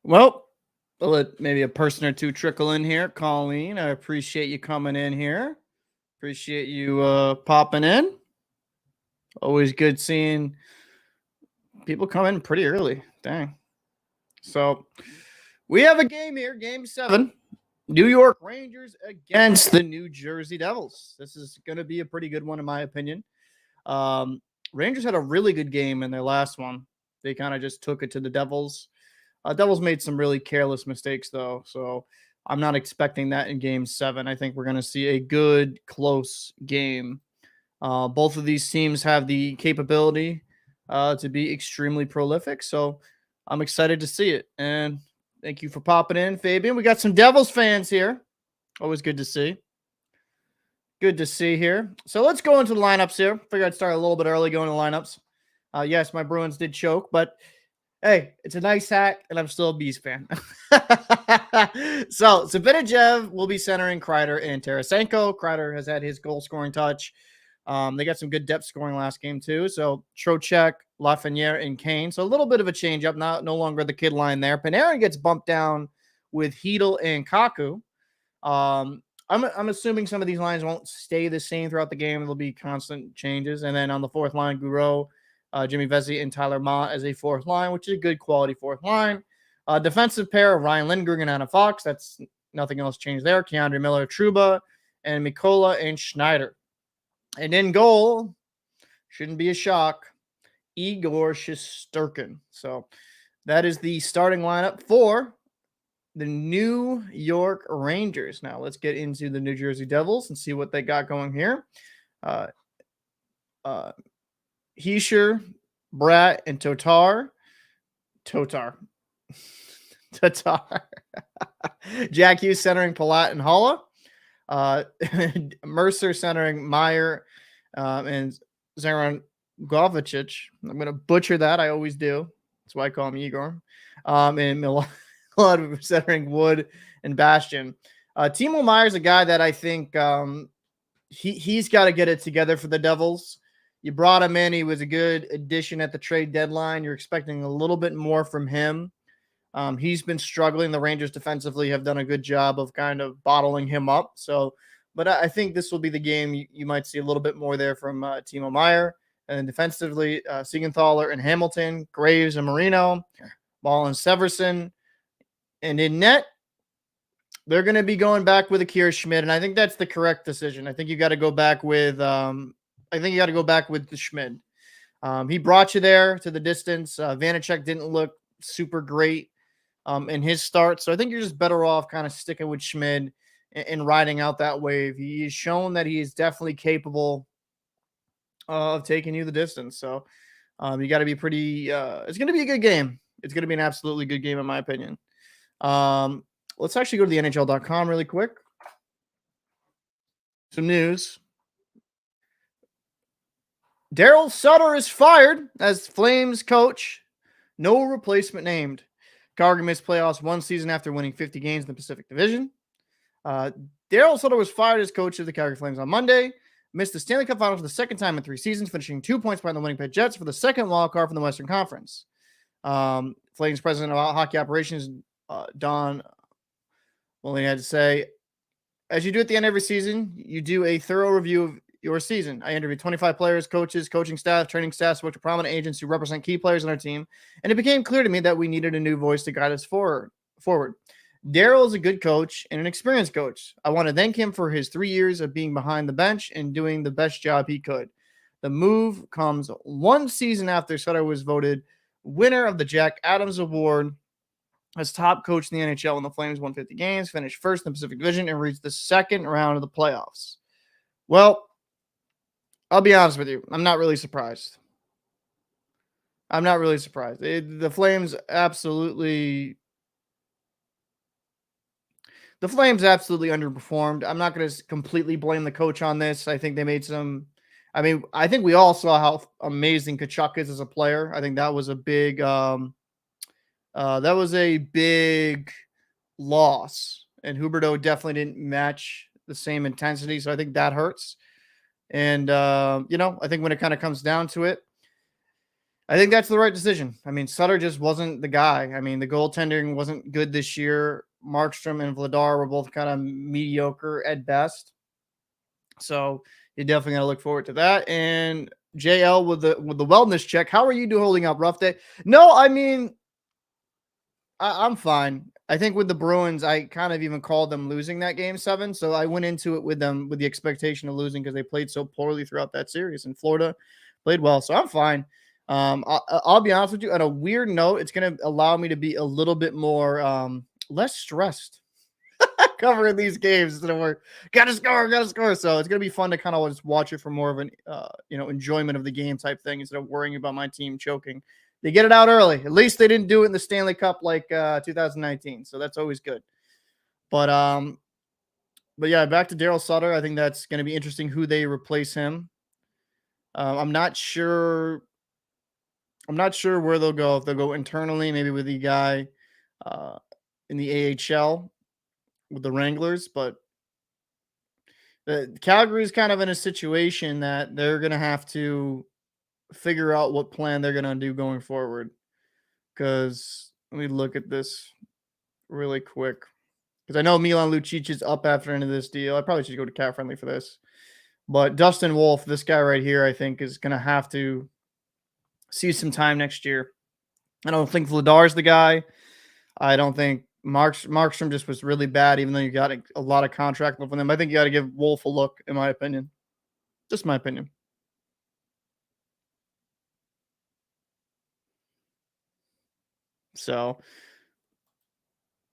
Well, I'll let maybe a person or two trickle in here. Colleen, I appreciate you coming in here. Appreciate you popping in. Always good seeing people come in pretty early. Dang. So we have a game here, game 7. New York Rangers against the New Jersey Devils. This is going to be a pretty good one, in my opinion. Um, Rangers had a really good game in their last one. They kind of just took it to the Devils. Devils made some really careless mistakes, though. So I'm not expecting that in game 7. I think we're going to see a good, close game. Both of these teams have the capability to be extremely prolific. So I'm excited to see it. And thank you for popping in, Fabian. We got some Devils fans here. Always good to see. Good to see here. So let's go into the lineups here. Figure I'd start a little bit early going to lineups. Yes, my Bruins did choke, but hey, it's a nice hat, and I'm still a Bees fan. So Zibanejad will be centering Kreider and Tarasenko. Kreider has had his goal-scoring touch. They got some good depth scoring last game, too. So Trochek, Lafreniere, and Kane. So a little bit of a change-up, no longer the kid line there. Panarin gets bumped down with chytil and Kaku. I'm assuming some of these lines won't stay the same throughout the game. There'll be constant changes. And then on the fourth line, Gouraud, Jimmy Vesey, and Tyler Mott as a fourth line, which is a good quality fourth line. Defensive pair of Ryan Lindgren and Anna Fox. That's nothing else changed there. Keandre Miller, Trouba, and Mikola and Schneider. And in goal, shouldn't be a shock, Igor Shesterkin. So that is the starting lineup for the New York Rangers. Now let's get into the New Jersey Devils and see what they got going here. Hischier, Bratt, and Tatar. Jack Hughes centering Palat and Holla. Mercer centering Meyer and Zaran Govicic. I'm going to butcher that. I always do. That's why I call him Igor. And Milad centering Wood and Bastion. Timo Meyer's a guy that I think he's got to get it together for the Devils. You brought him in. He was a good addition at the trade deadline. You're expecting a little bit more from him. He's been struggling. The Rangers defensively have done a good job of kind of bottling him up. So, but I think this will be the game you might see a little bit more there from Timo Meyer. And defensively, Siegenthaler and Hamilton, Graves and Marino, Ball and Severson. And in net, they're going to be going back with Akira Schmid. And I think that's the correct decision. I think you got to go back with the Schmid. He brought you there to the distance. Vanacek didn't look super great in his start. So I think you're just better off kind of sticking with Schmid and riding out that wave. He's shown that he is definitely capable of taking you the distance. So you got to be pretty it's going to be a good game. It's going to be an absolutely good game in my opinion. Let's actually go to the NHL.com really quick. Some news. Daryl Sutter is fired as Flames coach. No replacement named. Calgary missed playoffs one season after winning 50 games in the Pacific Division. Daryl Sutter was fired as coach of the Calgary Flames on Monday. Missed the Stanley Cup Finals for the second time in 3 seasons, finishing 2 points behind the Winnipeg Jets for the second wild card from the Western Conference. Flames president of hockey operations, Don Molina, had to say, as you do at the end of every season, you do a thorough review of your season. I interviewed 25 players, coaches, coaching staff, training staff, spoke to prominent agents who represent key players on our team, and it became clear to me that we needed a new voice to guide us forward. Daryl is a good coach and an experienced coach. I want to thank him for his 3 years of being behind the bench and doing the best job he could. The move comes one season after Sutter was voted winner of the Jack Adams Award as top coach in the NHL when the Flames won 50 games, finished first in the Pacific Division, and reached the second round of the playoffs. Well, I'll be honest with you. I'm not really surprised. The Flames absolutely underperformed. I'm not going to completely blame the coach on this. I think they made some. I think we all saw how amazing Tkachuk is as a player. I think that was a big loss. And Huberdeau definitely didn't match the same intensity. So I think that hurts. And, I think when it kind of comes down to it, I think that's the right decision. I mean, Sutter just wasn't the guy. I mean, the goaltending wasn't good this year. Markstrom and Vladar were both kind of mediocre at best. So you definitely got to look forward to that. And JL with the wellness check. How are you holding up? Rough day? No, I mean, I'm fine. I think with the Bruins, I kind of even called them losing that game 7. So I went into it with them with the expectation of losing because they played so poorly throughout that series. And Florida played well. So I'm fine. I'll be honest with you. On a weird note, it's going to allow me to be a little bit more less stressed covering these games instead of gotta score. So it's gonna be fun to kind of just watch it for more of an enjoyment of the game type thing instead of worrying about my team choking. They get it out early. At least they didn't do it in the Stanley Cup like 2019. So that's always good. But yeah, back to Daryl Sutter. I think that's gonna be interesting who they replace him. I'm not sure where they'll go. If they'll go internally, maybe with the guy in the AHL with the Wranglers, but the Calgary's kind of in a situation that they're going to have to figure out what plan they're going to do going forward. Because let me look at this really quick. Because I know Milan Lucic is up after the end of this deal. I probably should go to Cat Friendly for this. But Dustin Wolf, this guy right here, I think is going to have to see some time next year. I don't think Vladar's the guy. I don't think Markstrom just was really bad, even though you got a lot of contract left with him. I think you got to give Wolf a look, in my opinion. Just my opinion. So,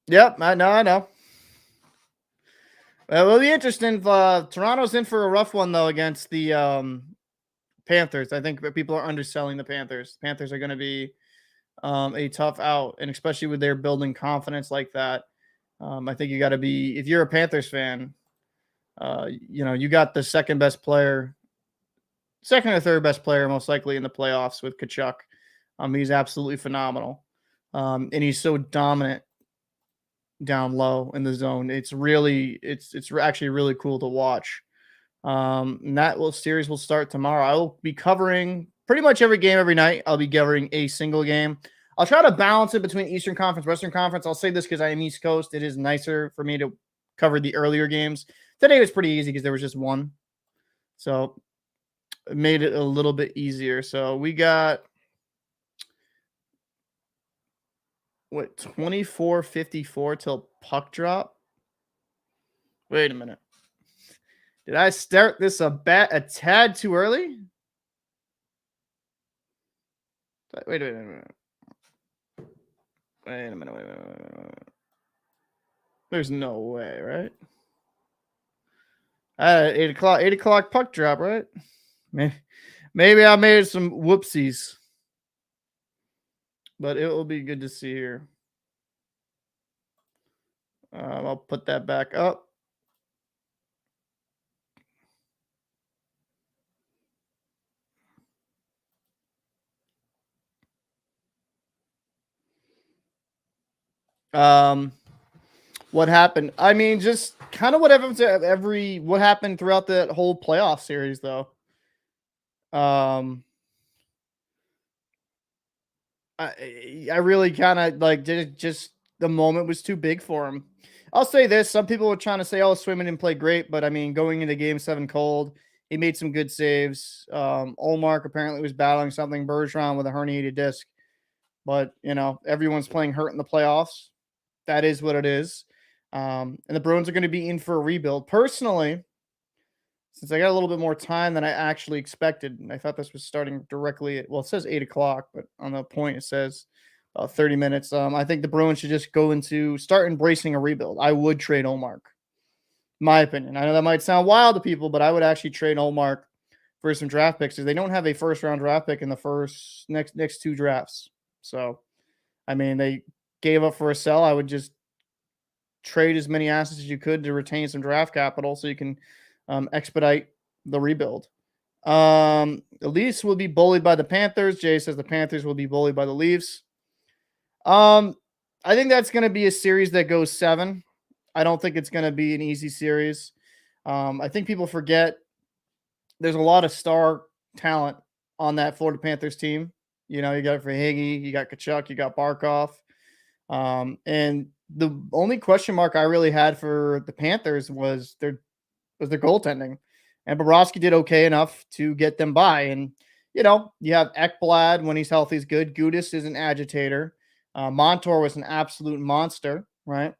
yep, I know. It'll be interesting. Toronto's in for a rough one, though, against the Panthers. I think people are underselling the Panthers. Panthers are going to be a tough out, and especially with their building confidence like that. I think you got to be, if you're a Panthers fan, you got the second or third best player, most likely in the playoffs with Tkachuk. He's absolutely phenomenal. And he's so dominant down low in the zone. It's actually really cool to watch. And that series will start tomorrow. I will be covering pretty much every game every night. I'll be covering a single game. I'll try to balance it between Eastern Conference, Western Conference. I'll say this because I am East Coast. It is nicer for me to cover the earlier games. Today was pretty easy because there was just one. So it made it a little bit easier. So we got 24:54 till puck drop. Wait a minute. Did I start this a tad too early? Wait a minute. Wait a minute. There's no way, right? 8 o'clock puck drop, right? Maybe I made some whoopsies. But it will be good to see here. I'll put that back up. What happened? I mean, just kind of what happened throughout that whole playoff series, though. I really kind of did it. Just the moment was too big for him. I'll say this: some people were trying to say, "Oh, Swayman didn't play great," but I mean, going into Game 7 cold, he made some good saves. Olmark apparently was battling something. Bergeron with a herniated disc, but everyone's playing hurt in the playoffs. That is what it is. And the Bruins are going to be in for a rebuild. Personally, since I got a little bit more time than I actually expected, and I thought this was starting directly at, it says 8 o'clock, but on the point it says 30 minutes. I think the Bruins should just start embracing a rebuild. I would trade Olmark, my opinion. I know that might sound wild to people, but I would actually trade Olmark for some draft picks because they don't have a first round draft pick in the next 2 drafts. So, I mean, they gave up for a sell. I would just trade as many assets as you could to retain some draft capital so you can expedite the rebuild. The Leafs will be bullied by the Panthers. Jay says the Panthers will be bullied by the Leafs. I think that's going to be a series that goes 7. I don't think it's going to be an easy series. I think people forget there's a lot of star talent on that Florida Panthers team. You know, you got Verhage, you got Kachuk, you got Barkov. And the only question mark I really had for the Panthers was their goaltending. And Bobrovsky did okay enough to get them by. And, you know, you have Ekblad when he's healthy is good. Gudis is an agitator. Montour was an absolute monster, right?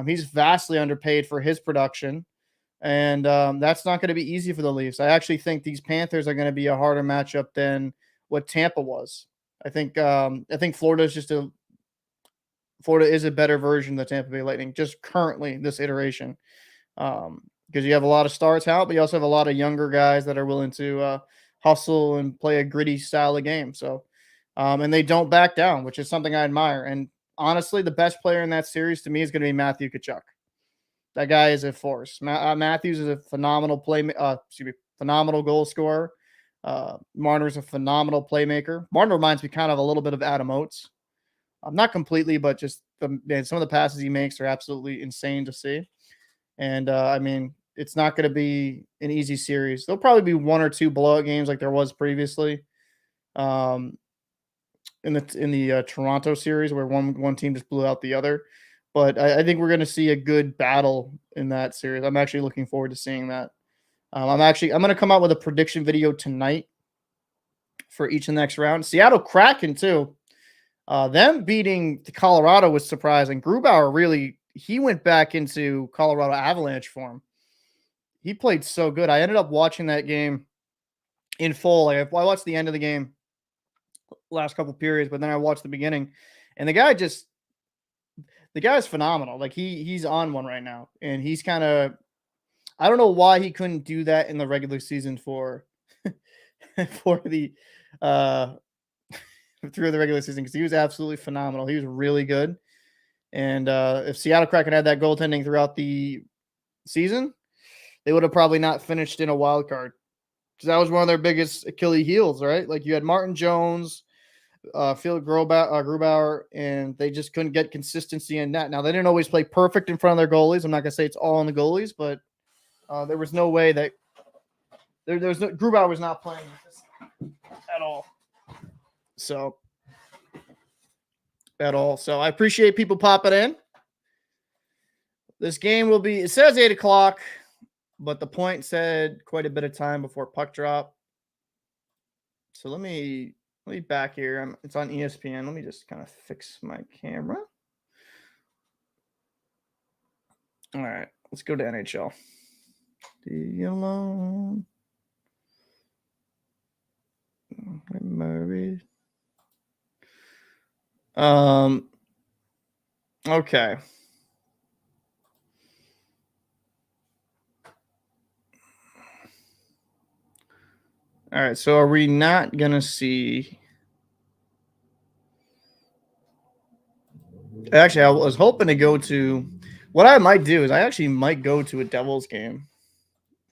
He's vastly underpaid for his production. And that's not going to be easy for the Leafs. I actually think these Panthers are going to be a harder matchup than what Tampa was. I think Florida is a better version of the Tampa Bay Lightning, just currently this iteration. Because you have a lot of star talent, but you also have a lot of younger guys that are willing to hustle and play a gritty style of game. So, and they don't back down, which is something I admire. And honestly, the best player in that series to me is going to be Matthew Tkachuk. That guy is a force. Matthews is a phenomenal phenomenal goal scorer. Marner's a phenomenal playmaker. Marner reminds me kind of a little bit of Adam Oates. Not completely, but just some of the passes he makes are absolutely insane to see. And I mean, it's not going to be an easy series. There'll probably be one or two blowout games like there was previously um, in the Toronto series where one team just blew out the other. But I think we're going to see a good battle in that series. I'm actually looking forward to seeing that. I'm going to come out with a prediction video tonight for each of the next round. Seattle Kraken too. Them beating Colorado was surprising. Grubauer he went back into Colorado Avalanche form. He played so good. I ended up watching that game in full. I watched the end of the game last couple periods, but then I watched the beginning, and the guy's phenomenal. Like he's on one right now, and he's kind of I don't know why he couldn't do that in the regular season for for the uh through the regular season because he was absolutely phenomenal. He was really good. And if Seattle Kraken had that goaltending throughout the season, they would have probably not finished in a wild card because that was one of their biggest Achilles heels, right? Like you had Martin Jones, Philip Grubauer, and they just couldn't get consistency in net. Now they didn't always play perfect in front of their goalies. I'm not gonna say it's all on the goalies, but there was no way that Grubauer was not playing at all. So I appreciate people popping in. This game will be, it says 8 o'clock, but the point said quite a bit of time before puck drop. So let me back here. It's on ESPN. Let me just kind of fix my camera. All right, let's go to NHL. Alone. Murray. Okay. All right, so are we not gonna see? Actually, I was hoping to go to. What I might do is I actually might go to a Devils game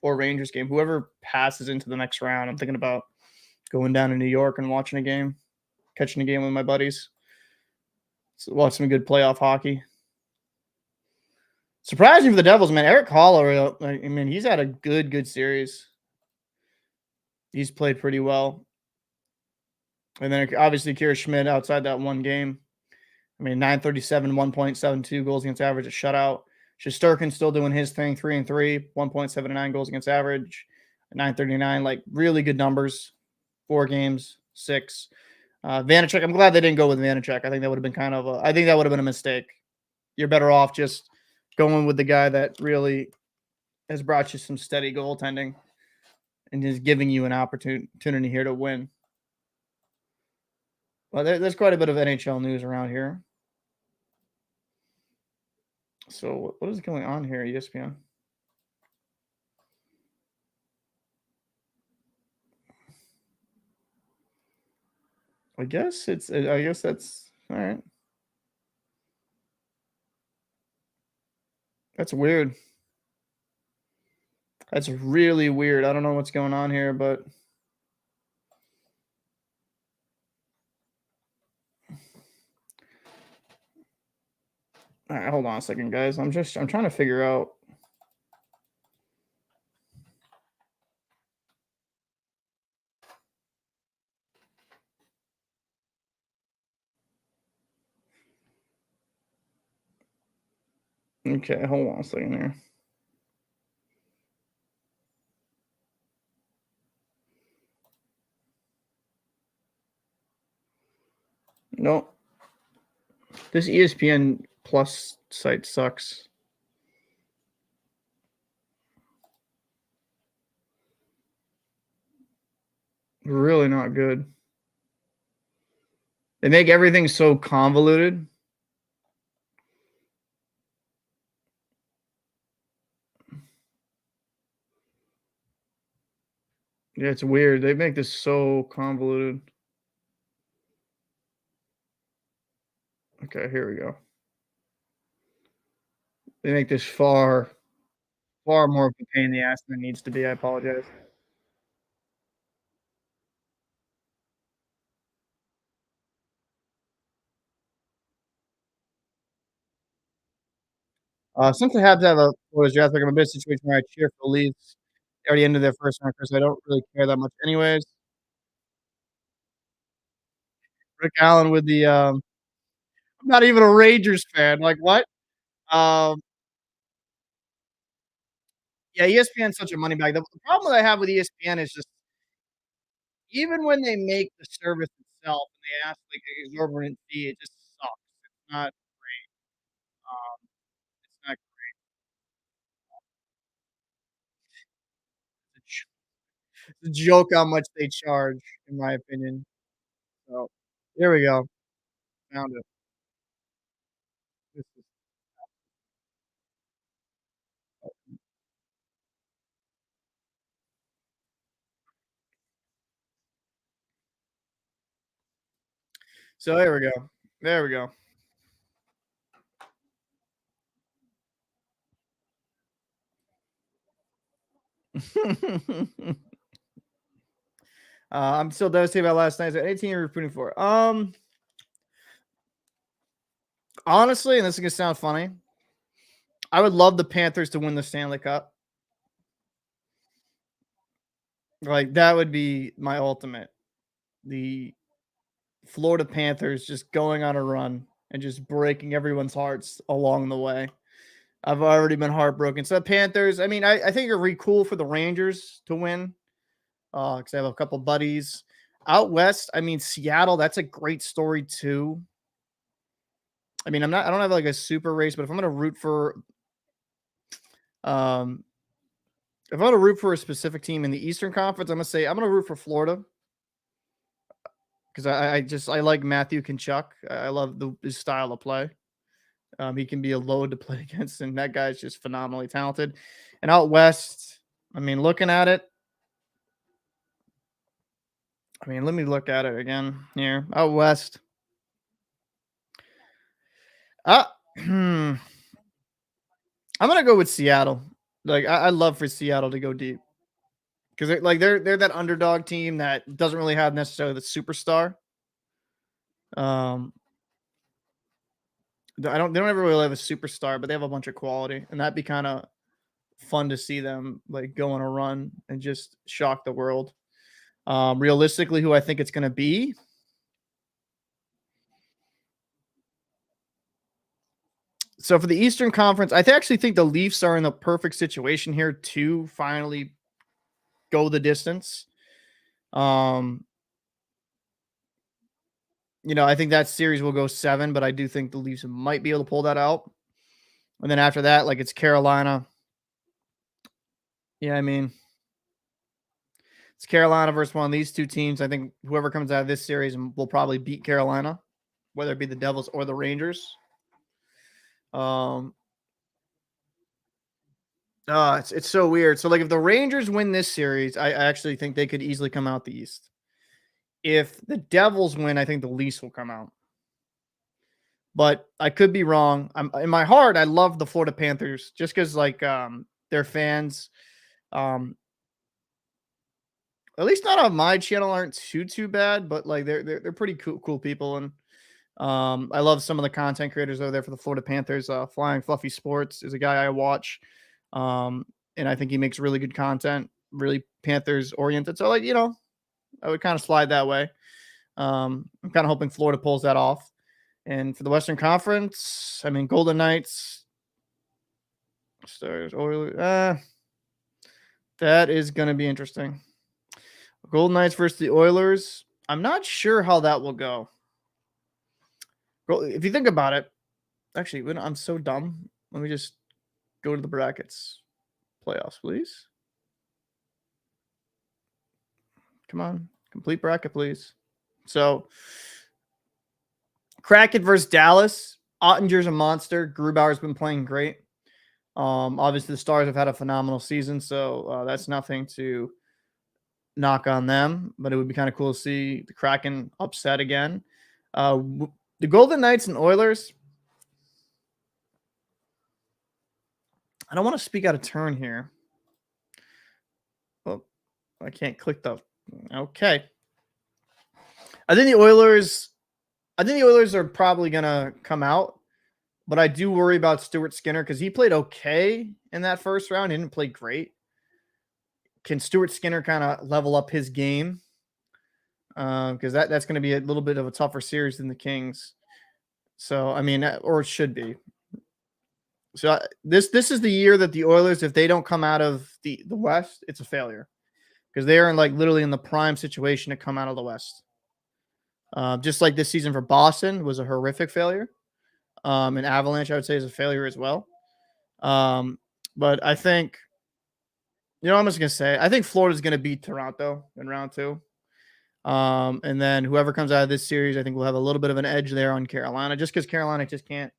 or Rangers game. Whoever passes into the next round, I'm thinking about going down to New York and watching a game, catching a game with my buddies. So watch some good playoff hockey. Surprising for the Devils, man. Eric Holler, I mean, he's had a good series. He's played pretty well. And then obviously Akira Schmid outside that one game. I mean, 937, 1.72 goals against average, a shutout. Shesterkin still doing his thing, 3-3, 1.79 goals against average, 939, like really good numbers. 4 games, 6. Vanacek, I'm glad they didn't go with Vanacek. I think that would have been a mistake. You're better off just going with the guy that really has brought you some steady goaltending and is giving you an opportunity here to win. Well, there's quite a bit of NHL news around here. So what is going on here, ESPN? I guess that's all right. That's weird. That's really weird. I don't know what's going on here, but all right, hold on a second, guys. I'm trying to figure out. Okay, hold on a second here. No, this ESPN Plus site sucks. Really not good. They make everything so convoluted. Yeah, it's weird. They make this so convoluted. Okay, here we go. They make this far more of a pain in the ass than it needs to be. I apologize. Since I have to have a what is draft pick, I'm a bit situation where I cheer for the Leafs. They already ended their first round, so I don't really care that much anyways. Rick Allen with the, I'm not even a Rangers fan, like, what? Um, yeah, ESPN's such a money bag. The problem that I have with ESPN is just even when they make the service itself and they ask, like, an exorbitant fee, it just sucks. It's not it's not it's a joke how much they charge, in my opinion. So, here we go. Found it. This is so there we go. There we go. I'm still devastated about last night. So 18 you're rooting for. Honestly, and this is gonna sound funny, I would love the Panthers to win the Stanley Cup. Like that would be my ultimate. The Florida Panthers just going on a run and just breaking everyone's hearts along the way. I've already been heartbroken. So Panthers, I mean, I think it'd be cool for the Rangers to win. Because I have a couple buddies out west. I mean, Seattle, that's a great story too. I mean, I don't have like a super race, but if I'm gonna root for um if I'm gonna root for a specific team in the Eastern Conference, I'm gonna root for Florida because I just I like Matthew Kachuk. I love his style of play. He can be a load to play against, and that guy's just phenomenally talented. And out west, I mean, looking at it, I mean, let me look at it again here. Out west, uh, I'm gonna go with Seattle. Like, I love for Seattle to go deep because they're that underdog team that doesn't really have necessarily the superstar. Um, they don't ever really have a superstar, but they have a bunch of quality, and that'd be kind of fun to see them like go on a run and just shock the world. Realistically, who I think it's going to be. So for the Eastern Conference, actually think the Leafs are in the perfect situation here to finally go the distance. Um, I think that series will go 7, but I do think the Leafs might be able to pull that out. And then after that, like it's Carolina. Yeah, I mean, it's Carolina versus one of these two teams. I think whoever comes out of this series will probably beat Carolina, whether it be the Devils or the Rangers. Um, it's so weird. So like if the Rangers win this series, I actually think they could easily come out the East. If the Devils win, I think the Leafs will come out. But I could be wrong. I'm in my heart, I love the Florida Panthers just because like their fans, um, at least not on my channel, aren't too bad, but like they're pretty cool people. And I love some of the content creators over there for the Florida Panthers. Flying Fluffy Sports is a guy I watch. And I think he makes really good content, really Panthers oriented. So like, I would kind of slide that way. I'm kind of hoping Florida pulls that off. And for the Western Conference, I mean, Golden Knights. Stars, Oilers. That is going to be interesting. Golden Knights versus the Oilers. I'm not sure how that will go. If you think about it, actually, I'm so dumb. Let me just go to the brackets. Playoffs, please. Come on. Complete bracket, please. So, Kraken versus Dallas. Ottinger's a monster. Grubauer's been playing great. Obviously, the Stars have had a phenomenal season, so that's nothing to knock on them. But it would be kind of cool to see the Kraken upset again. The Golden Knights and Oilers. I don't want to speak out of turn here. Well, I can't click the. Okay. I think the Oilers are probably gonna come out, but I do worry about Stuart Skinner because he played okay in that first round. He didn't play great. Can Stuart Skinner kind of level up his game? Because that's going to be a little bit of a tougher series than the Kings. So I mean, or it should be. So this is the year that the Oilers, if they don't come out of the West, it's a failure because they are literally in the prime situation to come out of the West. Just like this season for Boston was a horrific failure. And Avalanche, I would say, is a failure as well. But I think, I'm just going to say, I think Florida's going to beat Toronto in round 2. And then whoever comes out of this series, I think will have a little bit of an edge there on Carolina, just because Carolina just can't.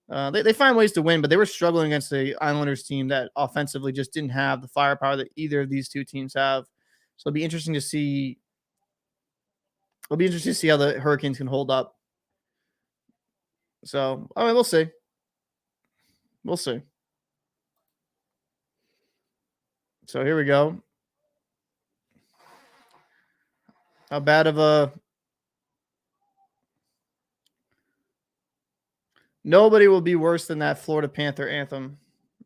They find ways to win, but they were struggling against the Islanders team that offensively just didn't have the firepower that either of these two teams have. So it'll be interesting to see. It'll be interesting to see how the Hurricanes can hold up. So, I mean, we'll see. We'll see. So here we go. How bad of a... Nobody will be worse than that Florida Panther anthem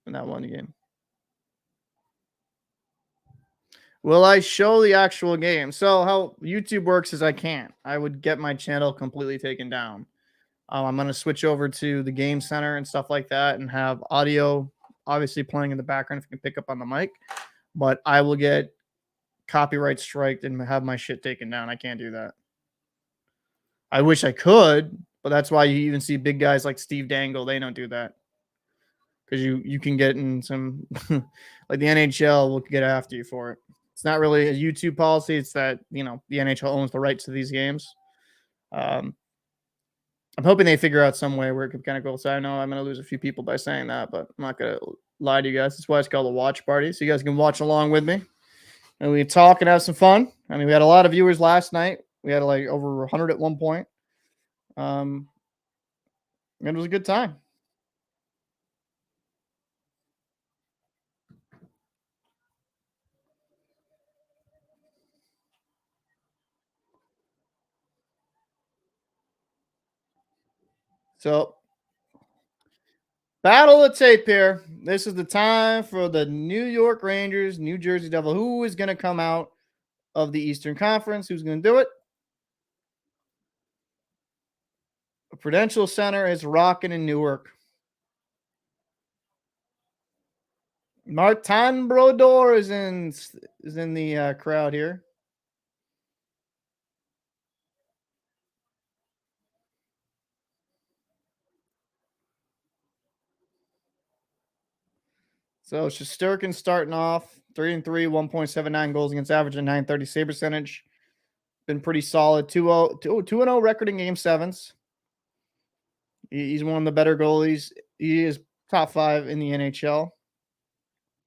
in that one game. Will I show the actual game? So how YouTube works is I can't. I would get my channel completely taken down. I'm going to switch over to the game center and stuff like that and have audio obviously playing in the background if you can pick up on the mic. But I will get copyright striked and have my shit taken down. I can't do that. I wish I could, but that's why you even see big guys like Steve Dangle. They don't do that. Because you can get in some, like the NHL will get after you for it. It's not really a YouTube policy. It's that, the NHL owns the rights to these games. I'm hoping they figure out some way where it could kind of go. So I know I'm going to lose a few people by saying that, but I'm not going to lie to you guys. That's why it's called a watch party. So you guys can watch along with me. And we talk and have some fun. I mean, we had a lot of viewers last night. We had like over 100 at one point. And it was a good time. So, battle of tape here. This is the time for the New York Rangers, New Jersey Devil. Who is going to come out of the Eastern Conference? Who's going to do it? Prudential Center is rocking in Newark. Martin Brodeur is in the crowd here. So Shesterkin starting off 3-3, 1.79 goals against average and 930 save percentage. Been pretty solid. 2-0 record in game sevens. He's one of the better goalies. He is top 5 in the NHL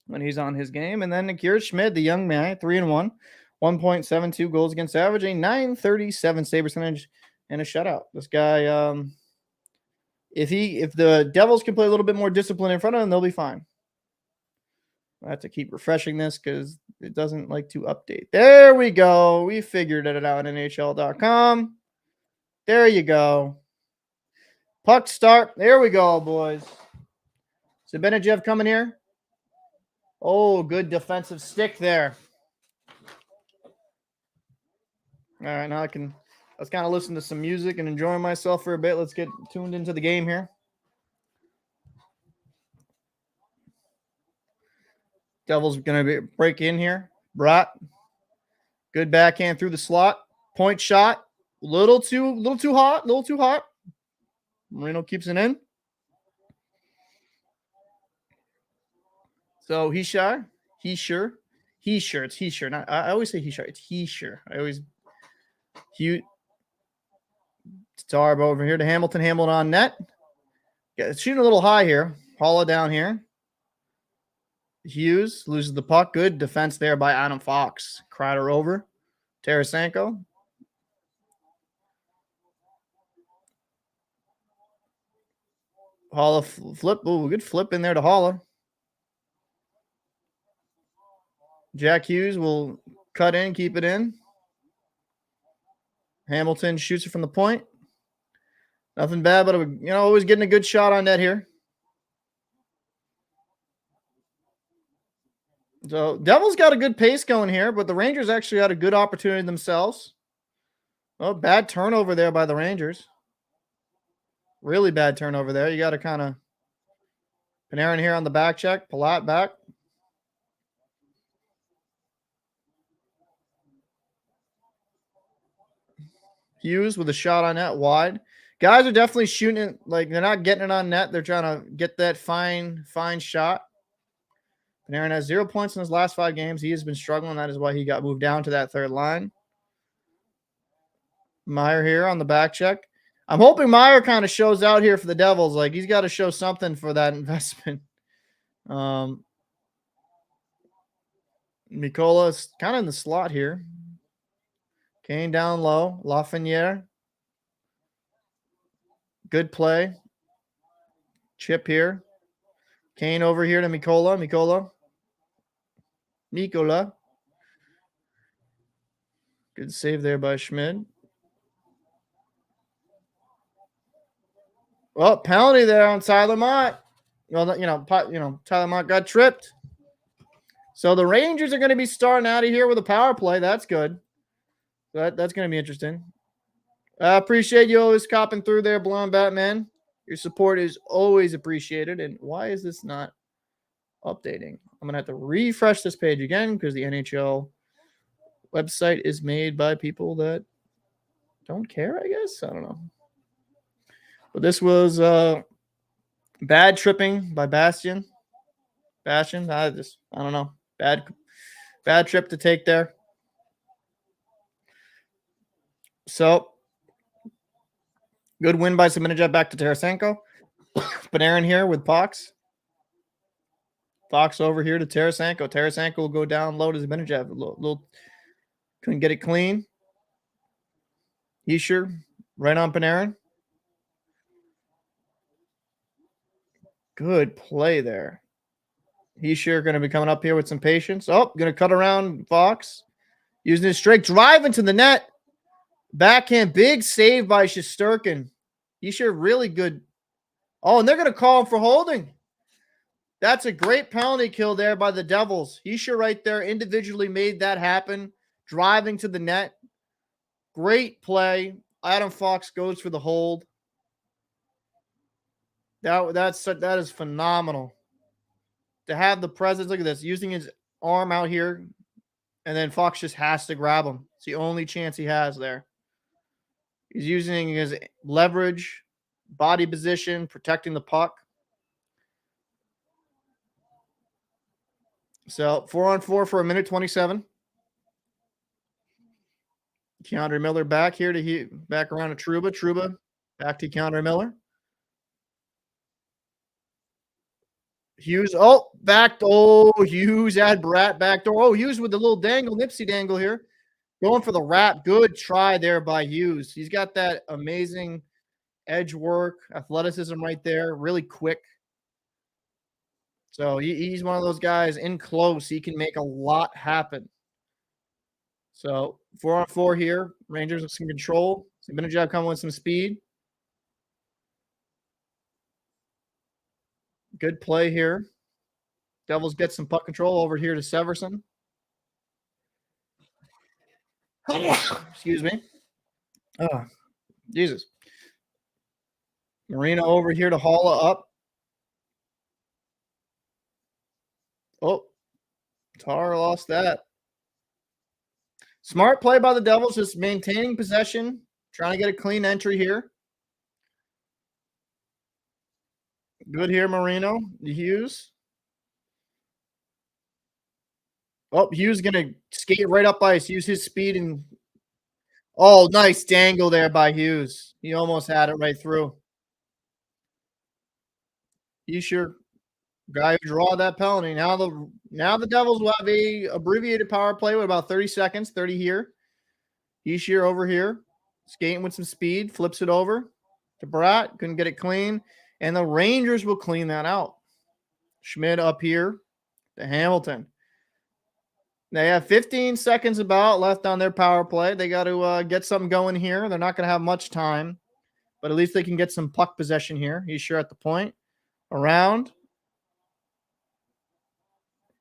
when he's on his game. And then Akira Schmid, the young man, 3-1, 1.72 goals against average, a 937 save percentage, and a shutout. This guy, if the Devils can play a little bit more discipline in front of him, they'll be fine. I have to keep refreshing this because it doesn't like to update. There we go. We figured it out on NHL.com. There you go. Puck start. There we go, boys. Zibanejad coming here. Oh, good defensive stick there. All right, now let's kind of listen to some music and enjoy myself for a bit. Let's get tuned into the game here. Devils going to break in here. Bratt. Good backhand through the slot. Point shot. Little too hot. Little too hot. Marino keeps it in. So hischier. Hischier. Hischier. It's hischier. Not, I always say hischier. It's hischier. I always Tarb over here to Hamilton. Hamilton on net. Yeah, it's shooting a little high here. Holla down here. Hughes loses the puck. Good defense there by Adam Fox. Kreider over. Tarasenko. Holla flip. Ooh, good flip in there to Holla. Jack Hughes will cut in, keep it in. Hamilton shoots it from the point. Nothing bad, but always getting a good shot on net here. So Devils got a good pace going here, but the Rangers actually had a good opportunity themselves. Oh, bad turnover there by the Rangers. Really bad turnover there. You got to kind of Panarin here on the back check. Palat back. Hughes with a shot on net wide. Guys are definitely shooting it. Like, they're not getting it on net. They're trying to get that fine shot. Panarin has 0 points in his last 5 games. He has been struggling. That is why he got moved down to that third line. Meyer here on the back check. I'm hoping Meyer kind of shows out here for the Devils. Like, he's got to show something for that investment. Mikola's kind of in the slot here. Kane down low. Lafreniere. Good play. Chip here. Kane over here to Mikola. Mikola. Good save there by Schmid. Well, penalty there on Tyler Mott. Well, Tyler Mott got tripped. So the Rangers are going to be starting out of here with a power play. That's good. That's going to be interesting. I appreciate you always copping through there, Blonde Batman. Your support is always appreciated. And why is this not updating? I'm going to have to refresh this page again because the NHL website is made by people that don't care, I guess. I don't know. But this was bad tripping by Bastion. I don't know. Bad trip to take there. So, good win by Zibanejad back to Tarasenko. Panarin here with Fox. Fox over here to Tarasenko. Tarasenko will go down low to Zibanejad. Little couldn't get it clean. Hischier right on Panarin. Good play there. Hischier going to be coming up here with some patience. Oh, going to cut around Fox. Using his strike. Drive into the net. Backhand. Big save by Shesterkin. Hischier really good. Oh, and they're going to call him for holding. That's a great penalty kill there by the Devils. Hischier right there individually made that happen. Driving to the net. Great play. Adam Fox goes for the hold. That is phenomenal. To have the presence, look at this, using his arm out here, and then Fox just has to grab him. It's the only chance he has there. He's using his leverage, body position, protecting the puck. So 4-on-4 for a minute 27. Keandre Miller back here back around to Trouba. Trouba back to Keandre Miller. Hughes. Oh, back. Oh, Hughes had Bratt back door. Oh, Hughes with the little nipsy dangle here. Going for the wrap. Good try there by Hughes. He's got that amazing edge work, athleticism right there. Really quick. So he's one of those guys in close. He can make a lot happen. So 4-on-4 here. Rangers with some control. Zibanejad coming with some speed. Good play here. Devils get some puck control over here to Severson. Excuse me. Oh, Jesus. Marino over here to Holla up. Oh, Tar lost that. Smart play by the Devils, just maintaining possession, trying to get a clean entry here. Good here, Marino. Hughes. Oh, Hughes gonna skate right up ice, use his speed and oh, nice dangle there by Hughes. He almost had it right through. Hischier, guy who draw that penalty. Now the Devils will have a abbreviated power play with about 30 seconds, 30 here. Hischier over here, skating with some speed, flips it over to Bratt, couldn't get it clean, and the Rangers will clean that out. Schmid up here to Hamilton. They have 15 seconds about left on their power play. They got to get something going here. They're not going to have much time, but at least they can get some puck possession here. He's sure at the point. Around.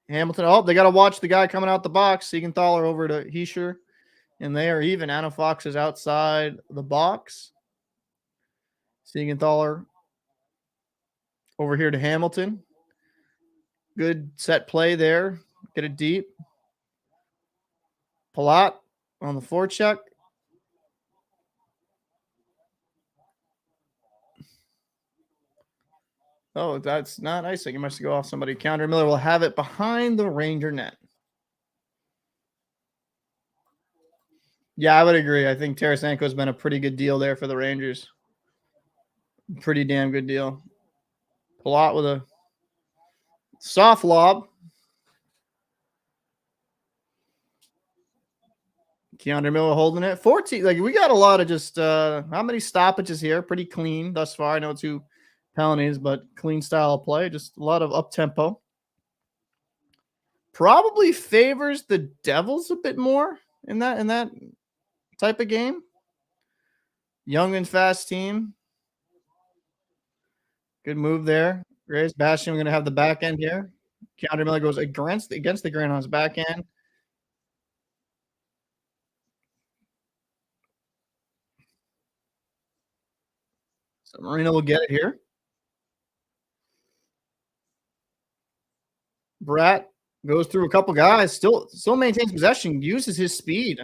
Hamilton. Oh, they got to watch the guy coming out the box. Siegenthaler over to Hischier. And they are even. Anna Fox is outside the box. Siegenthaler over here to Hamilton. Good set play there. Get it deep. Palat on the forecheck. Oh, that's not icing. It must go off somebody. Counter Miller will have it behind the Ranger net. Yeah, I would agree. I think Tarasenko has been a pretty good deal there for the Rangers. Pretty damn good deal. Palat with a soft lob. Keandre Miller holding it. 14. Like, we got a lot of just how many stoppages here? Pretty clean thus far. I know 2 penalties, but clean style of play. Just a lot of up tempo. Probably favors the Devils a bit more in that type of game. Young and fast team. Good move there. Graves Bastion, we're going to have the back end here. Keandre Miller goes against the grain on his back end. So Marino will get it here. Bratt goes through a couple guys, still maintains possession, uses his speed.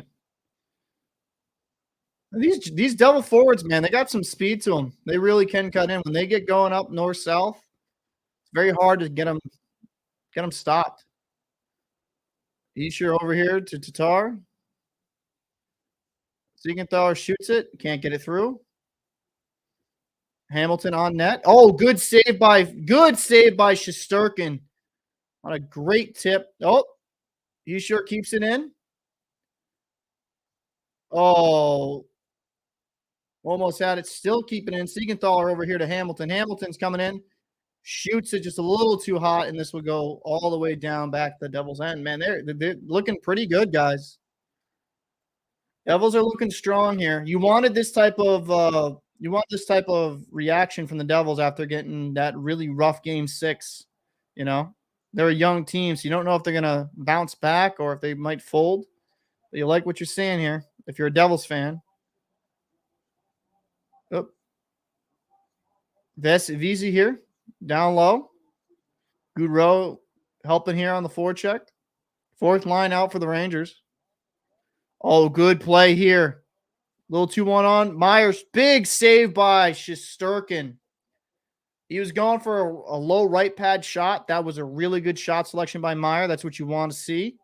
These Devil forwards, man, they got some speed to them. They really can cut in. When they get going up north-south, it's very hard to get them stopped. Hischier over here to Tatar. Siegenthaler shoots it. Can't get it through. Hamilton on net. Oh, good save by Shesterkin on a great tip. Oh, Hischier keeps it in. Oh, almost had it. Still keeping it in. Siegenthaler over here to Hamilton. Hamilton's coming in. Shoots it just a little too hot, and this will go all the way down back to the Devils' end. Man, they're looking pretty good, guys. Devils are looking strong here. You wanted this type of reaction from the Devils after getting that really rough game 6. You know, they're a young team, so you don't know if they're gonna bounce back or if they might fold. But you like what you're seeing here if you're a Devils fan. Oh, Vesey here, down low. Goudreau helping here on the forecheck. 4th line out for the Rangers. Oh, good play here. Little 2-1 on. Myers, big save by Shesterkin. He was going for a low right pad shot. That was a really good shot selection by Meyer. That's what you want to see.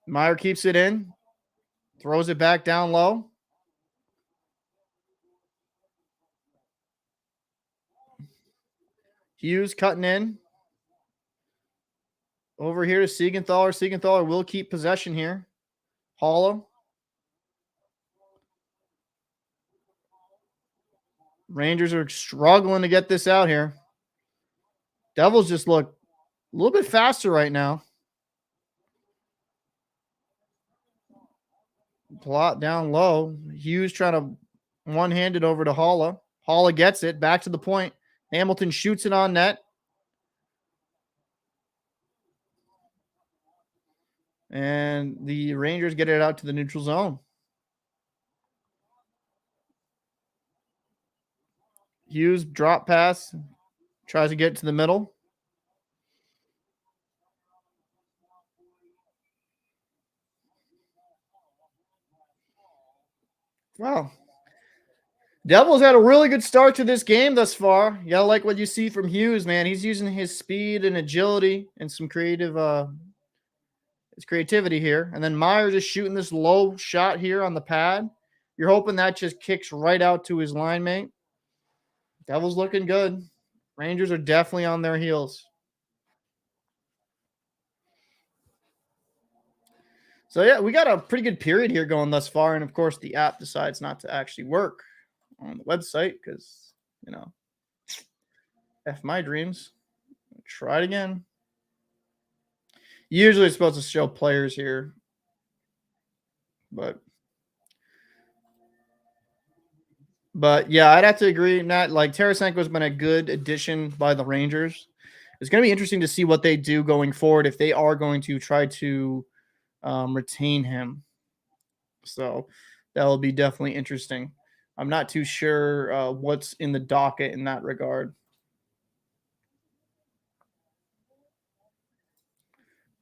Meyer keeps it in. Throws it back down low. Hughes cutting in. Over here to Siegenthaler. Siegenthaler will keep possession here. Hollow. Rangers are struggling to get this out here. Devils just look a little bit faster right now. Plot down low. Hughes trying to one-hand it over to Holla. Holla gets it. Back to the point. Hamilton shoots it on net. And the Rangers get it out to the neutral zone. Hughes drop pass. Tries to get to the middle. Wow. Devils had a really good start to this game thus far. You gotta like what you see from Hughes, man. He's using his speed and agility and some his creativity here. And then Meyer just shooting this low shot here on the pad. You're hoping that just kicks right out to his line mate. Devils looking good. Rangers are definitely on their heels. So yeah, we got a pretty good period here going thus far. And of course, the app decides not to actually work on the website because, F my dreams. Try it again. Usually it's supposed to show players here, but yeah, I'd have to agree. Not like Tarasenko's been a good addition by the Rangers. It's going to be interesting to see what they do going forward if they are going to try to retain him. So that will be definitely interesting. I'm not too sure what's in the docket in that regard.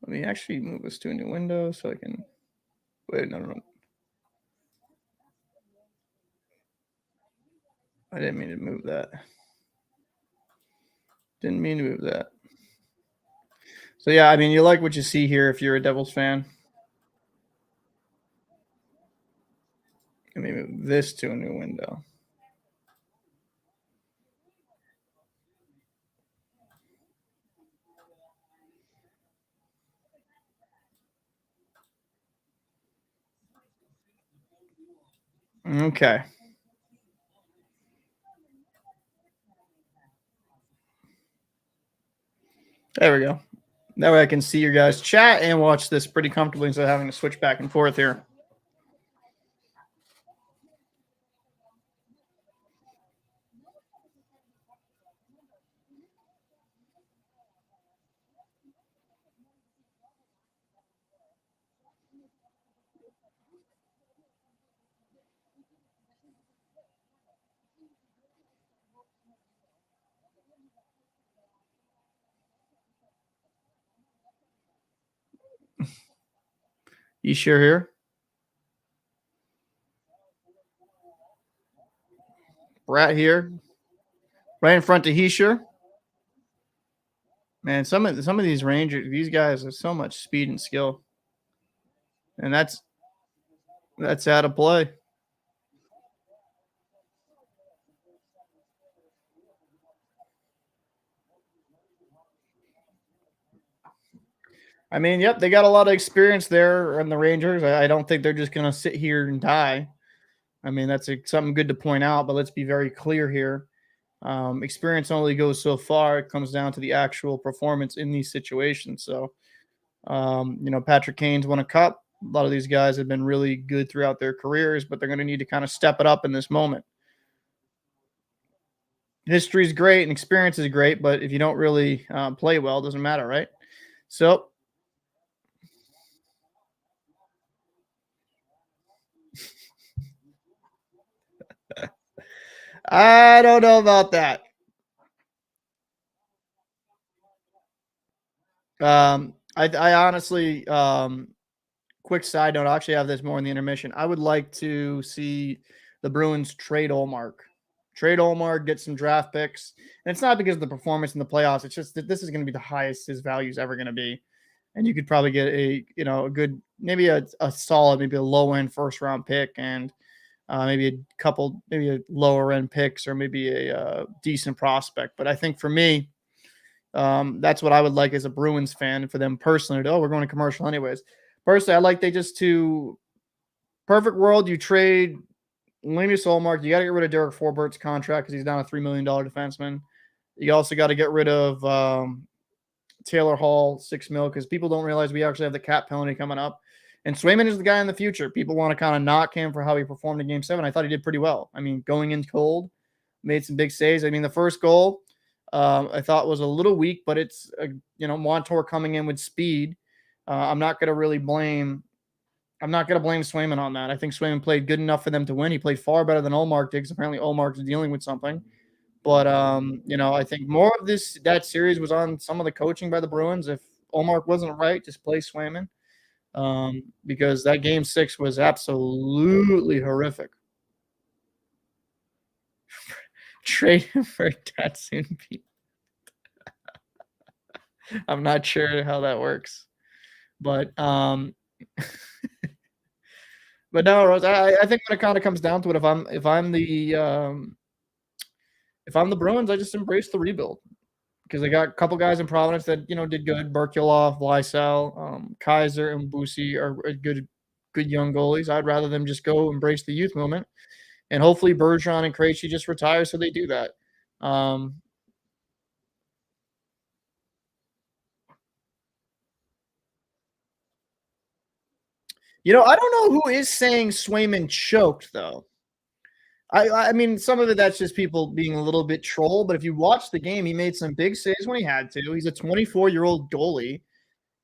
Let me actually move this to a new window so I can. Wait, no. I didn't mean to move that. Didn't mean to move that. So yeah, I mean, you like what you see here if you're a Devils fan. Let me move this to a new window. Okay. There we go. That way I can see your guys' chat and watch this pretty comfortably instead of having to switch back and forth here. You sure here? Bratt here, right in front of hischier. Man, some of these Rangers, these guys have so much speed and skill, and that's out of play. I mean, yep, they got a lot of experience there in the Rangers. I don't think they're just going to sit here and die. I mean, that's something good to point out, but let's be very clear here. Experience only goes so far. It comes down to the actual performance in these situations. So, Patrick Kane's won a cup. A lot of these guys have been really good throughout their careers, but they're going to need to kind of step it up in this moment. History is great and experience is great, but if you don't really play well, it doesn't matter, right? So, I don't know about that. I honestly, quick side note, I actually have this more in the intermission. I would like to see the Bruins trade Olmark. Trade Olmark, get some draft picks. And it's not because of the performance in the playoffs. It's just that this is going to be the highest his value is ever going to be. And you could probably get a good, maybe a solid, maybe a low end first round pick and maybe a couple, maybe a lower end picks or maybe a decent prospect. But I think for me, that's what I would like as a Bruins fan for them personally. We're going to commercial anyways. Personally, I like they just to perfect world. You trade Linus Olmark. You got to get rid of Derek Forbert's contract because he's down a $3 million defenseman. You also got to get rid of Taylor Hall, $6 million, because people don't realize we actually have the cap penalty coming up. And Swayman is the guy in the future. People want to kind of knock him for how he performed in Game 7. I thought he did pretty well. I mean, going in cold, made some big saves. I mean, the first goal I thought was a little weak, but it's, Montour coming in with speed. I'm not going to blame Swayman on that. I think Swayman played good enough for them to win. He played far better than Olmark did because apparently Olmark is dealing with something. But I think more of that series was on some of the coaching by the Bruins. If Omar wasn't right, just play Swayman. Because that game 6 was absolutely horrific. Trade him for Datsun. I'm not sure how that works, but but no, Rose. I think when it kind of comes down to it, if I'm the Bruins, I just embrace the rebuild because they got a couple guys in Providence that did good. Berkulov, Lysell, Kaiser, and Busi are good young goalies. I'd rather them just go embrace the youth movement, and hopefully Bergeron and Krejci just retire so they do that. I don't know who is saying Swayman choked though. I mean, some of it that's just people being a little bit troll. But if you watch the game, he made some big saves when he had to. He's a 24-year-old goalie,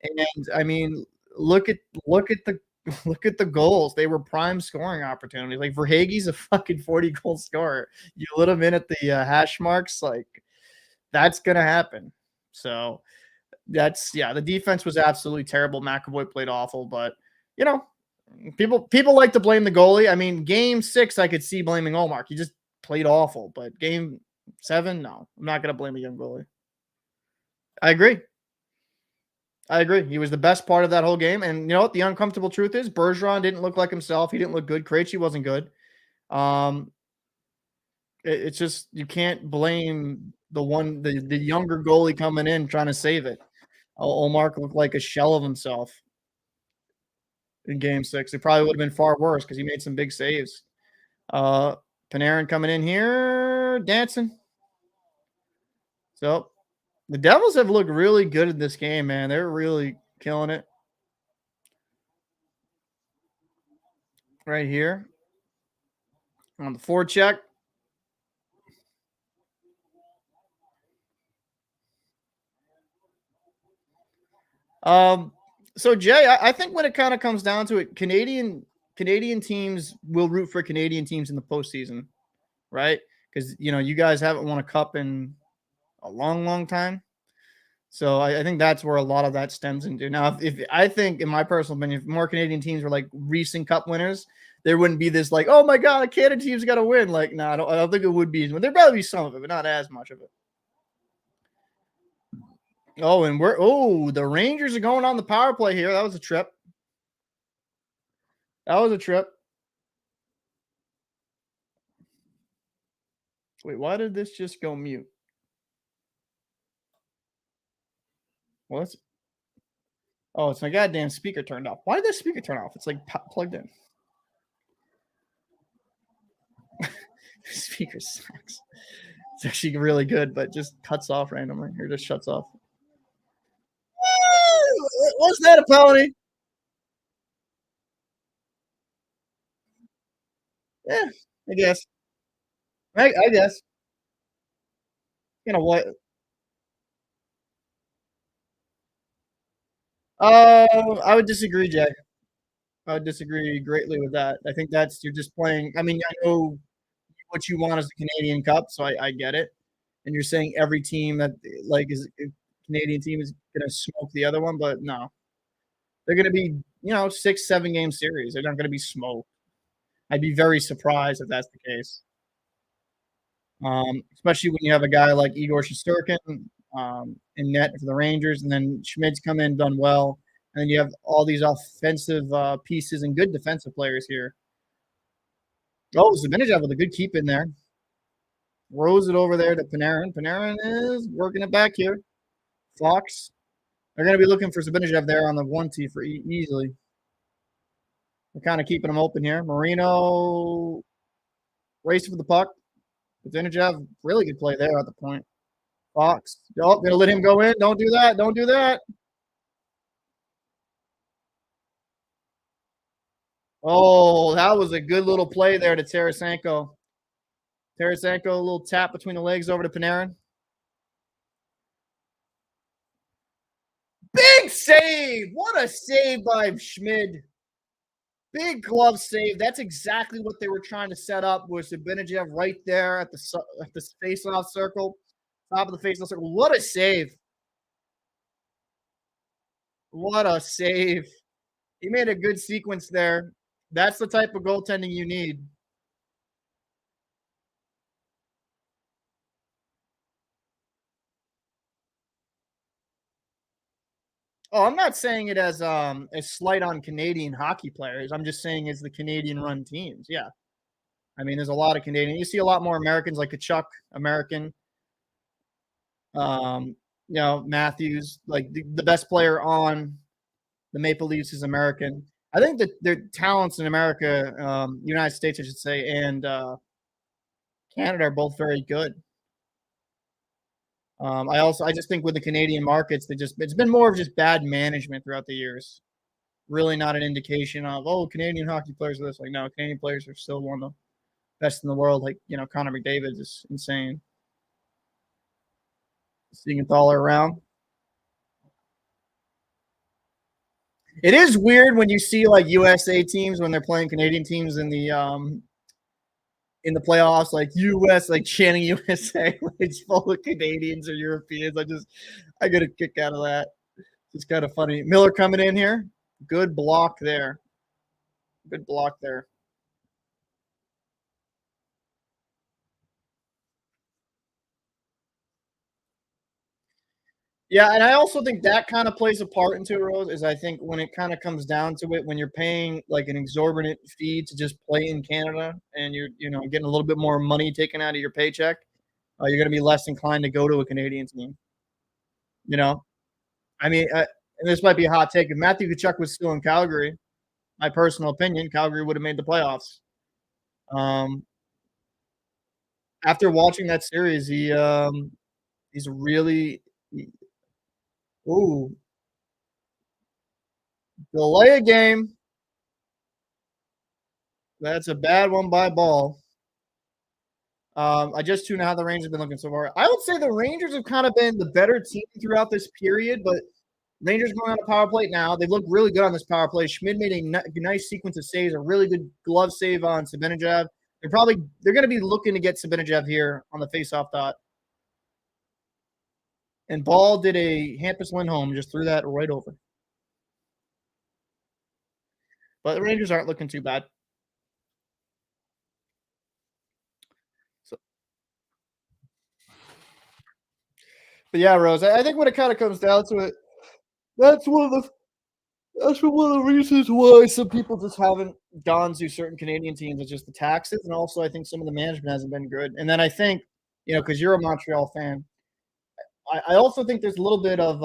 and I mean, look at the look at the goals. They were prime scoring opportunities. Like Verhaeghe's a fucking 40-goal scorer. You let him in at the hash marks, like that's gonna happen. So the defense was absolutely terrible. McAvoy played awful, but people like to blame the goalie. I mean, game 6, I could see blaming Omar. He just played awful. But game 7, no, I'm not going to blame a young goalie. I agree. He was the best part of that whole game. And you know what? The uncomfortable truth is Bergeron didn't look like himself. He didn't look good. Krejci wasn't good. It's just you can't blame the younger goalie coming in trying to save it. Omar looked like a shell of himself in game 6. It probably would have been far worse because he made some big saves. Panarin coming in here, dancing. So the Devils have looked really good in this game, man. They're really killing it. Right here on the forecheck. So Jay, I think when it kind of comes down to it, Canadian teams will root for Canadian teams in the postseason, right? Because you guys haven't won a cup in a long, long time. So I think that's where a lot of that stems into. Now, if I think, in my personal opinion, if more Canadian teams were like recent cup winners, there wouldn't be this like, oh my god, a Canada team's got to win. Like, no, I don't think it would be. There'd probably be some of it, but not as much of it. Oh, and the Rangers are going on the power play here. That was a trip. Wait, why did this just go mute? What? Oh, it's my goddamn speaker turned off. Why did that speaker turn off? It's like plugged in. Speaker sucks. It's actually really good, but just cuts off randomly. Or just shuts off. What's that a penalty? Yeah, I guess. I guess. What? I would disagree, Jack. I would disagree greatly with that. I think you're just playing. I mean, I know what you want is the Canadian Cup, so I get it. And you're saying every team that like is a Canadian team is going to smoke the other one, but no, they're going to be 6, 7 game series. They're not going to be smoked. I'd be very surprised if that's the case. Especially when you have a guy like Igor Shesterkin in net for the Rangers, and then Schmid's come in, done well, and then you have all these offensive pieces and good defensive players here. Oh, Zibanejad with a good keep in there. Throws it over there to Panarin. Panarin is working it back here. Fox. They're going to be looking for Zibanejad there on the 1-T for easily. We're kind of keeping them open here. Marino racing for the puck. Zibanejad, really good play there at the point. Fox. Oh, going to let him go in. Don't do that. Don't do that. Oh, that was a good little play there to Tarasenko. Tarasenko, a little tap between the legs over to Panarin. Big save! What a save by Schmid. Big glove save. That's exactly what they were trying to set up. Was Zibanejad right there at the face-off circle, top of the face-off circle? What a save! What a save! He made a good sequence there. That's the type of goaltending you need. Oh, I'm not saying it as a slight on Canadian hockey players. I'm just saying as the Canadian run teams. Yeah. I mean, there's a lot of Canadian. You see a lot more Americans like Kachuk, American. Um, Matthews, like the best player on the Maple Leafs is American. I think that their talents in America, United States, I should say, and Canada are both very good. I just think with the Canadian markets, it's been more of just bad management throughout the years. Really not an indication of Canadian hockey players are this. Like no, Canadian players are still one of the best in the world. Like Connor McDavid is insane. Seeing it all around. It is weird when you see like USA teams when they're playing Canadian teams in the playoffs, like US, like chanting USA, like it's full of Canadians or Europeans. I get a kick out of that. It's kind of funny. Miller coming in here. Good block there. Good block there. Yeah, and I also think that kind of plays a part into it, Rose, is I think when it kind of comes down to it, when you're paying like an exorbitant fee to just play in Canada and you're, getting a little bit more money taken out of your paycheck, you're going to be less inclined to go to a Canadian team. You know, I mean, and this might be a hot take. If Matthew Tkachuk was still in Calgary, my personal opinion, Calgary would have made the playoffs. Um, After watching that series, he's really ooh, delay a game. That's a bad one by Ball. I just tuned out how the Rangers have been looking so far. I would say the Rangers have kind of been the better team throughout this period, but Rangers going on a power play now. They've looked really good on this power play. Schmid made a nice sequence of saves, a really good glove save on Zibanejad. They're going to be looking to get Zibanejad here on the faceoff dot. And Ball did a Hampus Lindholm, just threw that right over. But the Rangers aren't looking too bad. So, but yeah, Rose, I think when it kind of comes down to it, that's one of the that's one of the reasons why some people just haven't gone to certain Canadian teams. It's just the taxes, and also I think some of the management hasn't been good. And then I think, because you're a Montreal fan, I also think there's a little bit of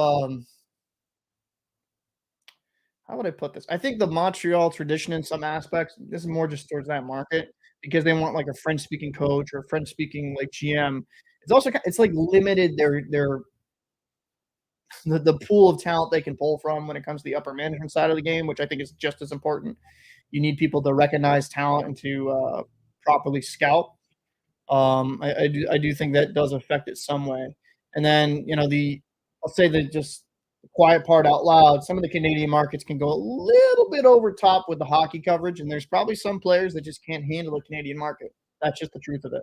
how would I put this? I think the Montreal tradition in some aspects, this is more just towards that market because they want like a French speaking coach or French speaking like GM. It's like limited their the pool of talent they can pull from when it comes to the upper management side of the game, which I think is just as important. You need people to recognize talent and to properly scout. I do think that does affect it some way. And then I'll say that just the quiet part out loud. Some of the Canadian markets can go a little bit over top with the hockey coverage, and there's probably some players that just can't handle the Canadian market. That's just the truth of it.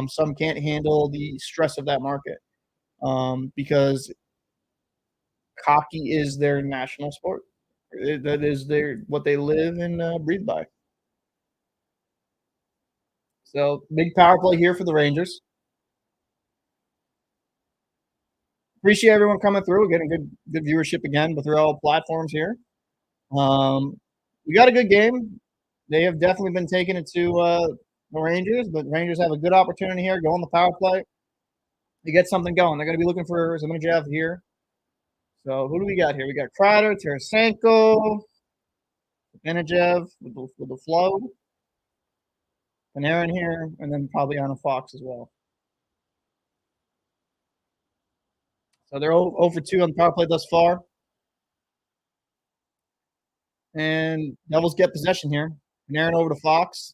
Some can't handle the stress of that market because hockey is their national sport. That is what they live and breathe by. So big power play here for the Rangers. Appreciate everyone coming through. We're getting good viewership again, but through all platforms here. We got a good game. They have definitely been taking it to the Rangers, but Rangers have a good opportunity here. Go on the power play to get something going. They're going to be looking for Zibanejad here. So who do we got here? We got Kreider, Tarasenko, Zibanejad with the flow, Panarin here, and then probably on a Fox as well. So they're 0 for 2 on the power play thus far. And Devils get possession here. Panarin over to Fox.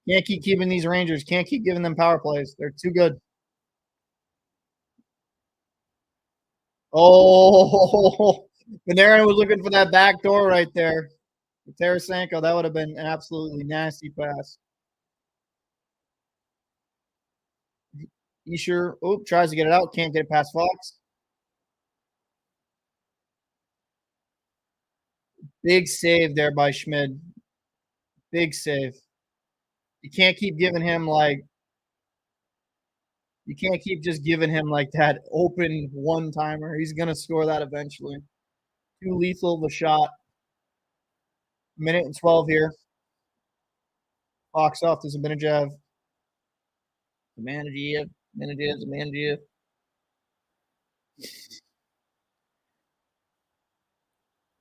Can't keep keeping these Rangers. Can't keep giving them power plays. They're too good. Oh, Panarin was looking for that back door right there. Tarasenko, that would have been an absolutely nasty pass. Hischier, oh, tries to get it out, can't get it past Fox. Big save there by Schmid. Big save. You can't keep giving him like you can't keep just giving him like that open one timer. He's gonna score that eventually. Too lethal of a shot. Minute and 12 here. Fox off to Zibanejad. Zibanejad.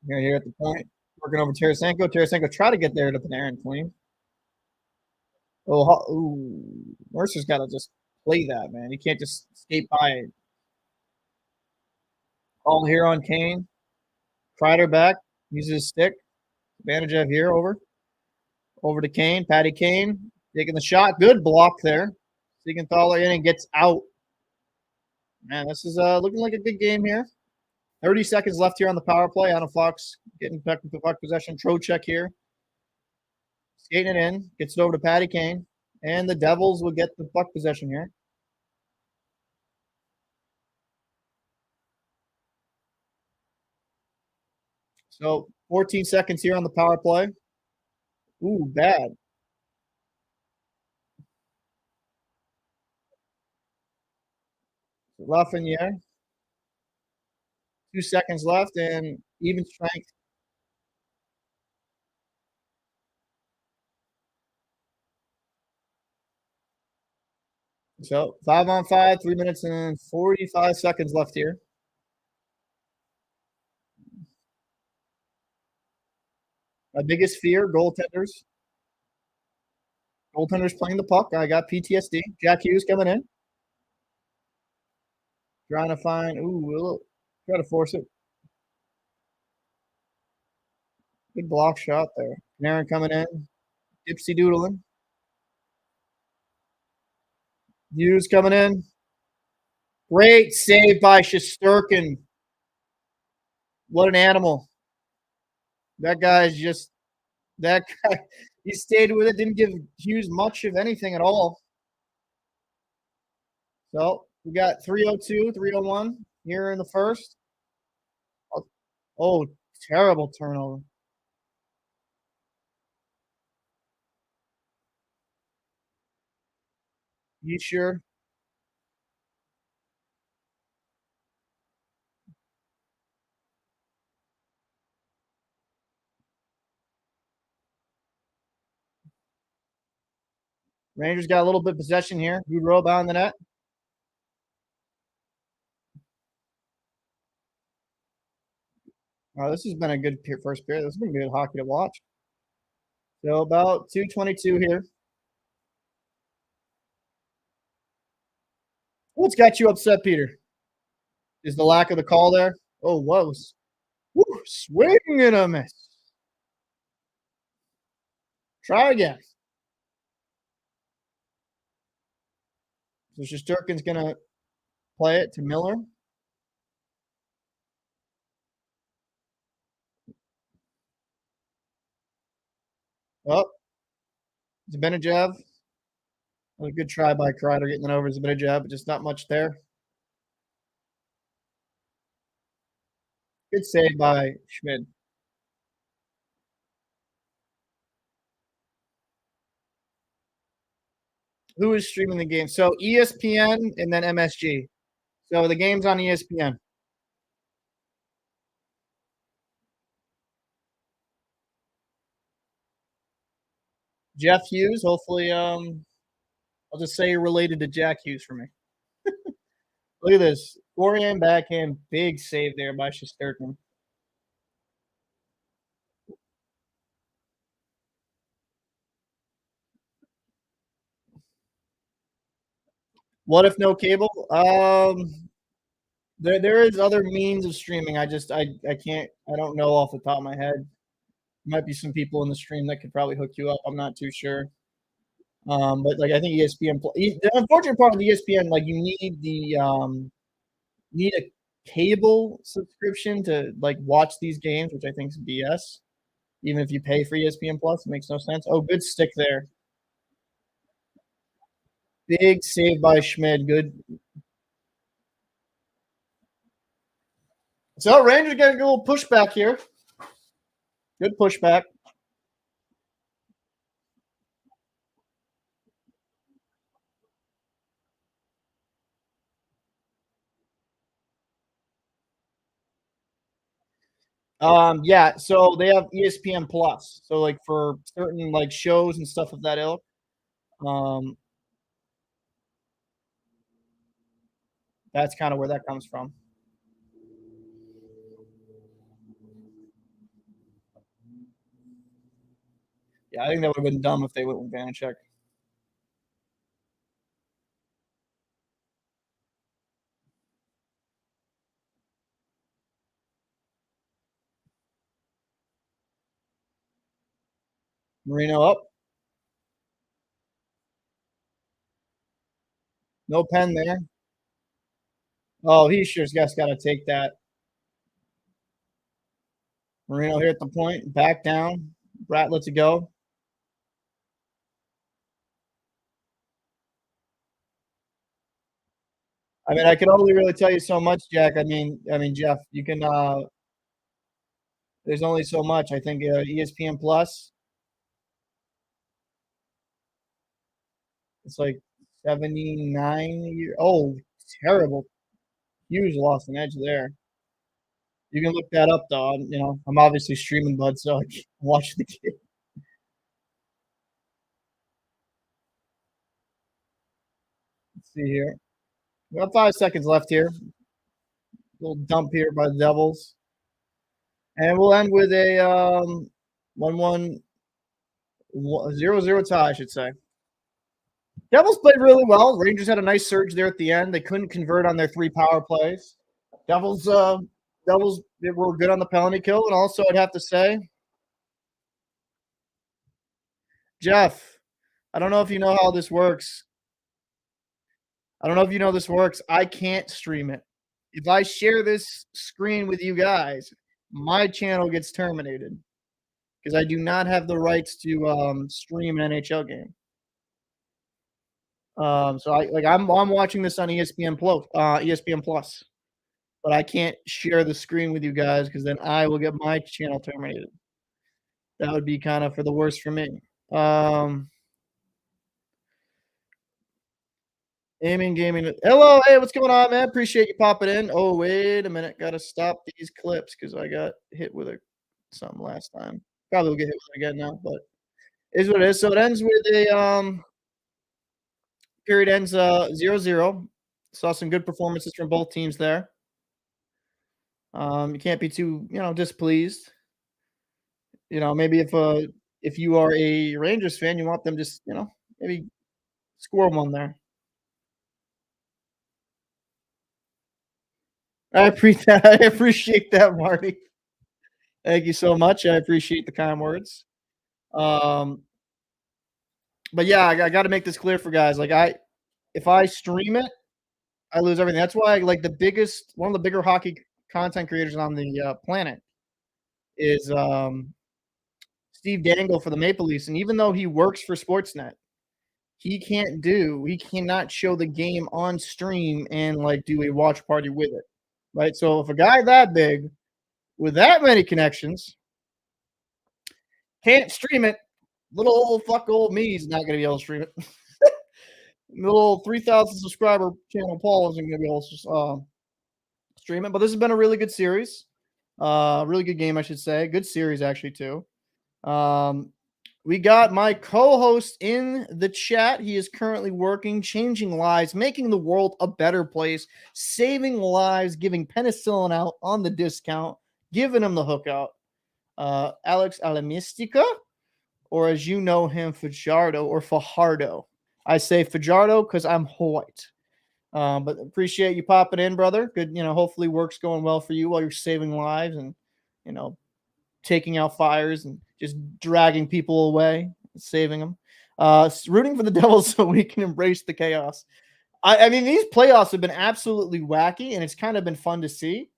Here at the point. Working over Tarasenko. Tarasenko try to get there to Panarin clean. Oh, ooh. Mercer's got to just play that, man. He can't just skate by it. All here on Kane. Kreider back. Uses his stick. Zibanejad here over to Kane. Patty Kane taking the shot. Good block there. Siegenthaler in and gets out. Man, this is looking like a good game here. 30 seconds left here on the power play. Adam Fox getting back with the puck possession. Trochek here. Skating it in. Gets it over to Patty Kane. And the Devils will get the puck possession here. So 14 seconds here on the power play. Ooh, bad. Lafreniere. 2 seconds left and even strength. So 5-on-5, 3 minutes and 45 seconds left here. My biggest fear, goaltenders. Goaltenders playing the puck. I got PTSD. Jack Hughes coming in. Trying to find, try to force it. Good block shot there. Panarin coming in. Dipsy doodling. Hughes coming in. Great save by Shesterkin. What an animal. That guy's just, that guy, he stayed with it, didn't give Hughes much of anything at all. So we got 3:02, 3:01 here in the first. Oh, terrible turnover. You sure? Rangers got a little bit of possession here. Goudreau behind the net. Oh, this has been a good first period. This has been good hockey to watch. So about 2:22 here. What's got you upset, Peter? Is the lack of the call there? Oh, whoa. Woo, swing and a miss. Try again. So Shesterkin's going to play it to Miller. Oh, Zibanejad. A good try by Kreider getting it over Zibanejad, but just not much there. Good save by Schmid. Who is streaming the game? So ESPN and then MSG. So the game's on ESPN. Jeff Hughes. Hopefully, I'll just say you're related to Jack Hughes for me. Look at this. Forehand, backhand, big save there by Shesterkin. What if no cable? There is other means of streaming. I can't. I don't know off the top of my head. Might be some people in the stream that could probably hook you up. I'm not too sure. But like I think ESPN. The unfortunate part of ESPN, like you need a cable subscription to like watch these games, which I think is BS. Even if you pay for ESPN Plus, it makes no sense. Oh, good stick there. Big save by Schmid. Good. So Rangers getting a little pushback here. Good pushback. Yeah, so they have ESPN Plus. So like for certain like shows and stuff of that ilk. Um, that's kind of where that comes from. Yeah, I think that would have been dumb if they went with Vanacek. Marino up. No pen there. Oh, he sure's got to take that. Marino here at the point. Back down. Bratt lets it go. I mean, I can only really tell you so much, Jack. I mean, Jeff, you can. There's only so much. I think ESPN Plus. It's like 79 a year. Oh, terrible. Hughes lost an edge there. You can look that up though. I'm obviously streaming, bud, so I can watch the game. Let's see here. We got 5 seconds left here. Little dump here by the Devils. And we'll end with a 1-1 0-0 tie, I should say. Devils played really well. Rangers had a nice surge there at the end. They couldn't convert on their 3 power plays. Devils they were good on the penalty kill, and also I'd have to say, Jeff, I don't know if you know how this works. I don't know if you know this works. I can't stream it. If I share this screen with you guys, my channel gets terminated because I do not have the rights to stream an NHL game. So I'm watching this on ESPN Plus, but I can't share the screen with you guys because then I will get my channel terminated. That would be kind of for the worst for me. Aiming gaming. Hello, hey, what's going on, man? Appreciate you popping in. Oh, wait a minute, gotta stop these clips because I got hit with something last time. Probably will get hit with it again now, but is what it is. So it ends with a period ends 0-0. Saw some good performances from both teams there. You can't be too displeased. Maybe if you are a Rangers fan, you want them just maybe score one there. I appreciate that, Marty. Thank you so much. I appreciate the kind words. Um, but yeah, I got to make this clear for guys. If I stream it, I lose everything. That's why, like, one of the bigger hockey content creators on the planet is Steve Dangle for the Maple Leafs, and even though he works for Sportsnet, he cannot show the game on stream and like do a watch party with it, right? So if a guy that big with that many connections can't stream it, little old me is not going to be able to stream it. Little 3,000 subscriber channel Paul isn't going to be able to stream it. But this has been a really good series, really good game, I should say. Good series actually too. We got my co-host in the chat. He is currently working, changing lives, making the world a better place, saving lives, giving penicillin out on the discount, giving him the hook out. Alex Alamistica, or as you know him, Fajardo or Fajardo. I say Fajardo because I'm white. But appreciate you popping in, brother. Good, hopefully work's going well for you while you're saving lives and, taking out fires and just dragging people away, saving them. Rooting for the Devils so we can embrace the chaos. I mean, these playoffs have been absolutely wacky, and it's kind of been fun to see.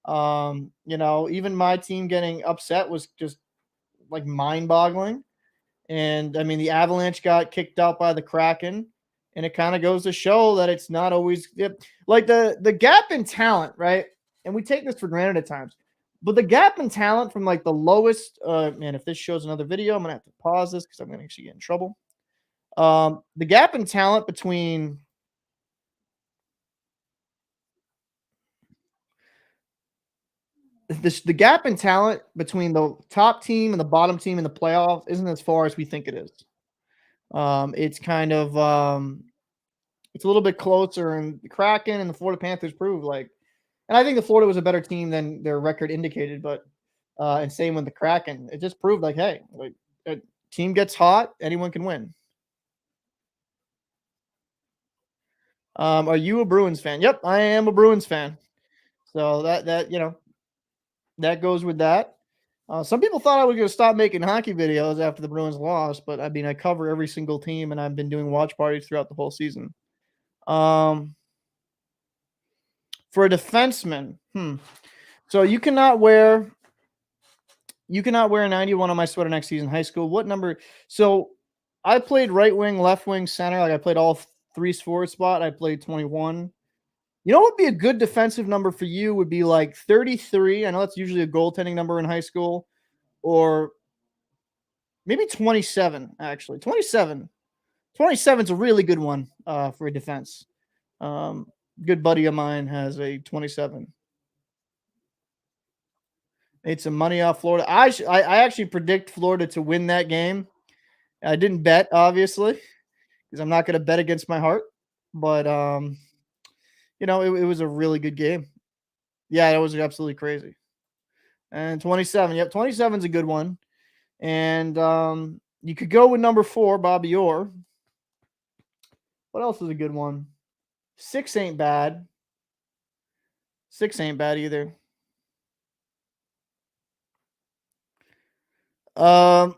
Even my team getting upset was just like mind-boggling. And I mean, the Avalanche got kicked out by the Kraken, and it kind of goes to show that it's not always like the gap in talent, right? And we take this for granted at times, but the gap in talent from like the lowest, man, if this shows another video, I'm gonna have to pause this because I'm gonna actually get in trouble. The gap in talent between the gap in talent between the top team and the bottom team in the playoffs isn't as far as we think it is. It's kind of it's a little bit closer, and the Kraken and the Florida Panthers proved like, and I think the Florida was a better team than their record indicated, but and same with the Kraken, it just proved like, hey, like a team gets hot, anyone can win. Are you a Bruins fan? Yep, I am a Bruins fan. So that that goes with that. Some people thought I was going to stop making hockey videos after the Bruins lost, but I mean, I cover every single team, and I've been doing watch parties throughout the whole season. Um, for a defenseman, so you cannot wear a 91 on my sweater next season. High school, what number? So I played right wing, left wing, center. Like I played all three forward spot. I played 21. You know what would be a good defensive number for you would be like 33. I know that's usually a goaltending number in high school, or maybe 27, actually. 27. 27 is a really good one for a defense. Good buddy of mine has a 27. Made some money off Florida. I actually predict Florida to win that game. I didn't bet, obviously, because I'm not going to bet against my heart. But it was a really good game. Yeah, it was absolutely crazy. And 27, yep, 27 is a good one. And you could go with number 4, Bobby Orr. What else is a good one? 6 ain't bad. 6 ain't bad either. Oh,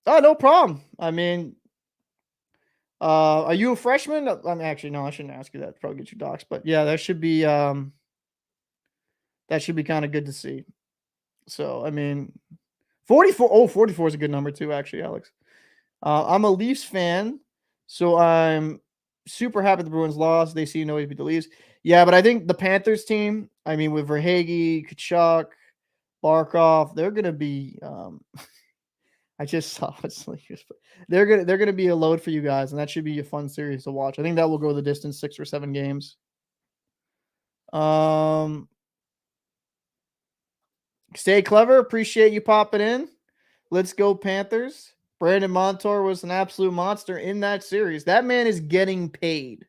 no problem. I mean, are you a freshman? I mean, actually, no, I shouldn't ask you that. Probably get your docs, but yeah, that should be kind of good to see. So, I mean, 44. Oh, 44 is a good number too, actually, Alex. I'm a Leafs fan, so I'm super happy the Bruins lost. They seem to always beat the Leafs. Yeah, but I think the Panthers team, I mean, with Verhaeghe, Kachuk, Barkov, they're gonna be I just saw it's like they're gonna be a load for you guys, and that should be a fun series to watch. I think that will go the distance, 6 or 7 games. Stay clever. Appreciate you popping in. Let's go Panthers. Brandon Montour was an absolute monster in that series. That man is getting paid.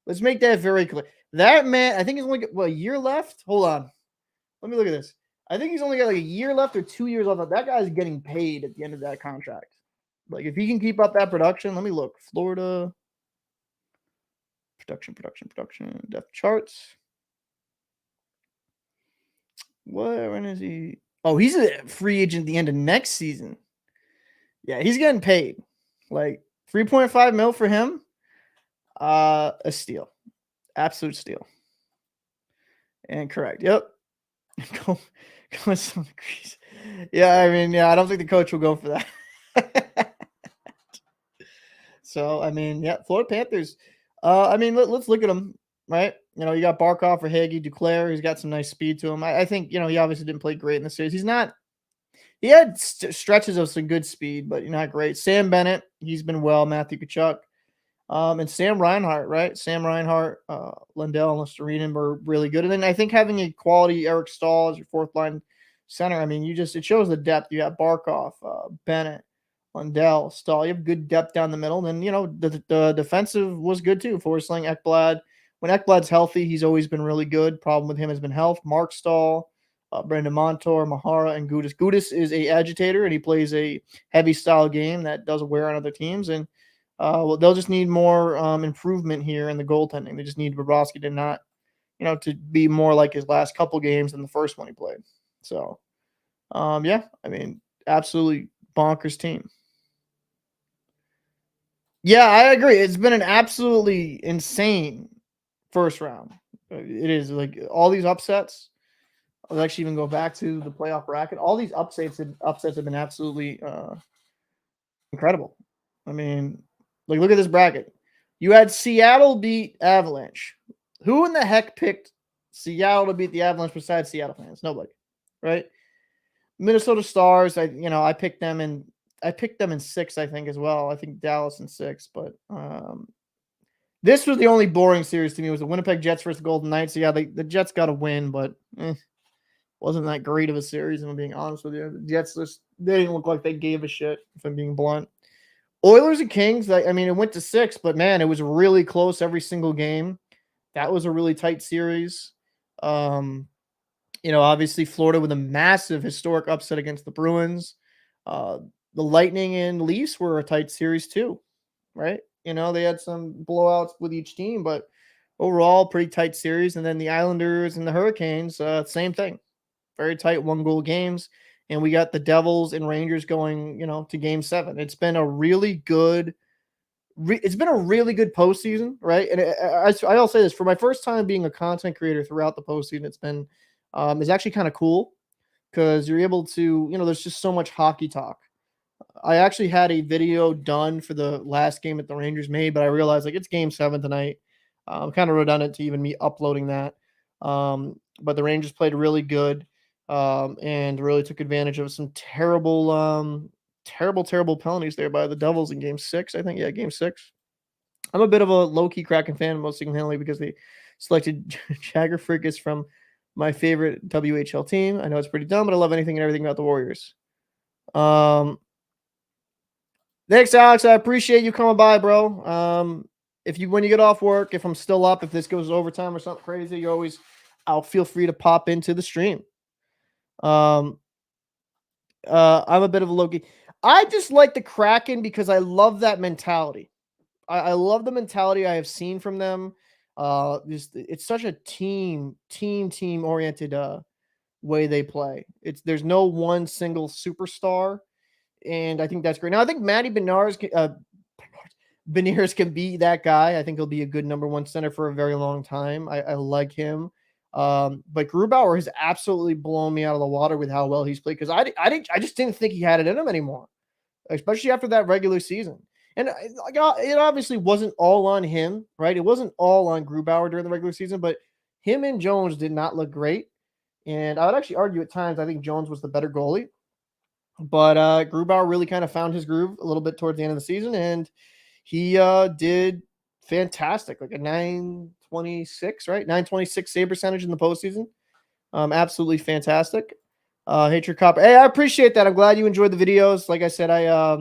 Let's make that very clear. That man, I think he's only got a year left. Hold on. Let me look at this. I think he's only got like a year left or 2 years left. That guy's getting paid at the end of that contract. Like if he can keep up that production, let me look. Florida production, depth charts. When is he? Oh, he's a free agent at the end of next season. Yeah, he's getting paid. Like 3.5 mil for him. A steal. Absolute steal. And correct. Yep. Go yeah, I mean, yeah, I don't think the coach will go for that. So, I mean, yeah, Florida Panthers. I mean, let's look at them, right? You got Barkov or Hagee, Duclair. He's got some nice speed to him. I think, he obviously didn't play great in the series. He had stretches of some good speed, but not great. Sam Bennett, he's been well. Matthew Tkachuk. And Sam Reinhart, right? Sam Reinhart, Lindell, and Listerine were really good. And then I think having a quality Eric Stahl as your fourth line center, I mean, it shows the depth. You got Barkov, Bennett, Lindell, Stahl. You have good depth down the middle. And then, the defensive was good too. Forsling, Ekblad. When Ekblad's healthy, he's always been really good. Problem with him has been health. Mark Stahl, Brandon Montour, Mahara, and Gudis. Gudis is a agitator, and he plays a heavy style game that does wear on other teams. And well, they'll just need more improvement here in the goaltending. They just need Bobrovsky to not, to be more like his last couple games than the first one he played. So, yeah, I mean, absolutely bonkers team. Yeah, I agree. It's been an absolutely insane first round. It is like all these upsets. I'll actually even go back to the playoff bracket. All these upsets have been absolutely incredible. I mean, like look at this bracket. You had Seattle beat Avalanche. Who in the heck picked Seattle to beat the Avalanche besides Seattle fans? Nobody, right? Minnesota Stars. I picked them in 6, I think, as well. I think Dallas in 6, but this was the only boring series to me. It was the Winnipeg Jets versus the Golden Knights. Yeah, the Jets got a win, but wasn't that great of a series, if I'm being honest with you. The Jets they didn't look like they gave a shit, if I'm being blunt. Oilers and Kings, I mean, it went to 6, but man, it was really close every single game. That was a really tight series. Obviously Florida with a massive historic upset against the Bruins. The Lightning and Leafs were a tight series too, right? They had some blowouts with each team, but overall pretty tight series. And then the Islanders and the Hurricanes, same thing. Very tight 1-goal games. And we got the Devils and Rangers going, to game 7. It's been a really good postseason, right? And I'll say this, for my first time being a content creator throughout the postseason, it's actually kind of cool because you're able to, there's just so much hockey talk. I actually had a video done for the last game that the Rangers made, but I realized it's game 7 tonight. Kind of redundant to even me uploading that. But the Rangers played really good and really took advantage of some terrible penalties there by the Devils in game 6. I think, yeah, game 6. I'm a bit of a low-key Kraken fan, most single-handedly because they selected Jagger Frickus from my favorite WHL team. I know it's pretty dumb, but I love anything and everything about the Warriors. Thanks, Alex. I appreciate you coming by, bro. When you get off work, if I'm still up, if this goes overtime or something crazy, I'll feel free to pop into the stream. I'm a bit of a low-key. I just like the Kraken because I love that mentality. I love the mentality I have seen from them. It's such a team oriented way they play. There's no one single superstar, and I think that's great. Now I think Matty Beniers can be that guy. I think he'll be a good number 1 center for a very long time. I like him. But Grubauer has absolutely blown me out of the water with how well he's played because I just didn't think he had it in him anymore, especially after that regular season. And it obviously wasn't all on him, right? It wasn't all on Grubauer during the regular season, but him and Jones did not look great. And I would actually argue at times I think Jones was the better goalie. But Grubauer really kind of found his groove a little bit towards the end of the season, and he did fantastic, like a 926, right? 926 save percentage in the postseason. Absolutely fantastic. Hatred Copper. Hey, I appreciate that. I'm glad you enjoyed the videos. Like I said, I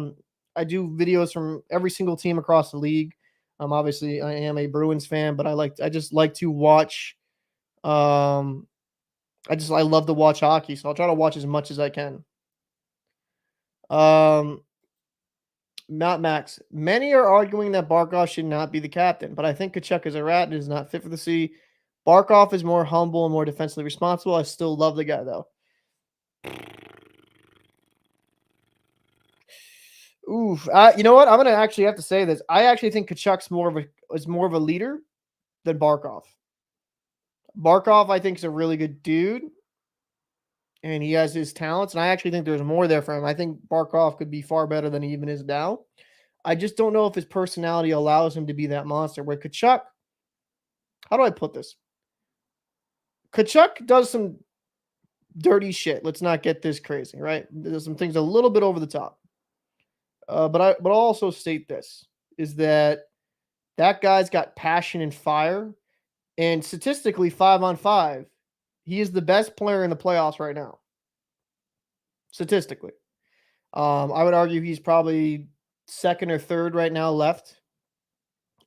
do videos from every single team across the league. Obviously I am a Bruins fan, but I just like to watch. I love to watch hockey, so I'll try to watch as much as I can. Not Max. Many are arguing that Barkov should not be the captain, but I think Tkachuk is a rat and is not fit for the sea. Barkov is more humble and more defensively responsible. I still love the guy though. Oof. You know what? I'm gonna actually have to say this. I actually think Tkachuk's more of a leader than Barkov. Barkov, I think, is a really good dude, and he has his talents. And I actually think there's more there for him. I think Barkov could be far better than he even is now. I just don't know if his personality allows him to be that monster. Where Tkachuk, how do I put this? Tkachuk does some dirty shit. Let's not get this crazy, right? There's some things a little bit over the top. But I'll also state this, is that guy's got passion and fire, and statistically 5-on-5, he is the best player in the playoffs right now. Statistically. I would argue he's probably second or third right now left.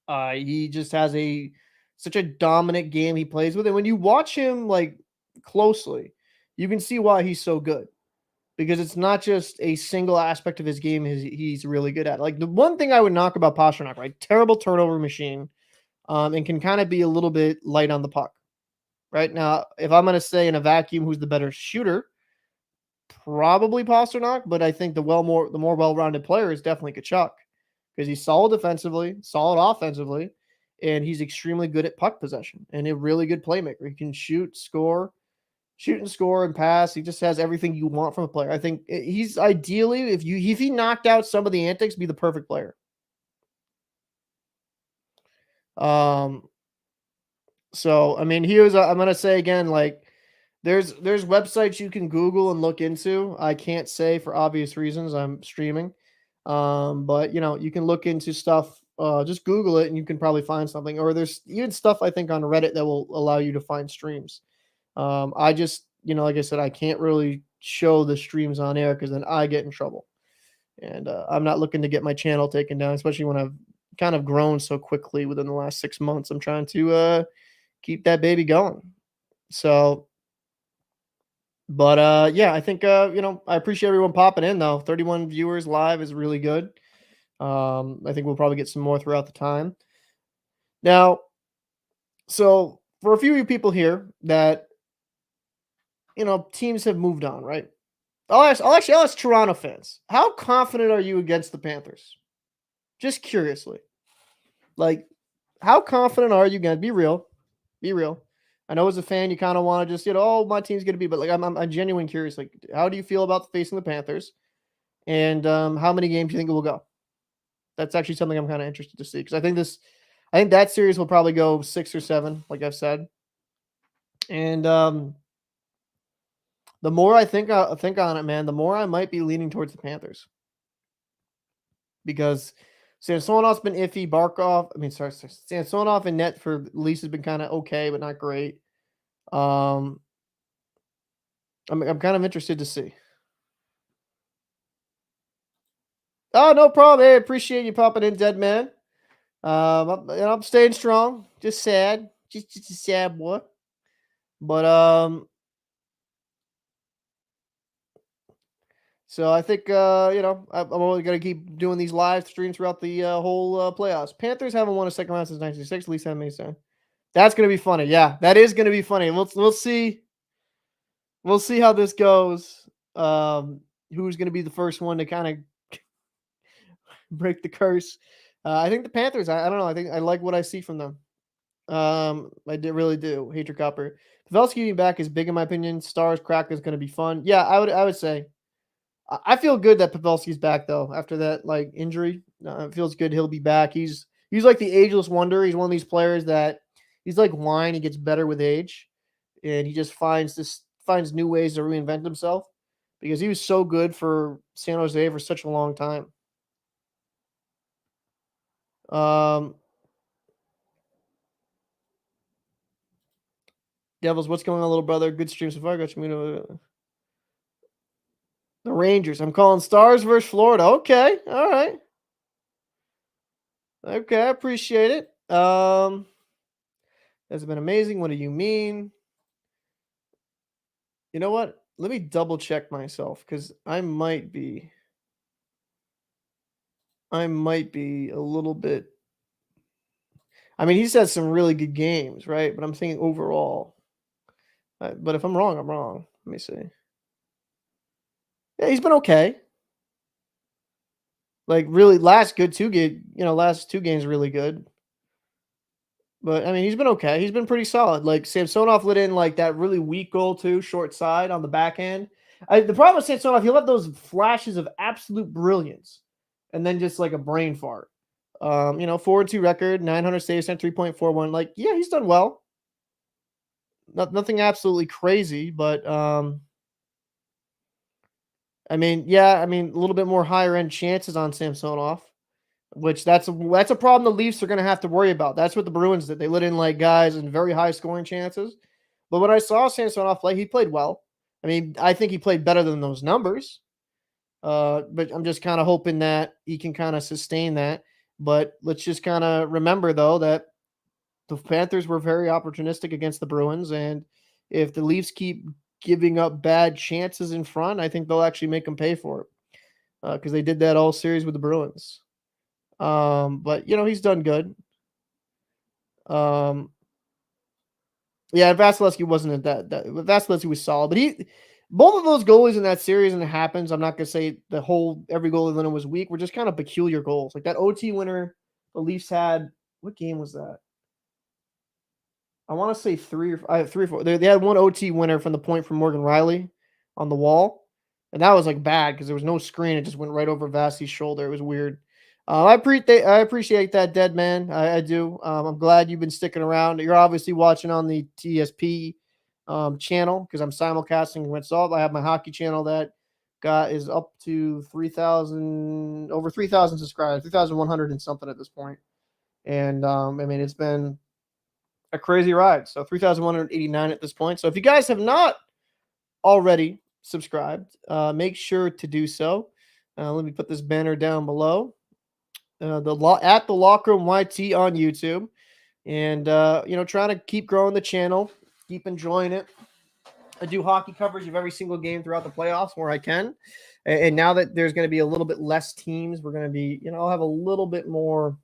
He just has such a dominant game he plays with. And when you watch him closely, you can see why he's so good. Because it's not just a single aspect of his game he's really good at. Like the one thing I would knock about Pastrnak, right? Terrible turnover machine, and can kind of be a little bit light on the puck. Right now, if I'm going to say in a vacuum who's the better shooter, probably Pastrnak, but I think the more well-rounded player is definitely Tkachuk because he's solid defensively, solid offensively, and he's extremely good at puck possession and a really good playmaker. He can shoot, score. shoot and score and pass. He just has everything you want from a player. I think he's ideally, if he knocked out some of the antics, be the perfect player. So I mean, I'm gonna say again, like there's websites you can Google and look into. I can't say for obvious reasons. I'm streaming. But you can look into stuff. Just Google it and you can probably find something. Or there's even stuff I think on Reddit that will allow you to find streams. I just, like I said, I can't really show the streams on air because then I get in trouble. And I'm not looking to get my channel taken down, especially when I've kind of grown so quickly within the last 6 months. I'm trying to keep that baby going. So, but yeah, I think I appreciate everyone popping in though. 31 viewers live is really good. I think we'll probably get some more throughout the time. Now, so for a few of you people here that teams have moved on, right? I'll ask Toronto fans. How confident are you against the Panthers? Just curiously. Like, how confident are you going to be real? Be real. I know as a fan, you kind of want to just, oh, my team's going to be, but like, I'm genuinely curious. Like, how do you feel about facing the Panthers? And how many games do you think it will go? That's actually something I'm kind of interested to see because I think that series will probably go 6 or 7, like I've said. And the more I think on it, man, the more I might be leaning towards the Panthers because Samsonov's been iffy. Samsonov and net for at least has been kind of okay, but not great. I'm kind of interested to see. Oh, no problem. Hey, appreciate you popping in, Dead Man. I'm staying strong. Just sad. Just a sad boy. But so I think I'm only gonna keep doing these live streams throughout the whole playoffs. Panthers haven't won a second round since 1996. At least that makes sense. That's gonna be funny. Yeah, that is gonna be funny. We'll see. We'll see how this goes. Who's gonna be the first one to kind of break the curse? I think the Panthers. I don't know. I think I like what I see from them. Really do. Hatred Copper. Pavelski being back is big in my opinion. Stars crack is going to be fun. Yeah, I would say. I feel good that Pavelski's back though after that like injury. It feels good he'll be back. He's like the ageless wonder. He's one of these players that he's like wine. He gets better with age, and he just finds new ways to reinvent himself because he was so good for San Jose for such a long time. Devils, what's going on, little brother? Good stream so far. Got you. The Rangers. I'm calling Stars versus Florida. Okay. All right. Okay. I appreciate it. That's been amazing. What do you mean? You know what? Let me double check myself because I might be a little bit. I mean, he's had some really good games, right? But I'm thinking overall. But if I'm wrong, I'm wrong. Let me see. Yeah, he's been okay. Like really, last two games really good. But I mean, he's been okay. He's been pretty solid. Like Samsonov lit in like that really weak goal too, short side on the backhand. The problem with Samsonov, he'll have those flashes of absolute brilliance, and then just like a brain fart. 4-2 record, 900 saves, 3.41. Like, yeah, he's done well. Nothing absolutely crazy, but I mean, a little bit more higher end chances on Samsonov, which that's a problem the Leafs are going to have to worry about. That's what the Bruins did. They let in like guys in very high scoring chances. But when I saw Samsonov play, he played well. I mean, I think he played better than those numbers. But I'm just kind of hoping that he can kind of sustain that. But let's just kind of remember though that the Panthers were very opportunistic against the Bruins, and if the Leafs keep giving up bad chances in front, I think they'll actually make them pay for it because they did that all series with the Bruins. But he's done good. Yeah, Vasilevsky wasn't that Vasilevsky was solid, but both of those goalies in that series, and it happens. I'm not gonna say every goalie winner was weak. Were just kind of peculiar goals, like that OT winner the Leafs had. What game was that? I want to say three or four. They had one OT winner from the point from Morgan Riley on the wall, and that was like bad because there was no screen. It just went right over Vasi's shoulder. It was weird. I appreciate that, dead man. I do. I'm glad you've been sticking around. You're obviously watching on the TSP channel because I'm simulcasting when it's all. I have my hockey channel that is up to 3,000, over 3,000 subscribers, 3,100 and something at this point. And I mean, it's been a crazy ride. So 3,189 at this point. So if you guys have not already subscribed, make sure to do so. Let me put this banner down below. At TheLockerRoomYT on YouTube, and trying to keep growing the channel, keep enjoying it. I do hockey coverage of every single game throughout the playoffs where I can, and now that there's going to be a little bit less teams, we're going to be, I'll have a little bit more.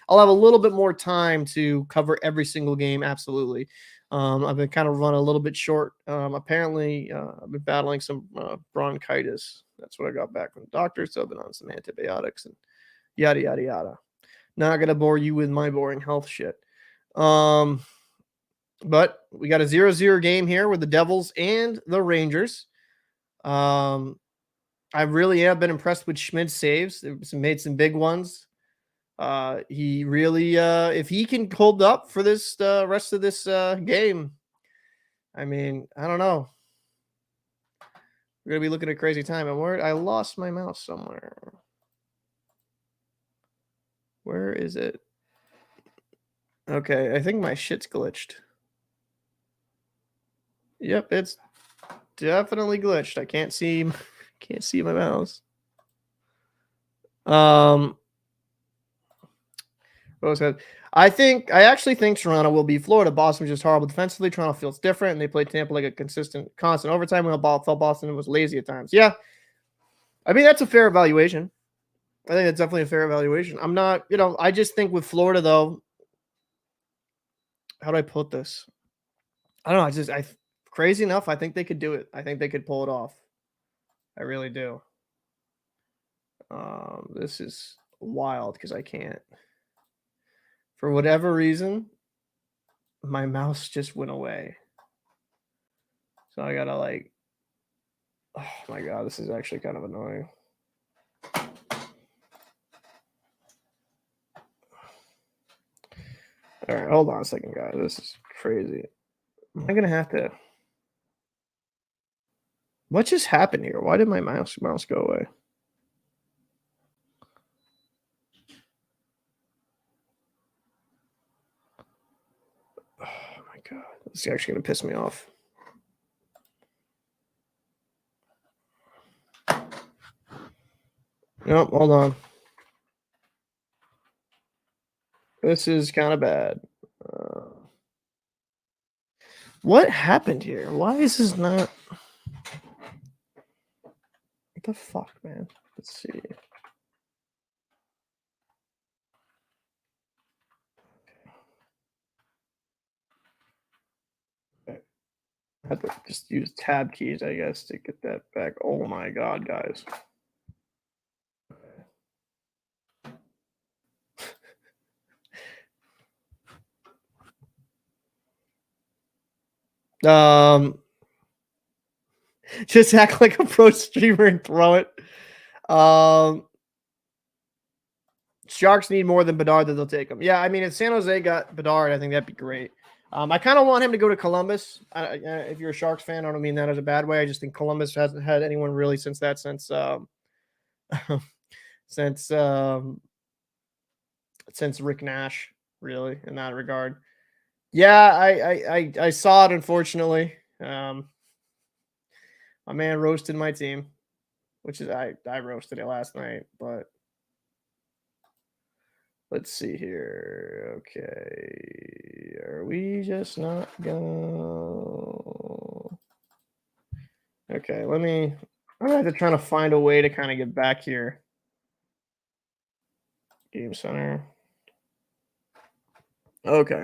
I'll have a little bit more time to cover every single game. Absolutely. I've been kind of run a little bit short. Apparently, I've been battling some bronchitis. That's what I got back from the doctor. So I've been on some antibiotics and yada, yada, yada. Not going to bore you with my boring health shit. But we got a 0-0 game here with the Devils and the Rangers. I really have been impressed with Schmid's saves. They've made some big ones. He really, if he can hold up for this rest of this game, I mean, I don't know. We're gonna be looking at a crazy time. And I lost my mouse somewhere. Where is it? Okay, I think my shit's glitched. Yep, it's definitely glitched. I can't see my mouse. I actually think Toronto will beat Florida. Boston was just horrible defensively. Toronto feels different, and they played Tampa like a constant overtime. When Boston was lazy at times. Yeah, I mean that's a fair evaluation. I think that's definitely a fair evaluation. I'm not, I just think with Florida though. How do I put this? I don't know. Crazy enough, I think they could do it. I think they could pull it off. I really do. This is wild because I can't. For whatever reason, my mouse just went away. So I gotta oh my God, this is actually kind of annoying. All right, hold on a second, guys. This is crazy. Am I gonna have to? What just happened here? Why did my mouse go away? Oh my God, this is actually gonna piss me off. Nope, hold on. This is kind of bad. What happened here? Why is this not? What the fuck, man? Let's see. I had to just use tab keys, I guess, to get that back. Oh my God, guys. Just act like a pro streamer and throw it. Sharks need more than Bedard that they'll take him. Yeah, I mean, if San Jose got Bedard, I think that'd be great. I kind of want him to go to Columbus. If you're a Sharks fan, I don't mean that as a bad way. I just think Columbus hasn't had anyone really since since Rick Nash, really, in that regard. Yeah, I saw it, unfortunately. My man roasted my team, which is I roasted it last night, but let's see here. Okay, are we just not go? Okay, I'm gonna have to try to find a way to kind of get back here. Game center. Okay.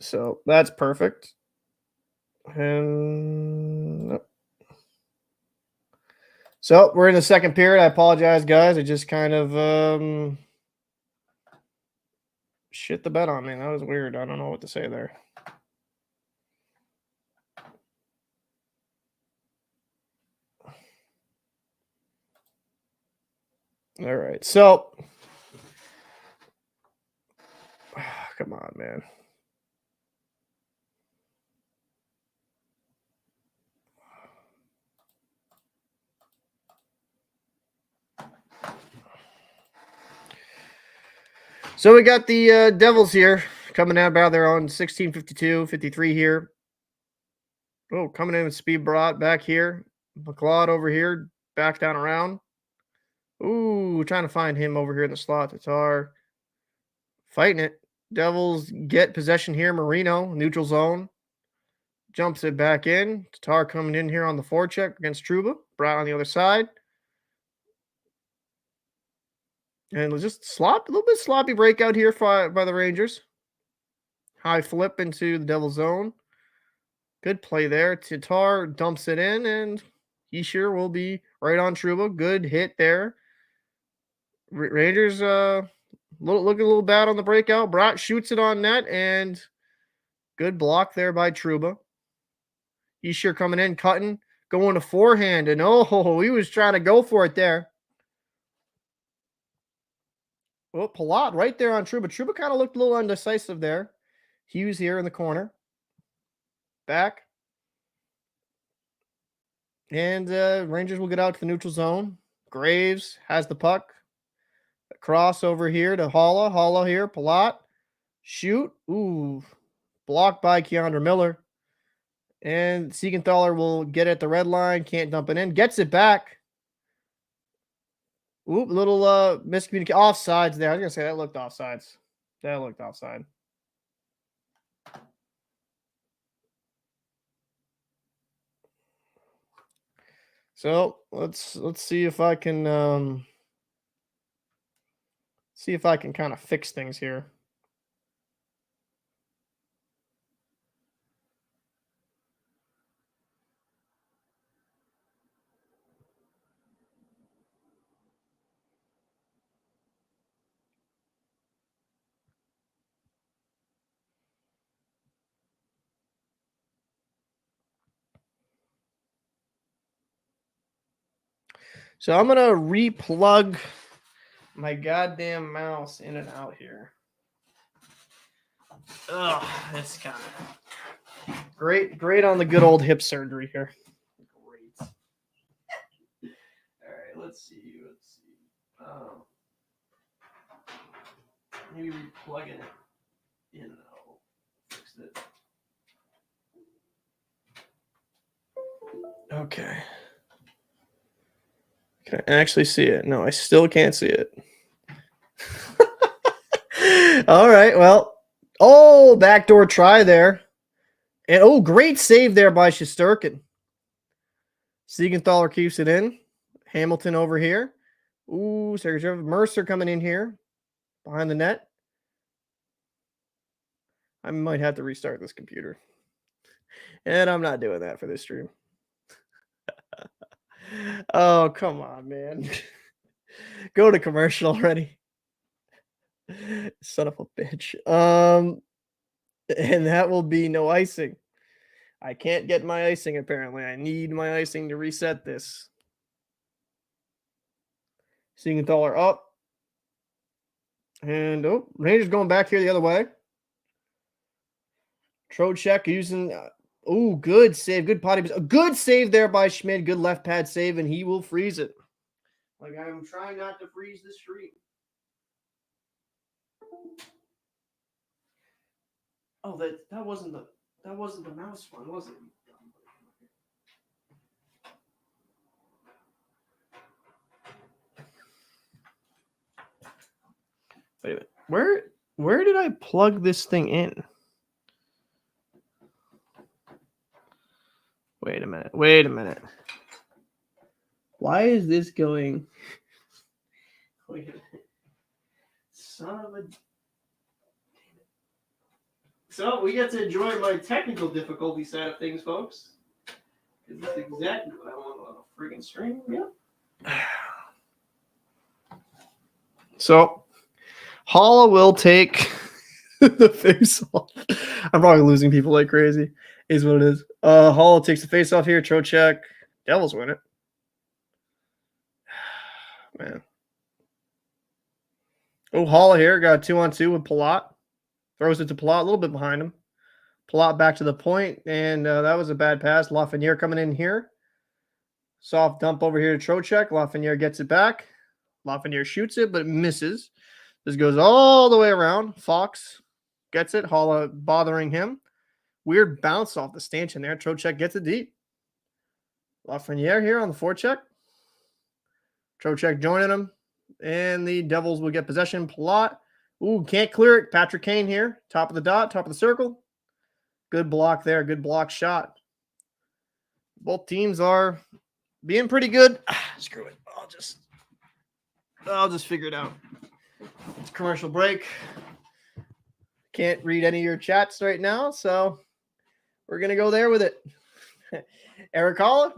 So that's perfect. And so we're in the second period. I apologize, guys. I just kind of shit the bet on me. That was weird. I don't know what to say there. All right. So, come on, man. So we got the Devils here coming out about their own 1652, 53 here. Oh, coming in with speed bratt back here. McLeod over here, back down around. Ooh, trying to find him over here in the slot. Tatar fighting it. Devils get possession here. Marino, neutral zone. Jumps it back in. Tatar coming in here on the forecheck against Trouba. Bratt on the other side. And just a little bit sloppy breakout here by the Rangers. High flip into the Devil zone. Good play there. Tatar dumps it in, and hischier will be right on Trouba. Good hit there. Rangers looking a little bad on the breakout. Bratt shoots it on net, and good block there by Trouba. Hischier coming in, cutting, going to forehand, and oh, he was trying to go for it there. Well, Palat right there on Trouba. Trouba kind of looked a little undecisive there. Hughes here in the corner. Back. And Rangers will get out to the neutral zone. Graves has the puck. Cross over here to Holla. Holla here. Palat. Shoot. Ooh. Blocked by Keandre Miller. And Siegenthaler will get at the red line. Can't dump it in. Gets it back. Oop, little miscommunication. Offsides there. I was going to say that looked offsides. That looked offside. So let's see if I can kind of fix things here. So I'm going to replug my goddamn mouse in and out here. Ugh, it's kind of great on the good old hip surgery here. Great. All right, let's see. Maybe plug it in. I'll fix it. Okay. Can I actually see it? No, I still can't see it. All right, well. Oh, backdoor try there. And great save there by Shesterkin. Siegenthaler keeps it in. Hamilton over here. Ooh, Sergey Mercer coming in here. Behind the net. I might have to restart this computer. And I'm not doing that for this stream. Oh, come on, man. Go to commercial already. Son of a bitch. And that will be no icing. I can't get my icing, apparently. I need my icing to reset this. Siegenthaler up. And, Rangers going back here the other way. Trochek using... good save. Good potty. A good save there by Schmid. Good left pad save, and he will freeze it. Like, I'm trying not to freeze the stream. Oh, that wasn't the mouse one, was it? Wait a minute. Where did I plug this thing in? Wait a minute. Why is this going? Wait a minute. Son of a... So we get to enjoy my technical difficulty side of things, folks. This is exactly what I want on a friggin' stream. Yeah. So Holla will take The face off. I'm probably losing people like crazy. Is what it is. Hall takes the face off here. Trochek. Devils win it. Man. Oh, Hall here got 2-on-2 with Palat. Throws it to Palat, a little bit behind him. Palat back to the point, and that was a bad pass. Lafreniere coming in here. Soft dump over here to Trochek. Lafreniere gets it back. Lafreniere shoots it, but it misses. This goes all the way around. Fox gets it. Halla bothering him. Weird bounce off the stanchion there. Trochek gets it deep. Lafreniere here on the forecheck. Trochek joining him. And the Devils will get possession. Palat. Ooh, can't clear it. Patrick Kane here. Top of the dot, top of the circle. Good block there. Good block shot. Both teams are being pretty good. Screw it. I'll just figure it out. It's commercial break. Can't read any of your chats right now, so we're gonna go there with it. Eric Holla,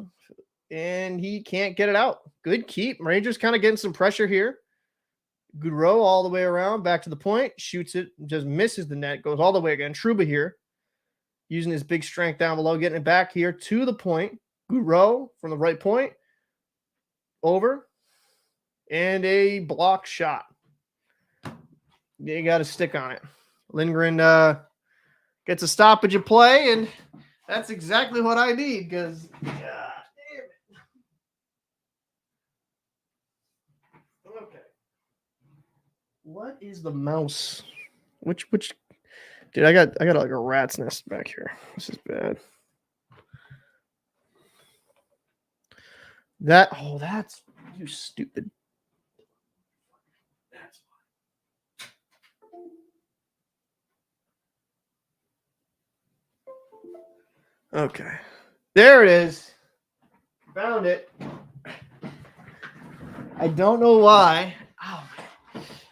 and he can't get it out. Good keep. Rangers kind of getting some pressure here. Good row all the way around, back to the point, shoots it, just misses the net, goes all the way again. Trouba here, using his big strength down below, getting it back here to the point. Good row from the right point, over, and a block shot. You got a stick on it. Lindgren gets a stoppage of play, and that's exactly what I need because, God damn it. Okay. What is the mouse? Which? Dude, I got like a rat's nest back here. This is bad. That's you stupid. That's okay. There it is. Found it. I don't know why. Oh,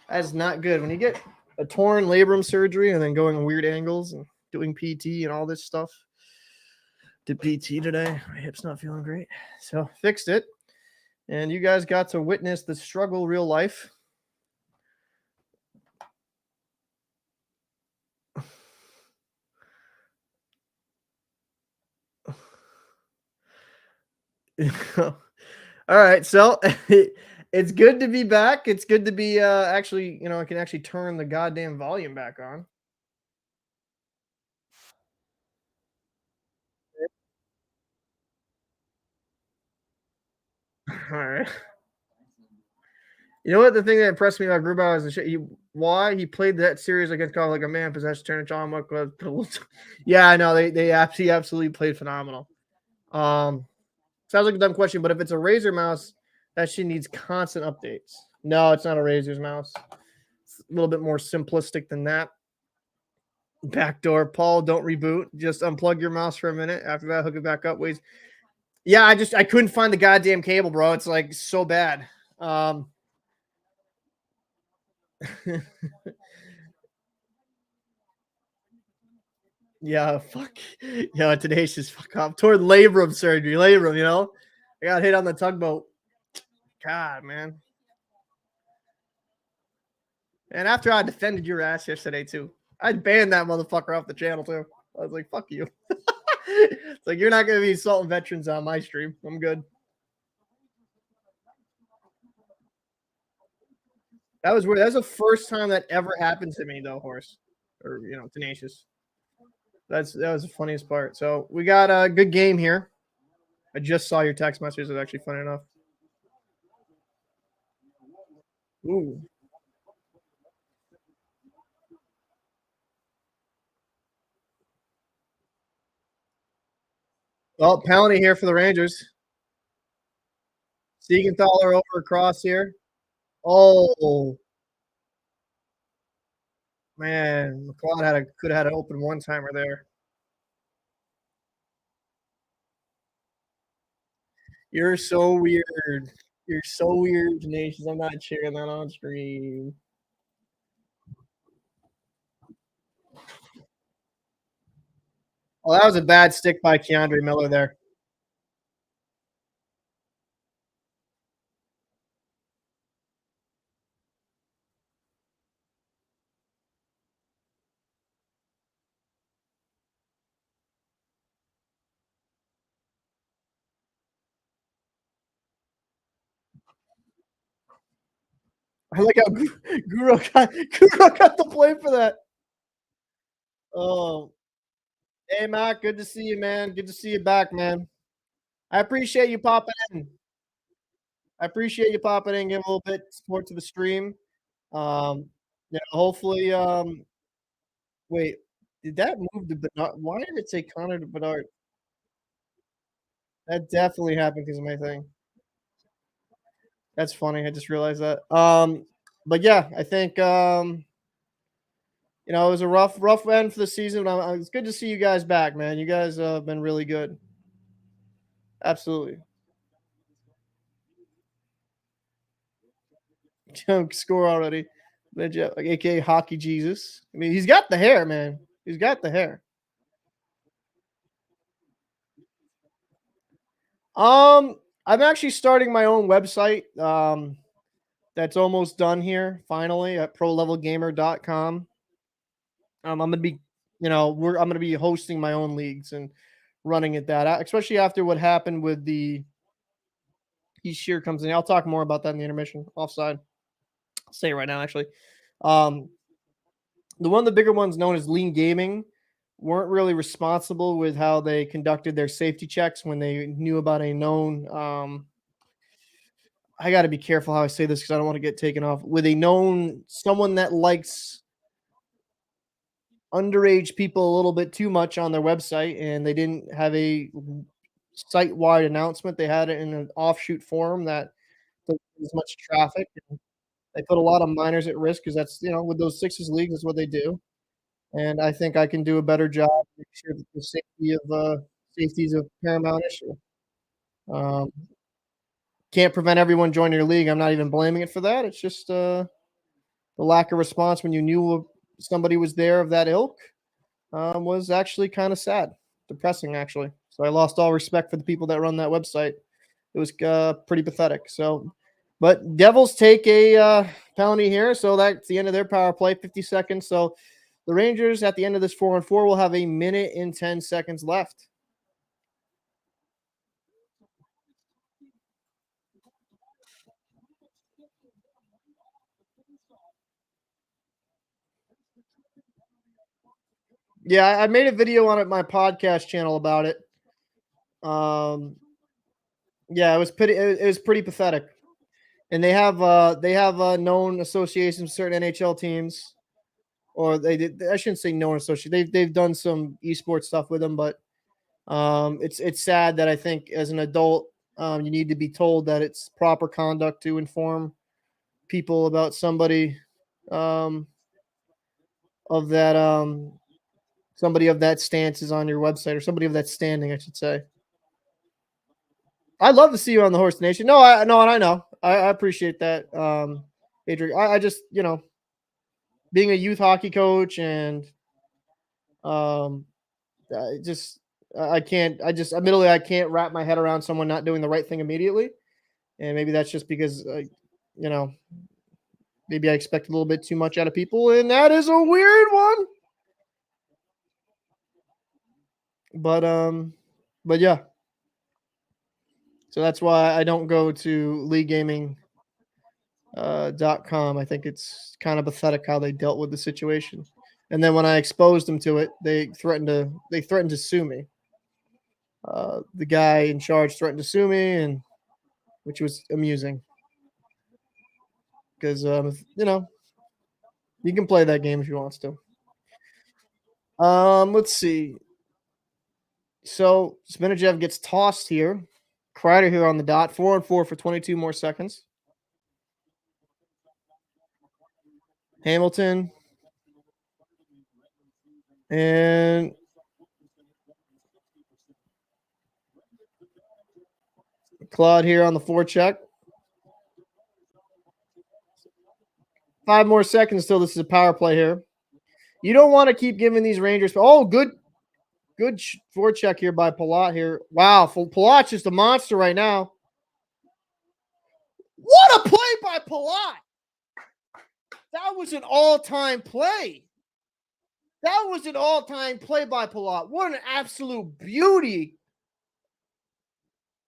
that's not good. When you get a torn labrum surgery and then going weird angles and doing PT and all this stuff. Did PT today. My hip's not feeling great. So fixed it. And you guys got to witness the struggle real life. All right. So it's good to be back. It's good to be actually, I can actually turn the goddamn volume back on. All right. You know what? The thing that impressed me about Grubauer is why he played that series against Colin like a man possession turn John Muck. Yeah, I know he absolutely played phenomenal. Sounds like a dumb question, but if it's a Razer mouse, that shit needs constant updates. No, it's not a Razer's mouse. It's a little bit more simplistic than that. Backdoor, Paul, don't reboot. Just unplug your mouse for a minute. After that, hook it back up. Ways. Yeah, I couldn't find the goddamn cable, bro. It's like so bad. Yeah, fuck. Yeah, tenacious fuck off. Toward labrum surgery. Labrum, I got hit on the tugboat. God, man. And after I defended your ass yesterday, too, I banned that motherfucker off the channel, too. I was like, fuck you. It's like, you're not going to be assaulting veterans on my stream. I'm good. That was weird. That was the first time that ever happened to me, though, Horse. Or, tenacious. That was the funniest part. So we got a good game here. I just saw your text message. It was actually funny enough. Ooh. Well, penalty here for the Rangers. Siegenthaler over across here. Oh, man. McLeod could have had an open one-timer there. You're so weird. You're so weird, Nations. I'm not sharing that on stream. Well, that was a bad stick by Keandre Miller there. I like how Guro got the blame for that. Oh, hey, Mac, good to see you, man. Good to see you back, man. I appreciate you popping in. I appreciate you popping in, give a little bit support to the stream. Yeah, hopefully, wait, did that move to Bernard? Why did it say Connor to Bernard? That definitely happened because of my thing. That's funny. I just realized that. But yeah, I think it was a rough end for the season. But it's good to see you guys back, man. You guys have been really good. Absolutely. Score already. Like AKA Hockey Jesus. I mean, he's got the hair, man. He's got the hair. I'm actually starting my own website. That's almost done here, finally, at prolevelgamer.com. I'm gonna be, I'm gonna be hosting my own leagues and running it especially after what happened with the hischier comes in. I'll talk more about that in the intermission offside. I'll say it right now, actually. Um, the one of the bigger ones known as Lean Gaming weren't really responsible with how they conducted their safety checks when they knew about a known I got to be careful how I say this because I don't want to get taken off with a known someone that likes underage people a little bit too much on their website, and they didn't have a site-wide announcement. They had it in an offshoot forum that doesn't get as much traffic. And they put a lot of minors at risk because that's with those sixes leagues, that's what they do. And I think I can do a better job make sure that the safety is a paramount issue. Um, can't prevent everyone joining your league. I'm not even blaming it for that. It's just the lack of response when you knew somebody was there of that ilk was actually kind of sad, depressing actually. So I lost all respect for the people that run that website. It was pretty pathetic. So, but Devils take a penalty here, so that's the end of their power play. 50 seconds. So the Rangers at the end of this 4-on-4 will have a minute and 10 seconds left. Yeah, I made a video on my podcast channel about it. Yeah, it was pretty pathetic. And they have known associations with certain NHL teams, or they did. I shouldn't say known associate. They've done some esports stuff with them, but it's sad that I think as an adult, you need to be told that it's proper conduct to inform people about somebody um, of that somebody of that stance is on your website, or somebody of that standing, I should say. I'd love to see you on the Horse Nation. No, and I know. I appreciate that, Adrian. I just, being a youth hockey coach and um, just I can't. Admittedly, I can't wrap my head around someone not doing the right thing immediately, and maybe that's just because you know, maybe I expect a little bit too much out of people, and that is a weird one. But yeah. So that's why I don't go to leaguegaming .com. I think it's kind of pathetic how they dealt with the situation. And then when I exposed them to it, they threatened to sue me. The guy in charge threatened to sue me, and which was amusing because you can play that game if you want to. Let's see. So Zibanejad gets tossed here. Kreider here on the dot. 4-on-4 for 22 more seconds. Hamilton and Claude here on the forecheck. 5 more seconds till this is a power play here. You don't want to keep giving these Rangers. Oh, good forecheck here by Palat here. Wow, Palat's just a monster right now. What a play by Palat! That was an all-time play. That was an all-time play by Palat. What an absolute beauty.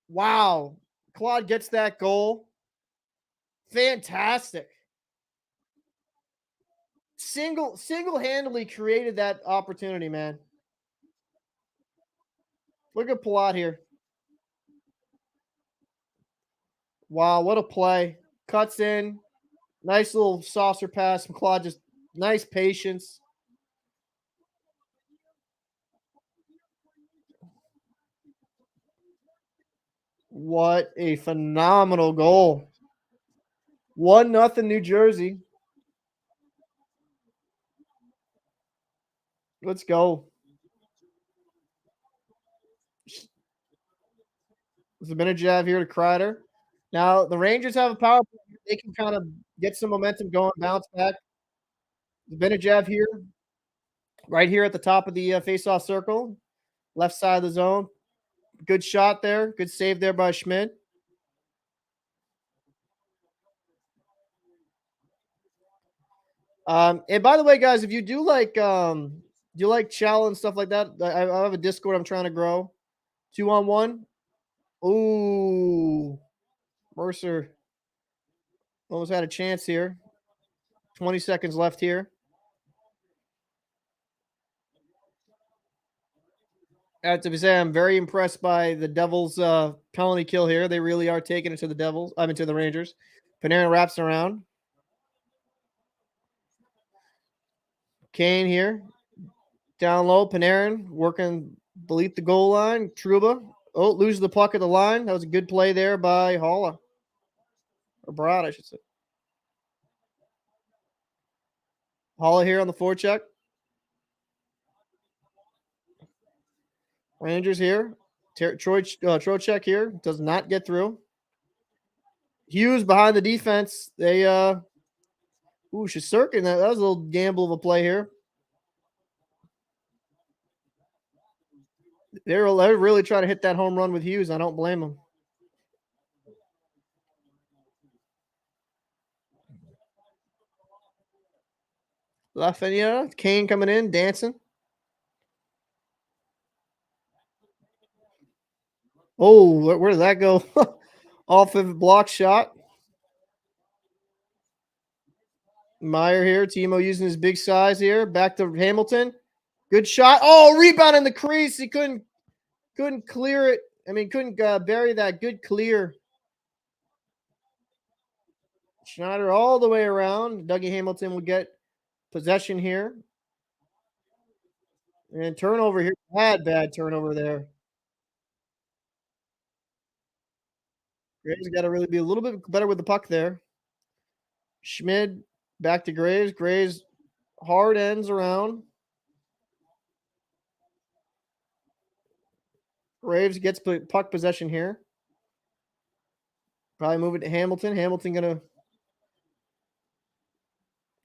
Wow. Claude gets that goal. Fantastic. single-handedly created that opportunity, man. Look at Palat here. Wow, what a play. Cuts in. Nice little saucer pass from Claude. Just nice patience. What a phenomenal goal. 1-0 New Jersey. Let's go. Zibanejad here to Kreider. Now, the Rangers have a power play. They can kind of get some momentum going, bounce back. Zibanejad here, right here at the top of the face-off circle, left side of the zone. Good shot there. Good save there by Schmid. And by the way, guys, if you do like Chell and stuff like that, I have a Discord I'm trying to grow. 2-on-1. Ooh, Mercer almost had a chance here. 20 seconds left here. I have to say, I'm very impressed by the Devils' penalty kill here. They really are taking it to the Devils. I mean, to the Rangers. Panarin wraps around. Kane here. Down low. Panarin working beneath the goal line. Trouba. Oh, loses the puck at the line. That was a good play there by Holla. Or Bratt, I should say. Holla here on the forecheck. Rangers here. Trochek here. Does not get through. Hughes behind the defense. They Shesterkin. That was a little gamble of a play here. They're really trying to hit that home run with Hughes. I don't blame them. Lafayette, Kane coming in, dancing. Oh, where did that go? Off of a block shot. Meyer here. Timo using his big size here. Back to Hamilton. Good shot. Oh, rebound in the crease. He couldn't clear it. I mean, couldn't bury that. Good clear. Schneider all the way around. Dougie Hamilton will get possession here. And turnover here. Bad turnover there. Graves got to really be a little bit better with the puck there. Schmid back to Graves. Graves hard ends around. Graves gets puck possession here. Probably move it to Hamilton. Hamilton gonna.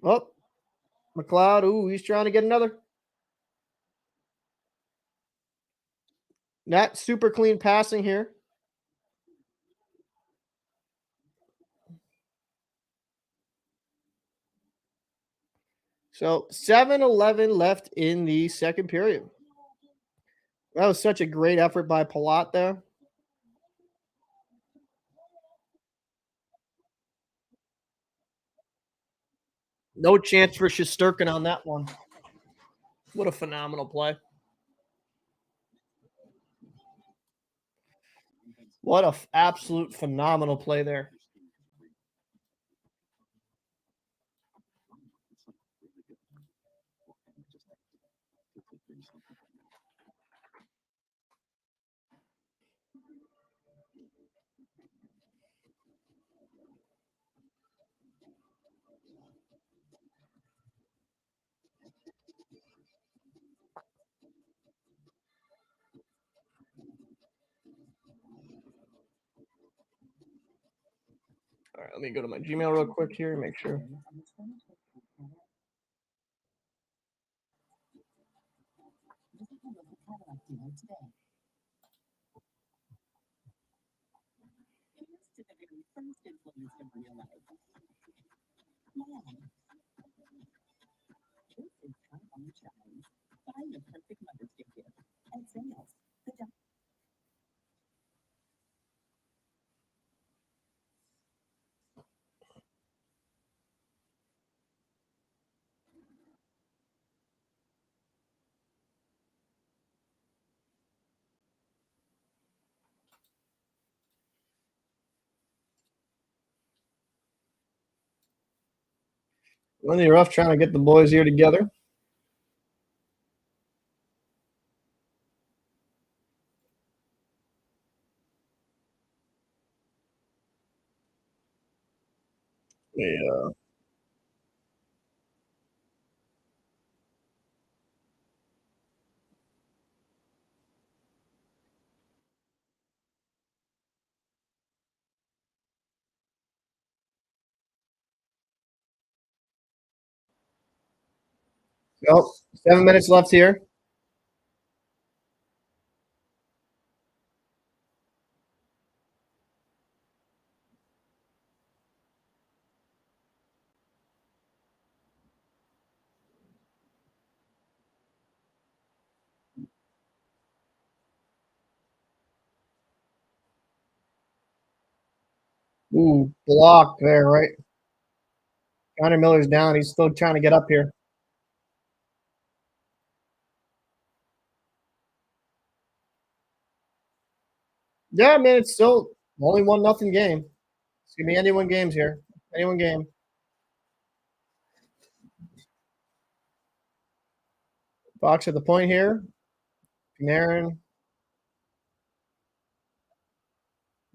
Oh, McLeod. Ooh, he's trying to get another. Not super clean passing here. So 7-11 left in the second period. That was such a great effort by Palat there. No chance for Shesterkin on that one. What a phenomenal play. What a absolute phenomenal play there. All right, let me go to my Gmail real quick here and make sure. Plenty rough trying to get the boys here together. Yeah. Nope. 7 minutes left here. Ooh, blocked there, right? Connor Miller's down. He's still trying to get up here. Yeah, man, it's still only 1-0 game. It's gonna be anyone games here. Anyone game. Box at the point here. Panarin.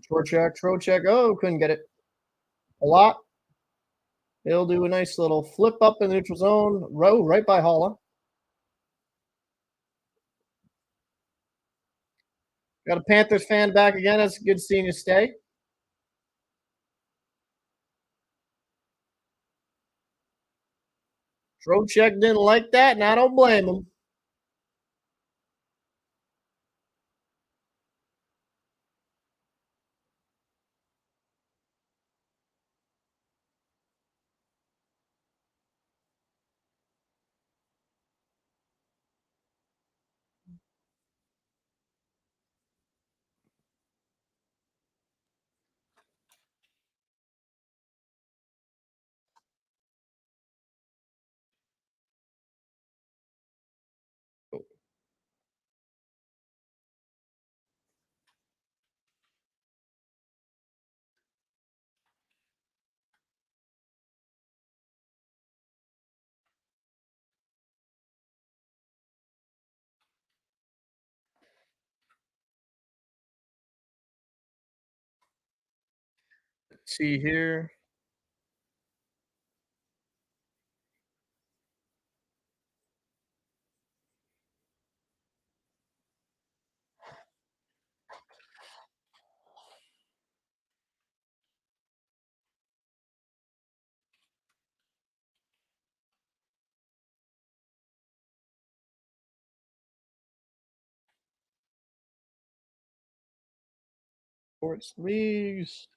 Trochek. Oh, couldn't get it. A lot. He'll do a nice little flip up in the neutral zone. Row right by Holla. Got a Panthers fan back again. That's good seeing you stay. Trochek didn't like that, and I don't blame him. Let's see here. Sports leagues.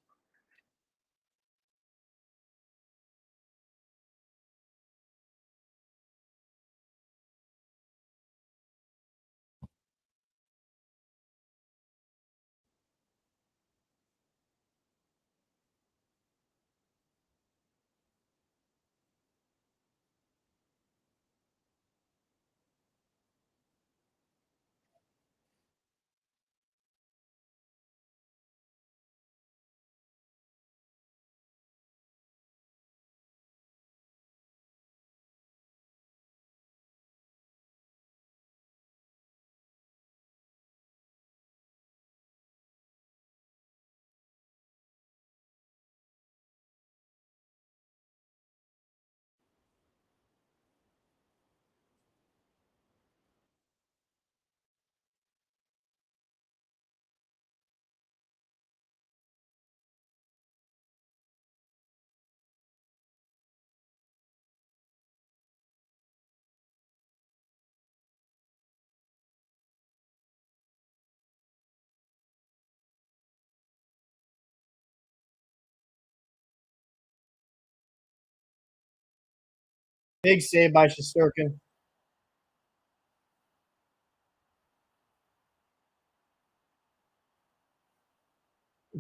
Big save by Shesterkin.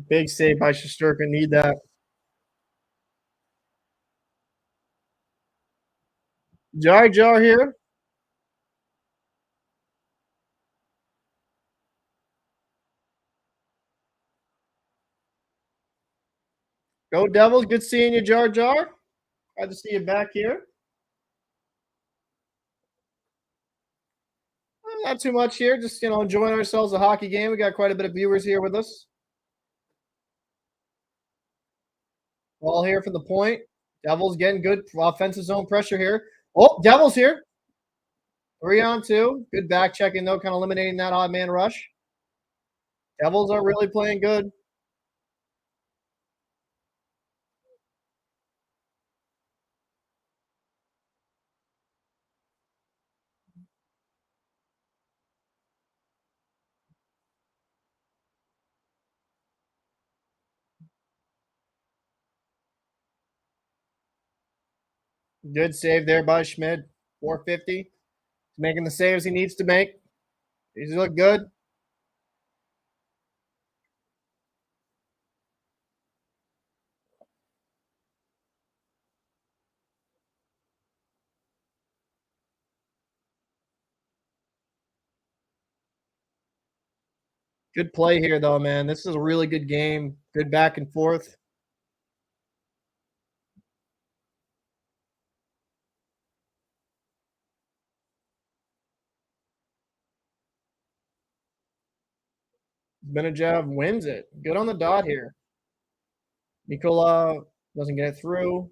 Big save by Shesterkin. Need that. Jar here. Go Devils. Good seeing you, Jar. Glad to see you back here. Not too much here. Just enjoying ourselves a hockey game. We got quite a bit of viewers here with us. All here from the point. Devils getting good offensive zone pressure here. Oh, Devils here. 3-on-2. Good back checking though, kind of eliminating that odd man rush. Devils are really playing good. Good save there by Schmid. 450. He's making the saves he needs to make. He's look good. Good play here though, man. This is a really good game. Good back and forth. Zibanejad wins it. Good on the dot here. Nikola doesn't get it through.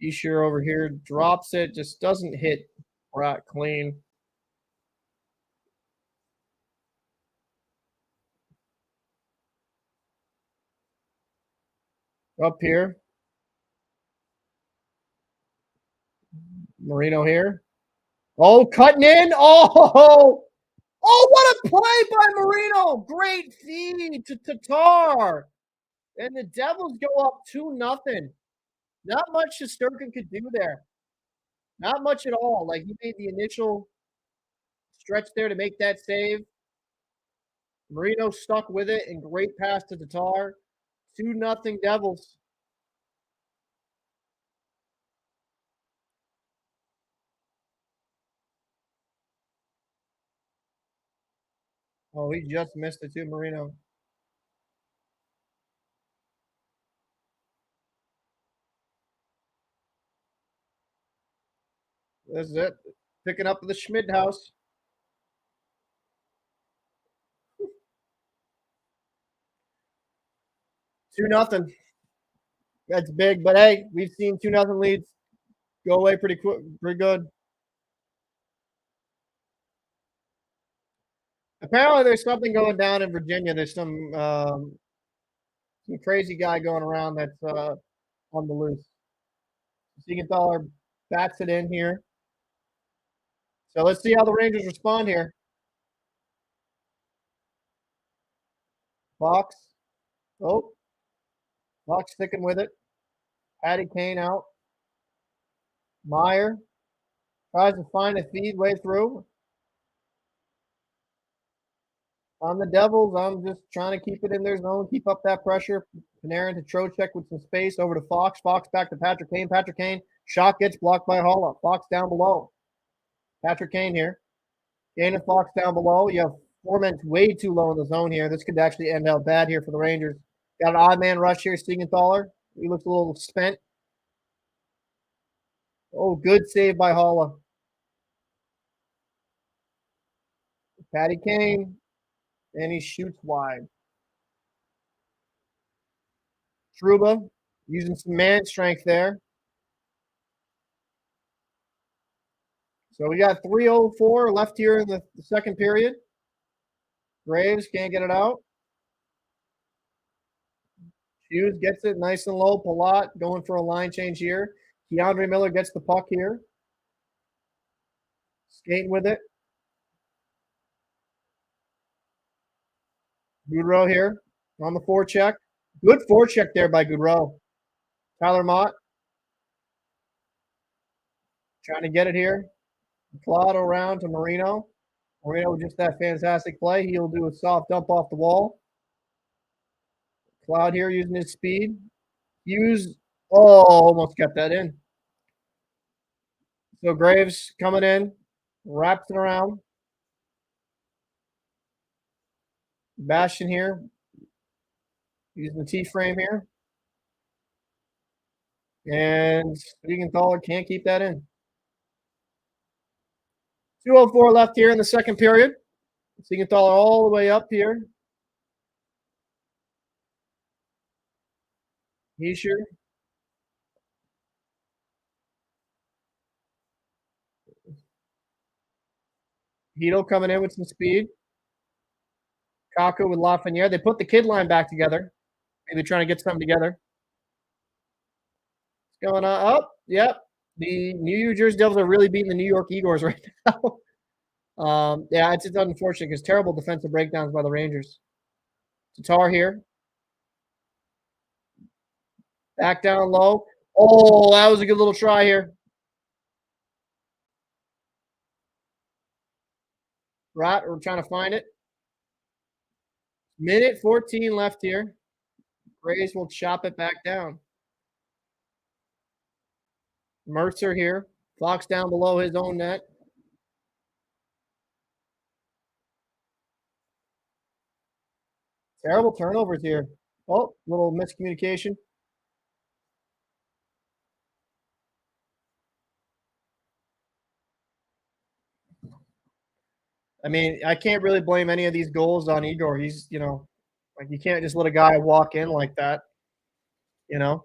Hischier over here drops it. Just doesn't hit Bratt clean. Up here. Marino here. Oh, cutting in. Oh, what a play by Marino. Great feed to Tatar. And the Devils go up 2-0. Not much shesterkin could do there. Not much at all. Like, he made the initial stretch there to make that save. Marino stuck with it, and great pass to Tatar. 2-0 Devils. Oh, he just missed it too, Marino. This is it. Picking up the Schmid house. 2-0. That's big, but hey, we've seen 2-0 leads go away pretty quick, pretty good. Apparently, there's something going down in Virginia. There's some crazy guy going around that's on the loose. Siegenthaler bats it in here. So let's see how the Rangers respond here. Fox. Oh, Fox sticking with it. Patty Kane out. Meyer tries to find a feed way through. On the Devils, I'm just trying to keep it in their zone, keep up that pressure. Panarin to Trochek with some space over to Fox. Fox back to Patrick Kane. Patrick Kane, shot gets blocked by Holla. Fox down below. Patrick Kane here. Kane and Fox down below. You have four men way too low in the zone here. This could actually end up bad here for the Rangers. Got an odd man rush here, Siegenthaler. He looks a little spent. Oh, good save by Holla. Patty Kane, and he shoots wide. Trouba using some man strength there. So we got 3:04 left here in the second period. Graves can't get it out. Hughes gets it nice and low. Palat going for a line change here. Keandre Miller gets the puck here. Skating with it. Goudreau here on the forecheck. Good forecheck there by Goudreau. Tyler Mott trying to get it here. Claude around to Marino. Marino with just that fantastic play. He'll do a soft dump off the wall. Claude here using his speed. Hughes, almost kept that in. So Graves coming in, wraps it around. Bastion here, using the T-frame here. And Siegenthaler can't keep that in. 2:04 left here in the second period. Siegenthaler all the way up here. Hischier. Chytil coming in with some speed. Kaku with Lafreniere. They put the kid line back together. Maybe trying to get something together. What's going on? Oh, yep. The New Jersey Devils are really beating the New York Igors right now. Yeah, it's unfortunate because terrible defensive breakdowns by the Rangers. Tatar here. Back down low. Oh, that was a good little try here. Bratt, we're trying to find it. Minute 14 left here. Graves will chop it back down. Mercer here. Fox down below his own net. Terrible turnovers here. Oh, little miscommunication. I mean, I can't really blame any of these goals on Igor. He's, like you can't just let a guy walk in like that, you know.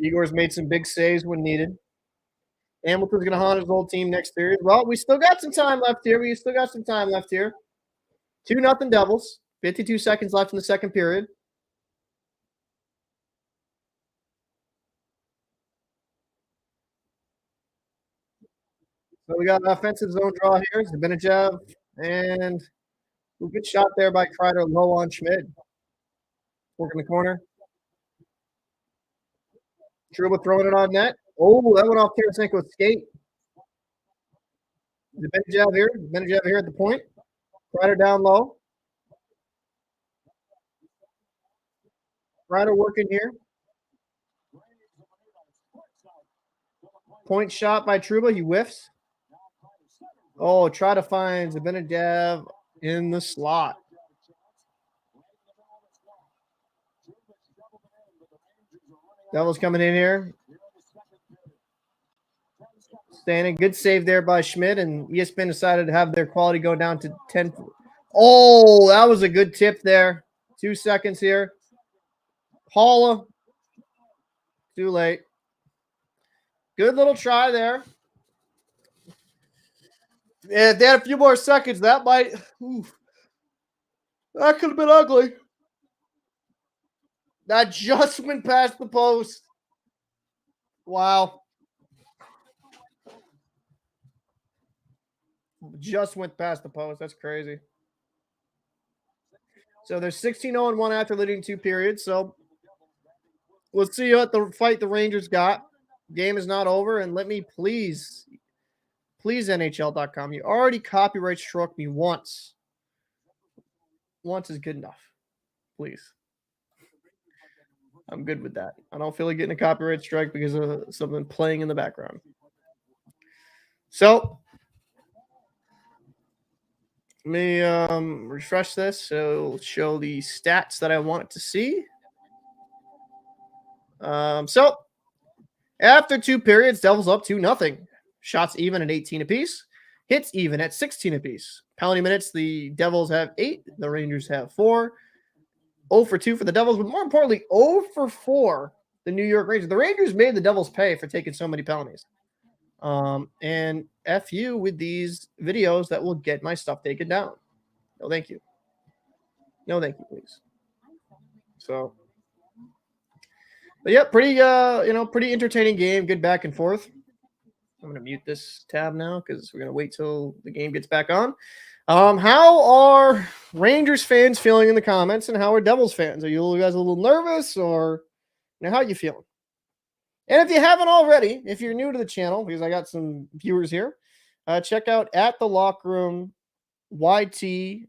Igor's made some big saves when needed. Hamilton's going to haunt his old team next series. Well, we still got some time left here. 2-0 Devils. 52 seconds left in the second period. So we got an offensive zone draw here. Zibanejad and a good shot there by Kreider, low on Schmid. Working the corner. Trouba throwing it on net. Oh, that went off Tarasenko's skate. Zibanejad here at the point. Kreider down low. Kreider working here. Point shot by Trouba. He whiffs. Oh, try to find Zibanejad in the slot. Devils coming in here. Standing. Good save there by Schmid, and ESPN decided to have their quality go down to 10. Oh, that was a good tip there. 2 seconds here. Paula. Too late. Good little try there. Yeah, if they had a few more seconds, that might. That could have been ugly. That just went past the post. Wow. Just went past the post. That's crazy. So there's 16-0-1 after leading 2 periods. So let's see what the fight the Rangers got. Game is not over. And let me please NHL.com. You already copyright struck me once. Once is good enough. Please. I'm good with that. I don't feel like getting a copyright strike because of something playing in the background. So let me refresh this so it'll show the stats that I want it to see. So after 2 periods, Devils up 2-0. Shots even at 18 apiece. Hits even at 16 apiece. Penalty minutes, the Devils have 8. The Rangers have 4. 0 for 2 for the Devils, but more importantly, 0 for 4 the New York Rangers. The Rangers made the Devils pay for taking so many penalties. And F you with these videos that will get my stuff taken down. No, thank you. No, thank you, please. So, but yeah, pretty entertaining game. Good back and forth. I'm gonna mute this tab now because we're gonna wait till the game gets back on. How are Rangers fans feeling in the comments, and how are Devils fans? Are you guys a little nervous, or how are you feeling? And if you haven't already, if you're new to the channel, because I got some viewers here, check out at TheLockerRoomYT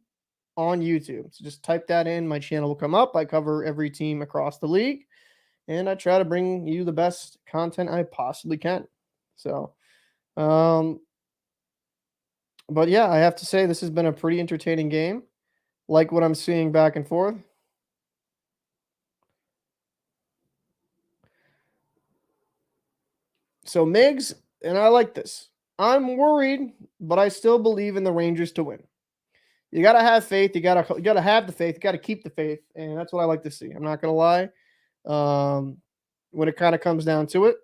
on YouTube. So just type that in. My channel will come up. I cover every team across the league, and I try to bring you the best content I possibly can. So, but yeah, I have to say this has been a pretty entertaining game. Like what I'm seeing back and forth. So Migs, and I like this. I'm worried, but I still believe in the Rangers to win. You gotta have faith. You gotta have the faith. You gotta keep the faith, and that's what I like to see. I'm not gonna lie. When it kind of comes down to it,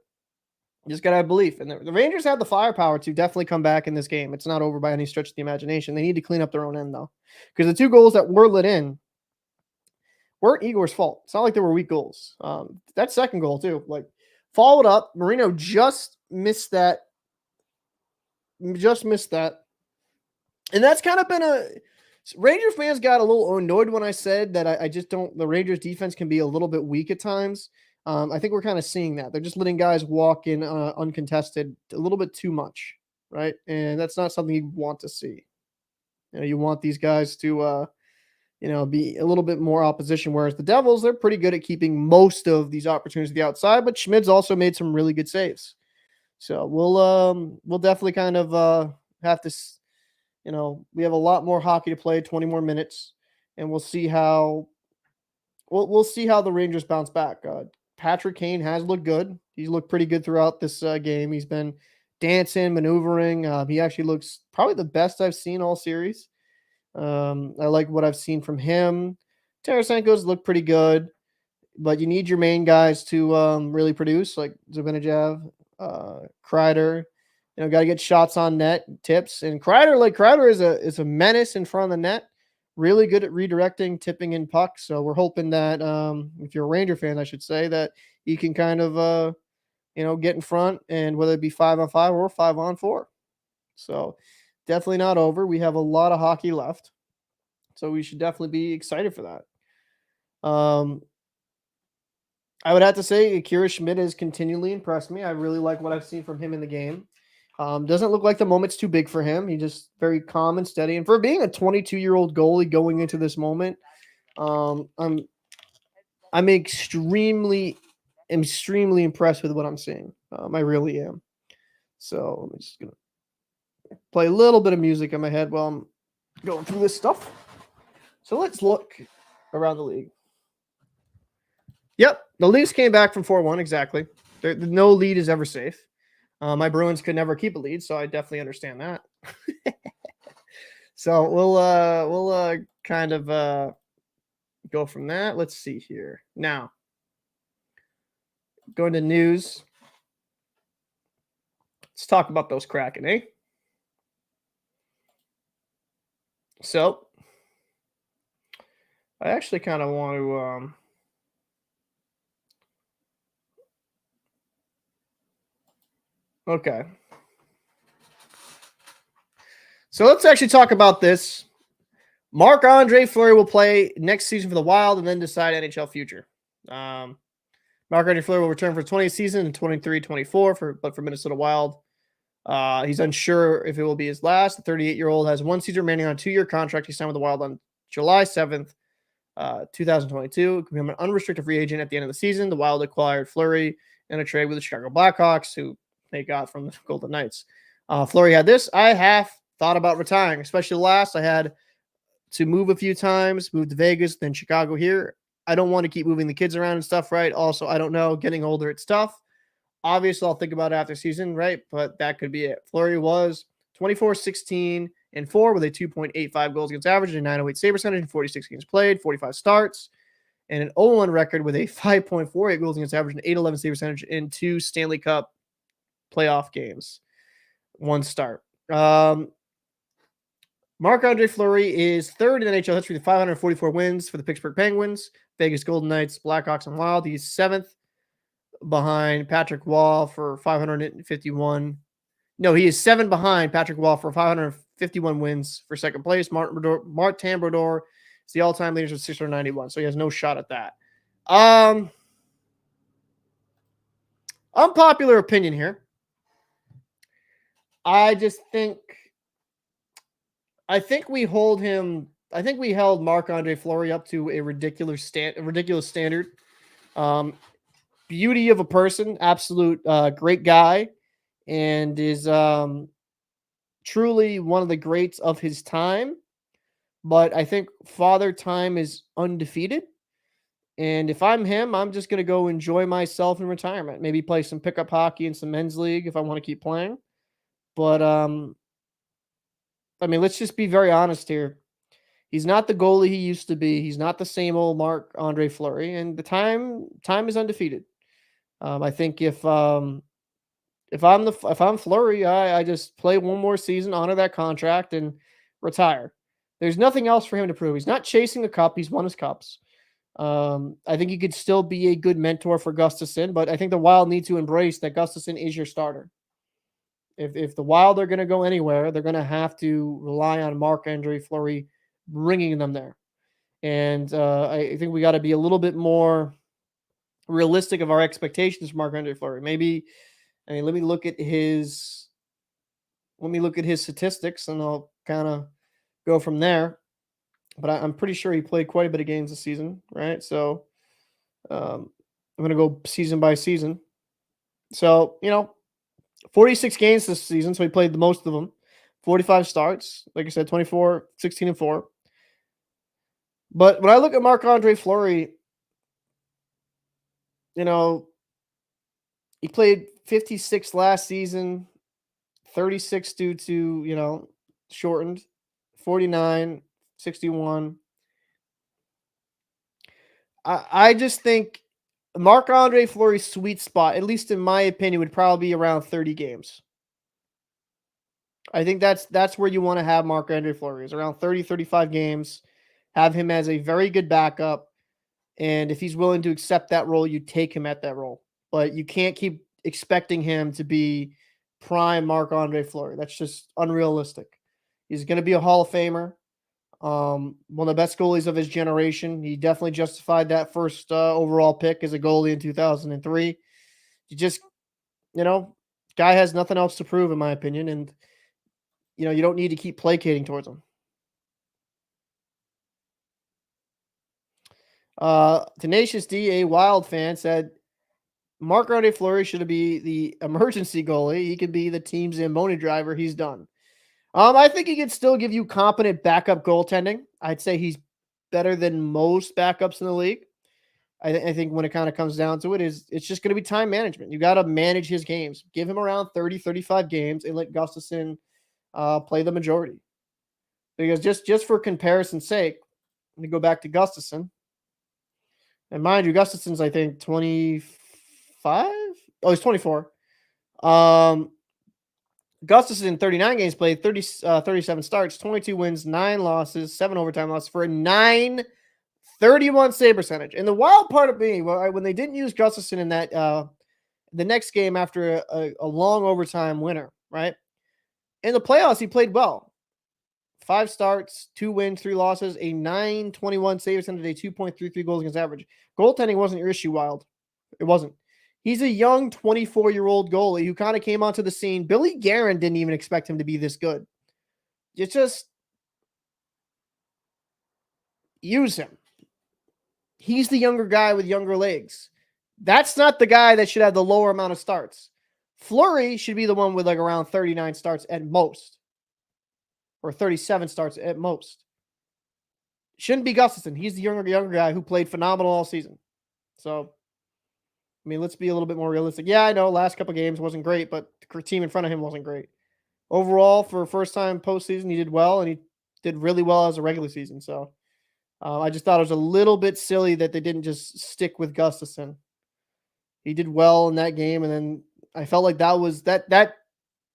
you just gotta have belief. And the Rangers have the firepower to definitely come back in this game. It's not over by any stretch of the imagination. They need to clean up their own end though, because the 2 goals that were let in weren't Igor's fault. It's not like they were weak goals. That second goal too, like followed up. Marino just missed that. And that's kind of been a Ranger fans got a little annoyed when I said that I just don't. The Rangers defense can be a little bit weak at times. I think we're kind of seeing that. They're just letting guys walk in uncontested a little bit too much, right? And that's not something you want to see. You want these guys to, be a little bit more opposition. Whereas the Devils, they're pretty good at keeping most of these opportunities to the outside. But Schmid's also made some really good saves. So we'll definitely kind of have to. We have a lot more hockey to play, 20 more minutes, and we'll see how the Rangers bounce back. Patrick Kane has looked good. He's looked pretty good throughout this game. He's been dancing, maneuvering. He actually looks probably the best I've seen all series. I like what I've seen from him. Tarasenko's looked pretty good, but you need your main guys to really produce, like Zibanejad, Kreider. Got to get shots on net, tips, and Kreider is a menace in front of the net. Really good at redirecting, tipping in pucks. So we're hoping that if you're a Ranger fan, I should say that he can kind of get in front, and whether it be 5-on-5 or 5-on-4. So definitely not over. We have a lot of hockey left, so we should definitely be excited for that. I would have to say Akira Schmid has continually impressed me. I really like what I've seen from him in the game. Doesn't look like the moment's too big for him. He's just very calm and steady. And for being a 22-year-old goalie going into this moment, I'm extremely impressed with what I'm seeing. I really am. So I'm just gonna play a little bit of music in my head while I'm going through this stuff. So let's look around the league. Yep, the Leafs came back from 4-1 exactly. No lead is ever safe. My Bruins could never keep a lead, so I definitely understand that. So we'll kind of go from that. Let's see here. Now, going to news. Let's talk about those Kraken, eh? So, I actually kind of want to okay. So let's actually talk about this. Marc-Andre Fleury will play next season for the Wild and then decide NHL future. Marc-Andre Fleury will return for the 20th season in 23-24 but for Minnesota Wild. He's unsure if it will be his last. The 38-year-old has 1 season remaining on a 2-year contract. He signed with the Wild on July 7th, 2022. He became an unrestricted free agent at the end of the season. The Wild acquired Fleury in a trade with the Chicago Blackhawks, who they got from the Golden Knights. Fleury had this. I have thought about retiring, especially last. I had to move a few times, moved to Vegas, then Chicago here. I don't want to keep moving the kids around and stuff, right? Also, I don't know. Getting older, it's tough. Obviously, I'll think about it after season, right? But that could be it. Fleury was 24-16-4 with a 2.85 goals against average and a 908 save percentage and 46 games played, 45 starts, and an 0-1 record with a 5.48 goals against average and 811 save percentage in 2 Stanley Cup playoff games. 1 start. Marc-Andre Fleury is third in NHL history with 544 wins for the Pittsburgh Penguins, Vegas Golden Knights, Blackhawks, and Wild. He's 7th behind Patrick Wall for 551. No, he is 7 behind Patrick Wall for 551 wins for second place. Martin Brodeur is the all-time leader with 691, so he has no shot at that. Unpopular opinion here. I think we held Marc-Andre Fleury up to a ridiculous standard. Beauty of a person, absolute great guy, and is truly one of the greats of his time. But I think Father Time is undefeated. And if I'm him, I'm just going to go enjoy myself in retirement. Maybe play some pickup hockey in some men's league if I want to keep playing. But I mean, let's just be very honest here. He's not the goalie he used to be. He's not the same old Marc-Andre Fleury, and the time is undefeated. I think if I'm Fleury, I just play one more season, honor that contract, and retire. There's nothing else for him to prove. He's not chasing the cup. He's won his cups. I think he could still be a good mentor for Gustafsson, but I think the Wild need to embrace that Gustafsson is your starter. If the Wild are going to go anywhere, they're going to have to rely on Marc-Andre Fleury bringing them there. And I think we got to be a little bit more realistic of our expectations for Marc-Andre Fleury. Maybe, I mean, let me look at his statistics, and I'll kind of go from there. But I'm pretty sure he played quite a bit of games this season, right? So I'm going to go season by season. So, 46 games this season, so he played the most of them. 45 starts, like I said, 24, 16, and 4. But when I look at Marc-Andre Fleury, he played 56 last season, 36 due to, shortened, 49, 61. I just think Marc-Andre Fleury's sweet spot, at least in my opinion, would probably be around 30 games. I think that's where you want to have Marc-Andre Fleury, is around 30, 35 games. Have him as a very good backup. And if he's willing to accept that role, you take him at that role. But you can't keep expecting him to be prime Marc-Andre Fleury. That's just unrealistic. He's going to be a Hall of Famer. One of the best goalies of his generation. He definitely justified that first overall pick as a goalie in 2003. You just, guy has nothing else to prove, in my opinion. And, you don't need to keep placating towards him. Tenacious D, a Wild fan, said Marc-Andre Fleury should be the emergency goalie. He could be the team's ammonia driver. He's done. I think he could still give you competent backup goaltending. I'd say he's better than most backups in the league. I think when it kind of comes down to it, it's just going to be time management. You got to manage his games. Give him around 30, 35 games and let Gustafsson play the majority. Because just for comparison's sake, let me go back to Gustafsson. And mind you, Gustafsson's, I think, 25? Oh, he's 24. Gustafsson, 39 games played, 37 starts, 22 wins, 9 losses, 7 overtime losses for a 931 save percentage. And the wild part of me, when they didn't use Gustafsson in that the next game after a long overtime winner, right? In the playoffs, he played well. 5 starts, 2 wins, 3 losses, a 921 save percentage, a 2.33 goals against average. Goaltending wasn't your issue, Wild. It wasn't. He's a young 24-year-old goalie who kind of came onto the scene. Billy Guerin didn't even expect him to be this good. It's just use him. He's the younger guy with younger legs. That's not the guy that should have the lower amount of starts. Fleury should be the one with like around 39 starts at most. Or 37 starts at most. Shouldn't be Gustafsson. He's the younger guy who played phenomenal all season. So, I mean, let's be a little bit more realistic. Yeah, I know last couple games wasn't great, but the team in front of him wasn't great. Overall, for first time postseason, he did well, and he did really well as a regular season. So, I just thought it was a little bit silly that they didn't just stick with Gustafsson. He did well in that game, and then I felt like that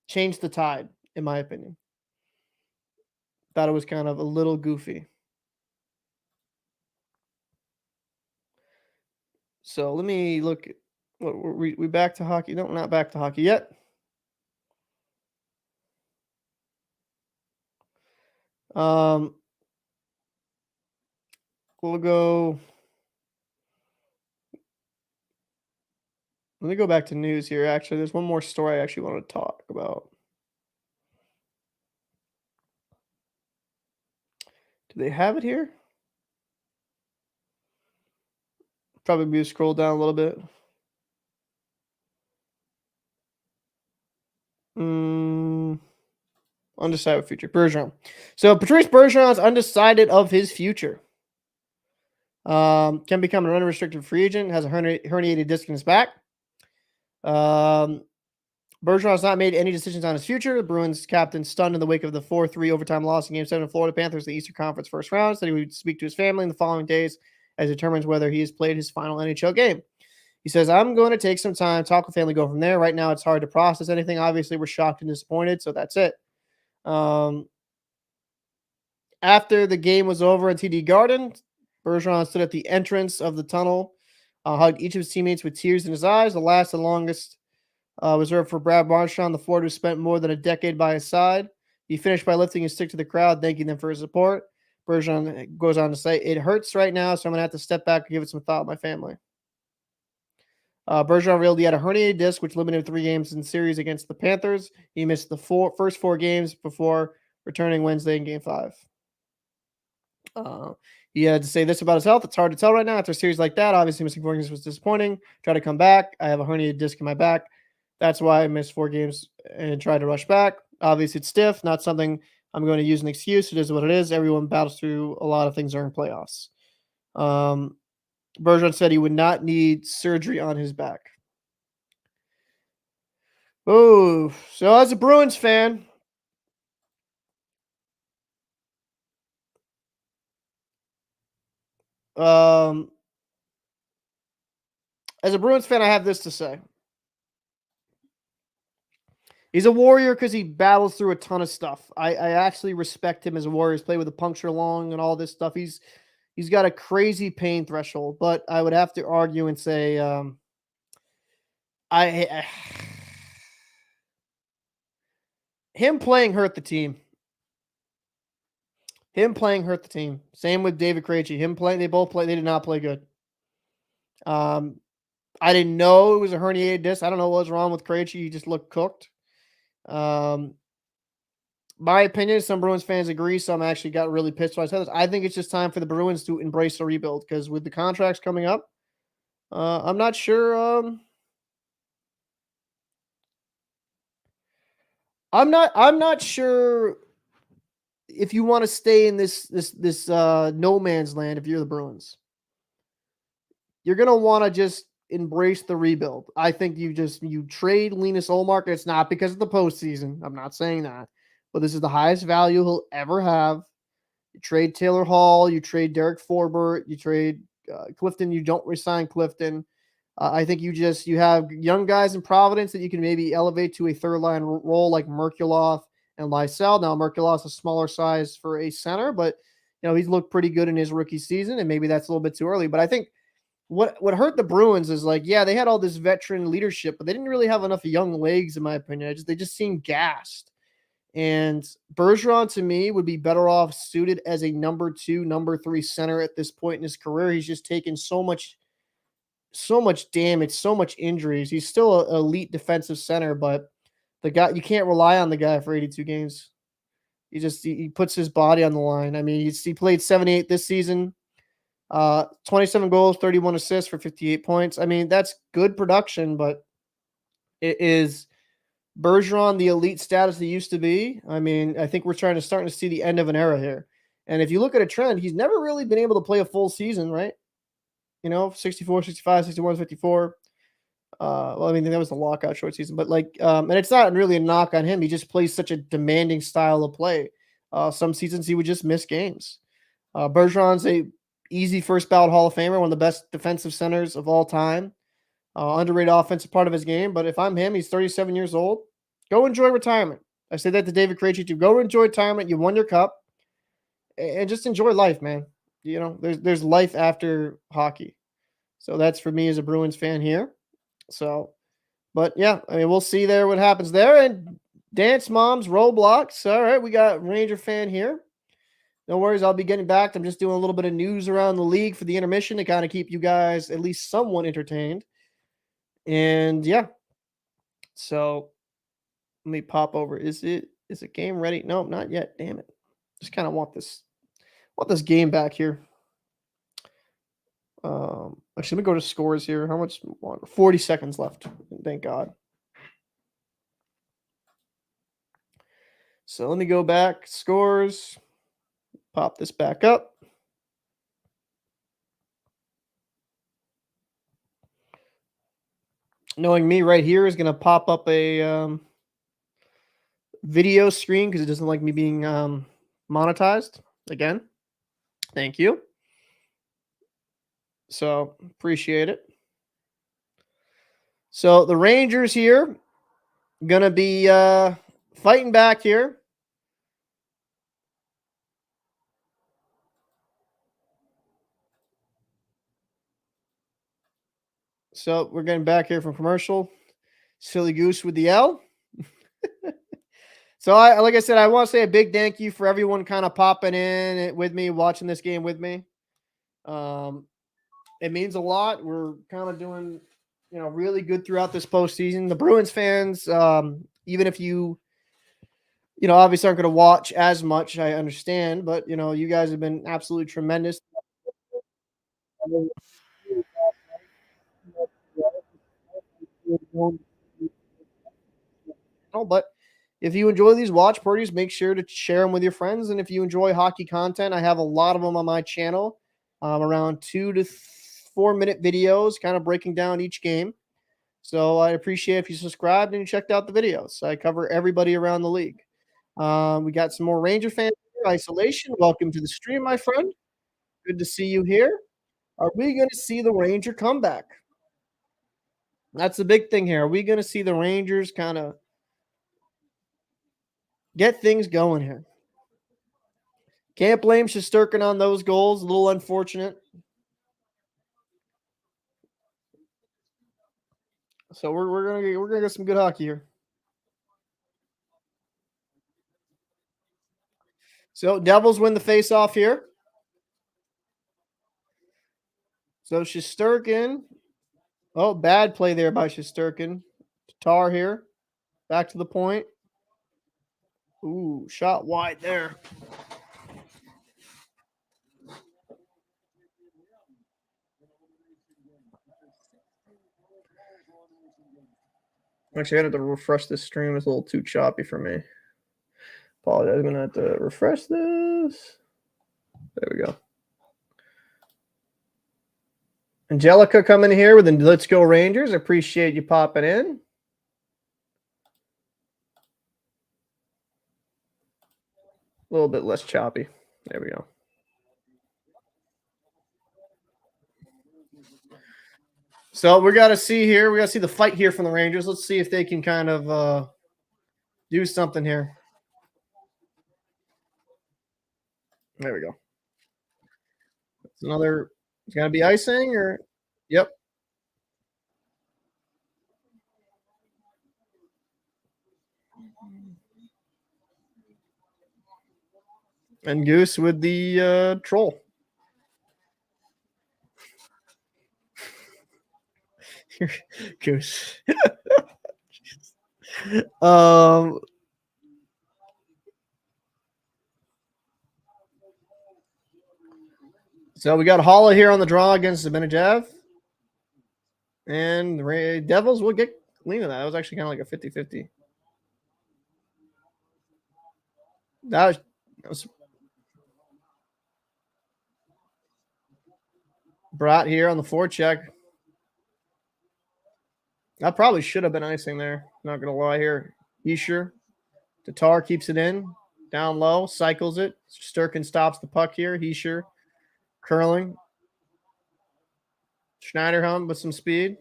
changed the tide, in my opinion. Thought it was kind of a little goofy. So let me look at what we back to hockey. No, we're not back to hockey yet. We'll go. Let me go back to news here. Actually, there's one more story I actually want to talk about. Do they have it here? Probably be scroll down a little bit. Undecided future. Bergeron. So Patrice Bergeron's undecided of his future. Can become an unrestricted free agent. Has a herniated disc in his back. Bergeron has not made any decisions on his future. The Bruins captain stunned in the wake of the 4-3 overtime loss in Game 7 of Florida Panthers in the Eastern Conference first round. Said he would speak to his family in the following days as he determines whether he has played his final NHL game. He says, I'm going to take some time, talk with family, go from there. Right now, it's hard to process anything. Obviously, we're shocked and disappointed, so that's it. After the game was over in TD Garden, Bergeron stood at the entrance of the tunnel, hugged each of his teammates with tears in his eyes. The last and longest reserved for Brad Marchand, the forward who spent more than a decade by his side. He finished by lifting his stick to the crowd, thanking them for his support. Bergeron goes on to say, it hurts right now, so I'm going to have to step back and give it some thought with my family. Bergeron revealed he had a herniated disc, which limited 3 games in series against the Panthers. He missed the first 4 games before returning Wednesday in Game 5. He had to say this about his health. It's hard to tell right now after a series like that. Obviously, missing 4 games was disappointing. Try to come back. I have a herniated disc in my back. That's why I missed 4 games and tried to rush back. Obviously, it's stiff, not something I'm going to use an excuse. It is what it is. Everyone battles through a lot of things during playoffs. Bergeron said he would not need surgery on his back. Oh, so as a Bruins fan, I have this to say. He's a warrior because he battles through a ton of stuff. I actually respect him as a warrior. He's played with a puncture lung and all this stuff. He's got a crazy pain threshold, but I would have to argue and say him playing hurt the team. Same with David Krejci. They did not play good. I didn't know it was a herniated disc. I don't know what was wrong with Krejci. He just looked cooked. My opinion, some Bruins fans agree. Some actually got really pissed when I said this. I think it's just time for the Bruins to embrace a rebuild because with the contracts coming up, I'm not sure. I'm not sure if you want to stay in this no man's land. If you're the Bruins, you're gonna want to just embrace the rebuild. I think you trade Linus Ullmark. It's not because of the postseason. I'm not saying that, but this is the highest value he'll ever have. You trade Taylor Hall. You trade Derek Forbort. You trade Clifton. You don't resign Clifton. I think you have young guys in Providence that you can maybe elevate to a third line role like Merkulov and Lysell. Now Merkulov's a smaller size for a center, but he's looked pretty good in his rookie season, and maybe that's a little bit too early. But I think what hurt the Bruins is they had all this veteran leadership, but they didn't really have enough young legs, in my opinion. They just seemed gassed. And Bergeron, to me, would be better off suited as a number 2, number 3 center at this point in his career. He's just taken so much damage, so much injuries. He's still an elite defensive center, but the guy, you can't rely on the guy for 82 games. He puts his body on the line. I mean, he played 78 this season, 27 goals, 31 assists for 58 points. I mean, that's good production, but it is Bergeron the elite status he used to be? I mean, I think we're starting to see the end of an era here. And if you look at a trend, he's never really been able to play a full season, right? 64, 65, 61, 54. Well, I mean, that was the lockout short season, but and it's not really a knock on him. He just plays such a demanding style of play. Some seasons he would just miss games. Bergeron's a easy first ballot Hall of Famer, one of the best defensive centers of all time. Underrated offensive part of his game. But if I'm him, he's 37 years old. Go enjoy retirement. I said that to David Krejci too. Go enjoy retirement. You won your cup, and just enjoy life, man. There's life after hockey. So that's for me as a Bruins fan here. So, but yeah, I mean, we'll see there what happens there. And Dance Moms, Roblox. All right, we got Ranger fan here. No worries, I'll be getting back. I'm just doing a little bit of news around the league for the intermission to kind of keep you guys at least somewhat entertained. And yeah, so let me pop over. Is it game ready? No, not yet. Damn it. Just kind of want this game back here. Actually, let me go to scores here. How much longer? 40 seconds left. Thank God. So let me go back. Scores. Pop this back up. Knowing me right here is going to pop up a video screen because it doesn't like me being monetized. Again, thank you. So appreciate it. So the Rangers here going to be fighting back here. So we're getting back here from commercial. Silly Goose with the L. So like I said, I want to say a big thank you for everyone kind of popping in with me, watching this game with me. It means a lot. We're kind of doing, really good throughout this postseason. The Bruins fans, even if you obviously aren't going to watch as much, I understand, but you guys have been absolutely tremendous. But if you enjoy these watch parties, make sure to share them with your friends. And if you enjoy hockey content, I have a lot of them on my channel, around 2 to 4 minute videos, kind of breaking down each game. So I appreciate if you subscribed and you checked out the videos. I cover everybody around the league. We got some more Ranger fans here. Isolation, welcome to the stream, my friend. Good to see you here. Are we going to see the Ranger comeback? That's the big thing here. Are we going to see the Rangers kind of get things going here? Can't blame Shesterkin on those goals. A little unfortunate. So we're gonna get some good hockey here. So Devils win the face-off here. So Shesterkin. Oh, bad play there by Shesterkin. Tatar here. Back to the point. Ooh, shot wide there. Actually, I had to refresh this stream. It's a little too choppy for me. Apologize. I'm going to have to refresh this. There we go. Angelica coming here with the Let's Go Rangers. Appreciate you popping in. A little bit less choppy. There we go. So we got to see here. We got to see the fight here from the Rangers. Let's see if they can kind of do something here. There we go. It's another. It's going to be icing or. Yep. And Goose with the troll. Goose. So we got Holla here on the draw against Zibanejad. And the Devils will get clean of that. That was actually kind of like a 50-50. That was Bratt here on the forecheck. That probably should have been icing there. Not going to lie here. Hischier. Tatar keeps it in. Down low. Cycles it. Shesterkin stops the puck here. Hischier. Curling. Schneider home with some speed.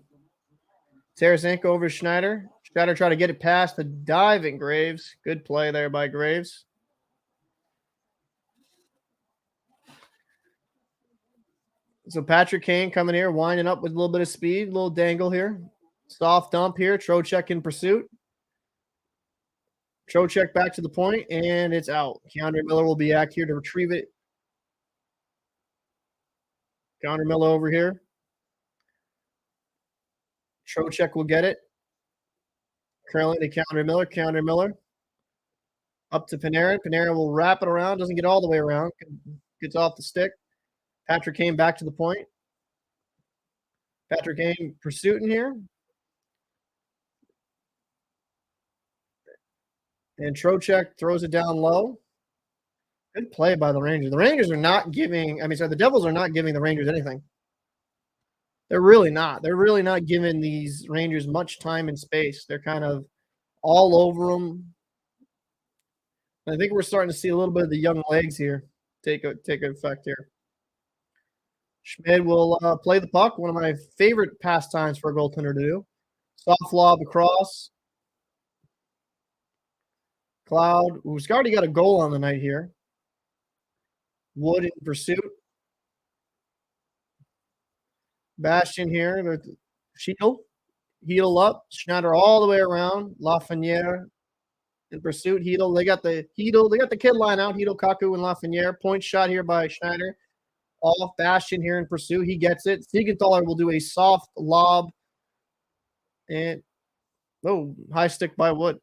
Tarasenko over to Schneider. Schneider try to get it past the diving Graves. Good play there by Graves. So Patrick Kane coming here, winding up with a little bit of speed, a little dangle here. Soft dump here. Trochek in pursuit. Trochek back to the point, and it's out. Keandre Miller will be back here to retrieve it. Keandre Miller over here. Trochek will get it. Curling to Keandre Miller. Keandre Miller. Up to Panarin. Panarin will wrap it around. Doesn't get all the way around. Gets off the stick. Patrick Kane back to the point. Patrick Kane pursuing here. And Trochek throws it down low. Good play by the Rangers. The Rangers are not giving – the Devils are not giving the Rangers anything. They're really not. They're really not giving these Rangers much time and space. They're kind of all over them. I think we're starting to see a little bit of the young legs here take effect here. Schmid will play the puck. One of my favorite pastimes for a goaltender to do. Soft lob across. Cloud, who's already got a goal on the night here. Wood in pursuit. Bastion here. Chytil. Heel up. Schneider all the way around. Lafreniere in pursuit. Chytil. They got the kid line out. Chytil, Kaku, and Lafreniere. Point shot here by Schneider. Off Bastion here in pursuit. He gets it. Siegenthaler will do a soft lob. And high stick by Wood.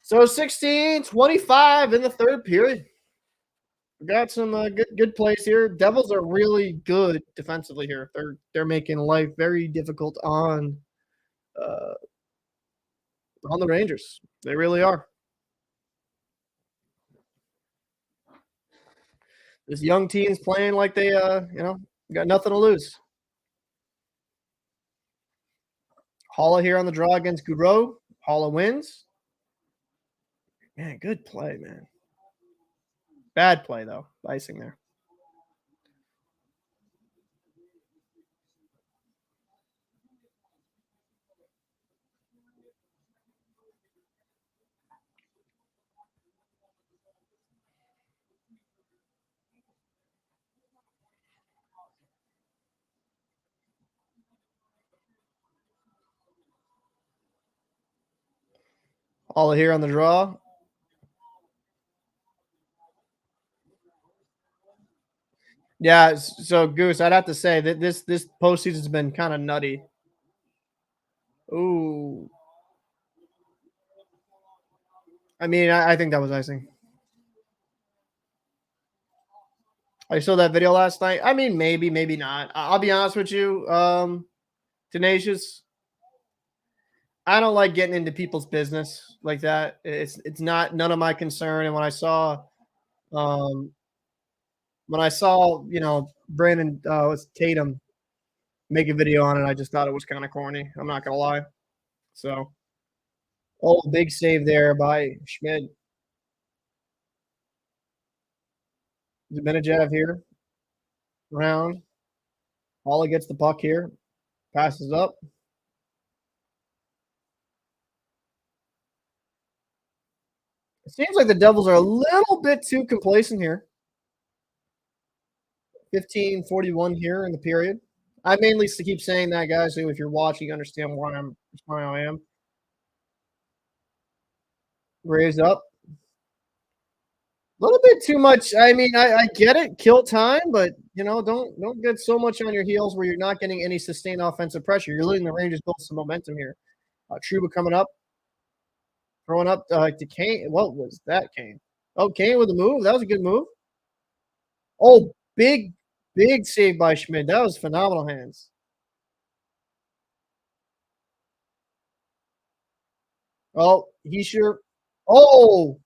So 16-25 in the third period. We got some good plays here. Devils are really good defensively here. They're making life very difficult on the Rangers. They really are. This young team's playing like they got nothing to lose. Holla here on the draw against Goudreau. Holla wins. Man, good play, man. Bad play, though. Icing there. Holla here on the draw. Yeah, so Goose, I'd have to say that this postseason's been kind of nutty. Ooh. I mean, I think that was icing. I saw that video last night. I mean, maybe, maybe not. I'll be honest with you. Tenacious. I don't like getting into people's business like that. It's not none of my concern. And um when I saw, Brandon Tatum make a video on it, I just thought it was kind of corny. I'm not gonna lie. So, big save there by Schmid. Zibanejad here. Round. Ollie gets the puck here. Passes up. It seems like the Devils are a little bit too complacent here. 15:41 here in the period. I mainly keep saying that, guys. So if you're watching, you understand why I am. Raised up. A little bit too much. I mean, I get it, kill time, but don't get so much on your heels where you're not getting any sustained offensive pressure. You're letting the Rangers build some momentum here. Trouba coming up, throwing up to Kane. What was that, Kane? Oh, Kane with a move. That was a good move. Oh, big save by Schmid. That was phenomenal hands. Oh, hischier. Oh,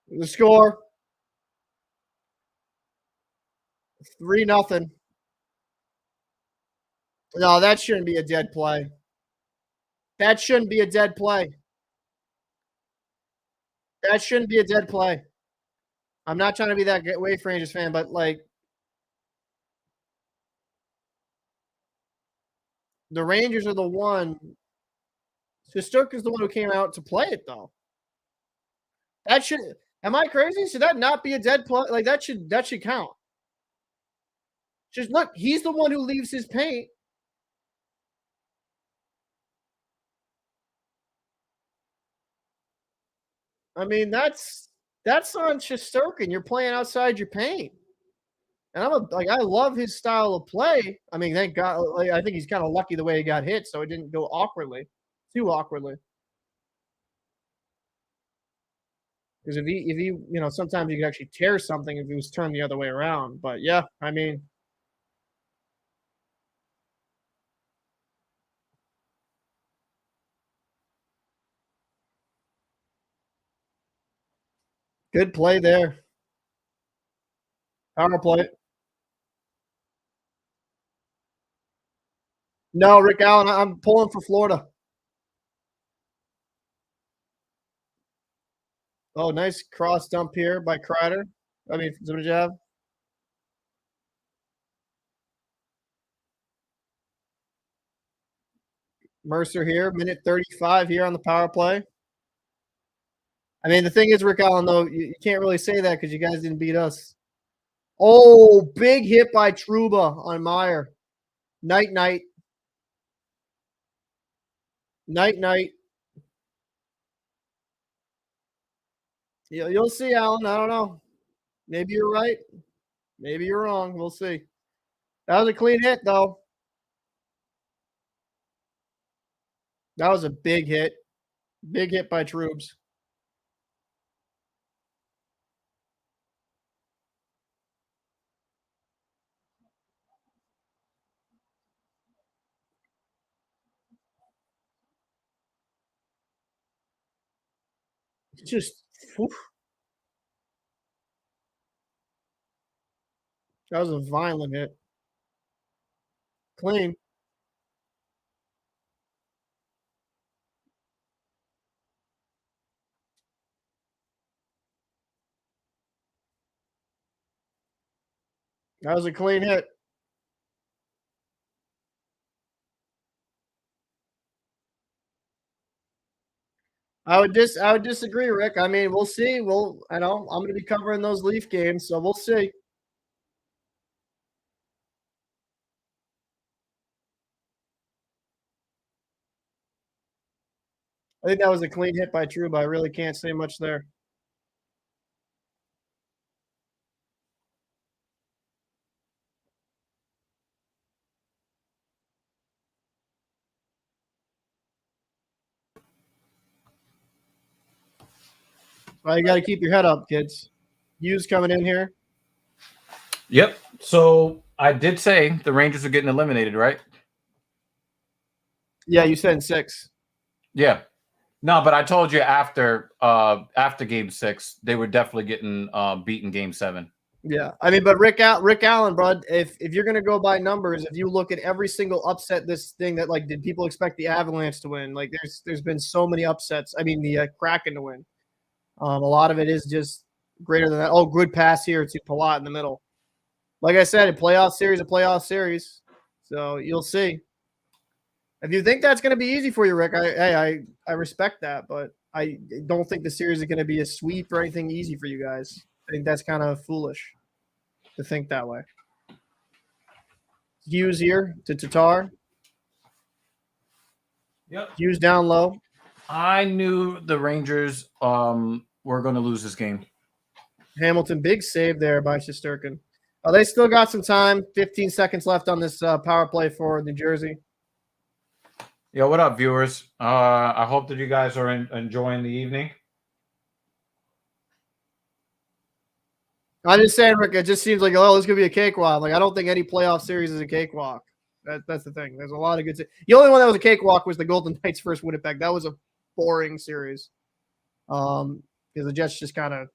the score 3-0. No, that shouldn't be a dead play. That shouldn't be a dead play. That shouldn't be a dead play. I'm not trying to be that Wave Rangers fan, but the Rangers are the one. Shesterkin is the one who came out to play it, though. That should. Am I crazy? Should that not be a dead play? Like that should count. Just look, he's the one who leaves his paint. I mean, that's on Shesterkin. You're playing outside your paint. And I love his style of play. I mean, thank God. I think he's kind of lucky the way he got hit, so it didn't go too awkwardly. Because if he, sometimes you could actually tear something if he was turned the other way around. But yeah, I mean, Good play there. Power play. No, Rick Allen, I'm pulling for Florida. Oh, nice cross dump here by Kreider. I mean, Zibanejad. Mercer here, minute 35 here on the power play. I mean, the thing is, Rick Allen, though, you can't really say that because you guys didn't beat us. Oh, big hit by Trouba on Meyer. Night, night. Night, night. You'll see, Allen. I don't know. Maybe you're right. Maybe you're wrong. We'll see. That was a clean hit, though. That was a big hit. Big hit by Troops. Just, whew, that was a violent hit. Clean. That was a clean hit. I would disagree, Rick. I mean, we'll see. I know I'm going to be covering those Leaf games, so we'll see. I think that was a clean hit by Trouba. I really can't say much there. Well, you got to keep your head up, kids. Hughes coming in here. Yep. So I did say the Rangers are getting eliminated, right? Yeah, you said in 6. Yeah. No, but I told you after game 6, they were definitely getting beaten game 7. Yeah, I mean, but Rick Allen, bro. If you're gonna go by numbers, if you look at every single upset, this thing that like, did people expect the Avalanche to win? Like, there's been so many upsets. I mean, the Kraken to win. A lot of it is just greater than that. Oh, good pass here to Palat in the middle. Like I said, a playoff series. So you'll see. If you think that's going to be easy for you, Rick, I respect that, but I don't think the series is going to be a sweep or anything easy for you guys. I think that's kind of foolish to think that way. Hughes here to Tatar. Yep. Hughes down low. I knew the Rangers were going to lose this game. Hamilton, big save there by Shesterkin. They still got some time. 15 seconds left on this power play for New Jersey. Yo, what up, viewers? I hope that you guys are enjoying the evening. I'm just saying, Rick, it just seems like, oh, this could be a cakewalk. Like, I don't think any playoff series is a cakewalk. That's the thing. There's a lot of good. The only one that was a cakewalk was the Golden Knights first Winnipeg. That was a boring series. Because the Jets just kind of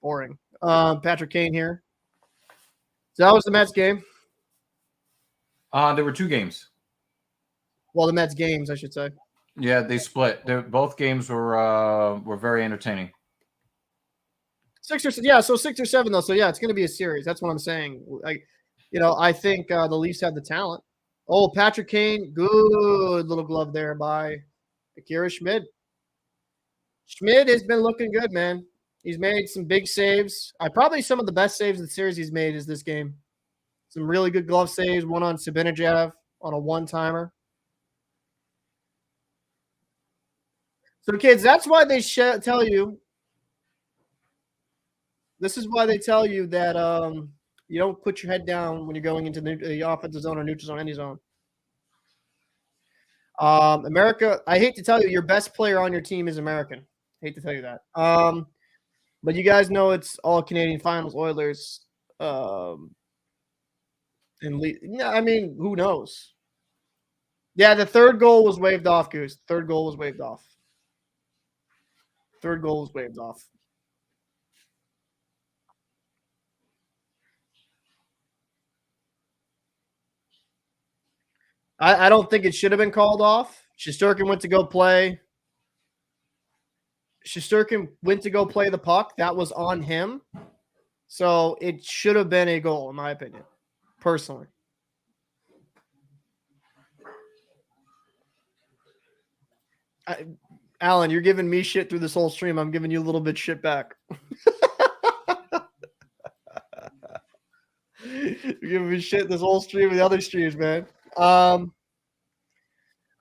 boring. Patrick Kane here. So that was the Mets game. There were 2 games. Well, the Mets games, I should say. Yeah, they split. Both games were very entertaining. 6 or 6 or 7 though. So yeah, it's going to be a series. That's what I'm saying. I think the Leafs have the talent. Oh, Patrick Kane, good little glove there by Akira Schmid. Schmid has been looking good, man. He's made some big saves. Probably some of the best saves of the series he's made is this game. Some really good glove saves. One on Zibanejad on a one-timer. So, kids, that's why they tell you. This is why they tell you that you don't put your head down when you're going into the offensive zone or neutral zone, any zone. America, I hate to tell you, your best player on your team is American. Hate to tell you that. But you guys know it's all Canadian Finals Oilers. I mean, who knows? Yeah, the third goal was waved off, Goose. Third goal was waved off. I don't think it should have been called off. Shesterkin went to go play. Shesterkin went to go play the puck. That was on him. So it should have been a goal, in my opinion, personally. Alan, you're giving me shit through this whole stream. I'm giving you a little bit shit back. You're giving me shit this whole stream and the other streams, man.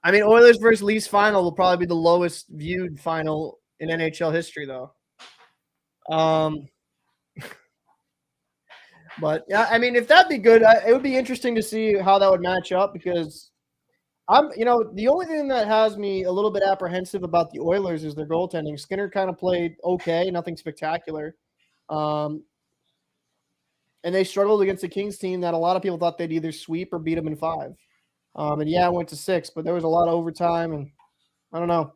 I mean, Oilers versus Leafs final will probably be the lowest viewed final in NHL history, though. But yeah, I mean, if that'd be good, it would be interesting to see how that would match up because the only thing that has me a little bit apprehensive about the Oilers is their goaltending. Skinner kind of played okay, nothing spectacular. And they struggled against the Kings team that a lot of people thought they'd either sweep or beat them in 5. And yeah, it went to 6, but there was a lot of overtime, and I don't know.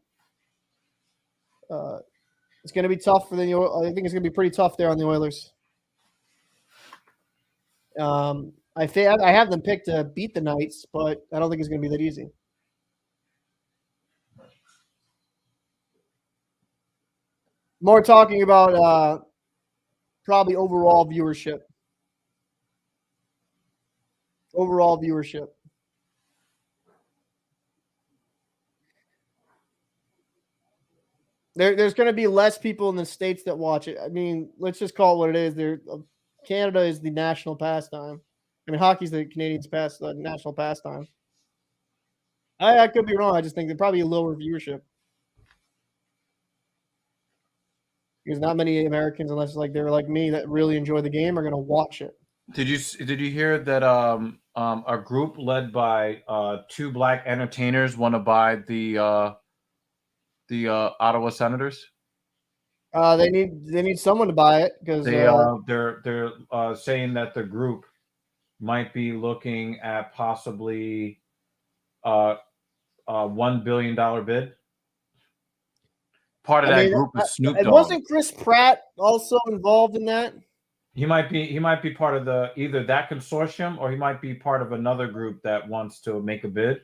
It's going to be tough for the. I think it's going to be pretty tough there on the Oilers. I have them picked to beat the Knights, but I don't think it's going to be that easy. More talking about probably overall viewership. Overall viewership. There's going to be less people in the States that watch it. I mean, let's just call it what it is. Canada is the national pastime. I mean, hockey's the Canadians' national pastime. I could be wrong. I just think they're probably a lower viewership. Because not many Americans, unless like they're like me, that really enjoy the game, are going to watch it. Did you hear that a group led by 2 black entertainers want to buy the Ottawa Senators? They need someone to buy it because they're saying that the group might be looking at possibly $1 billion bid. Part of that group is Snoop Dogg. Wasn't Chris Pratt also involved in that? He might be part of either that consortium or he might be part of another group that wants to make a bid.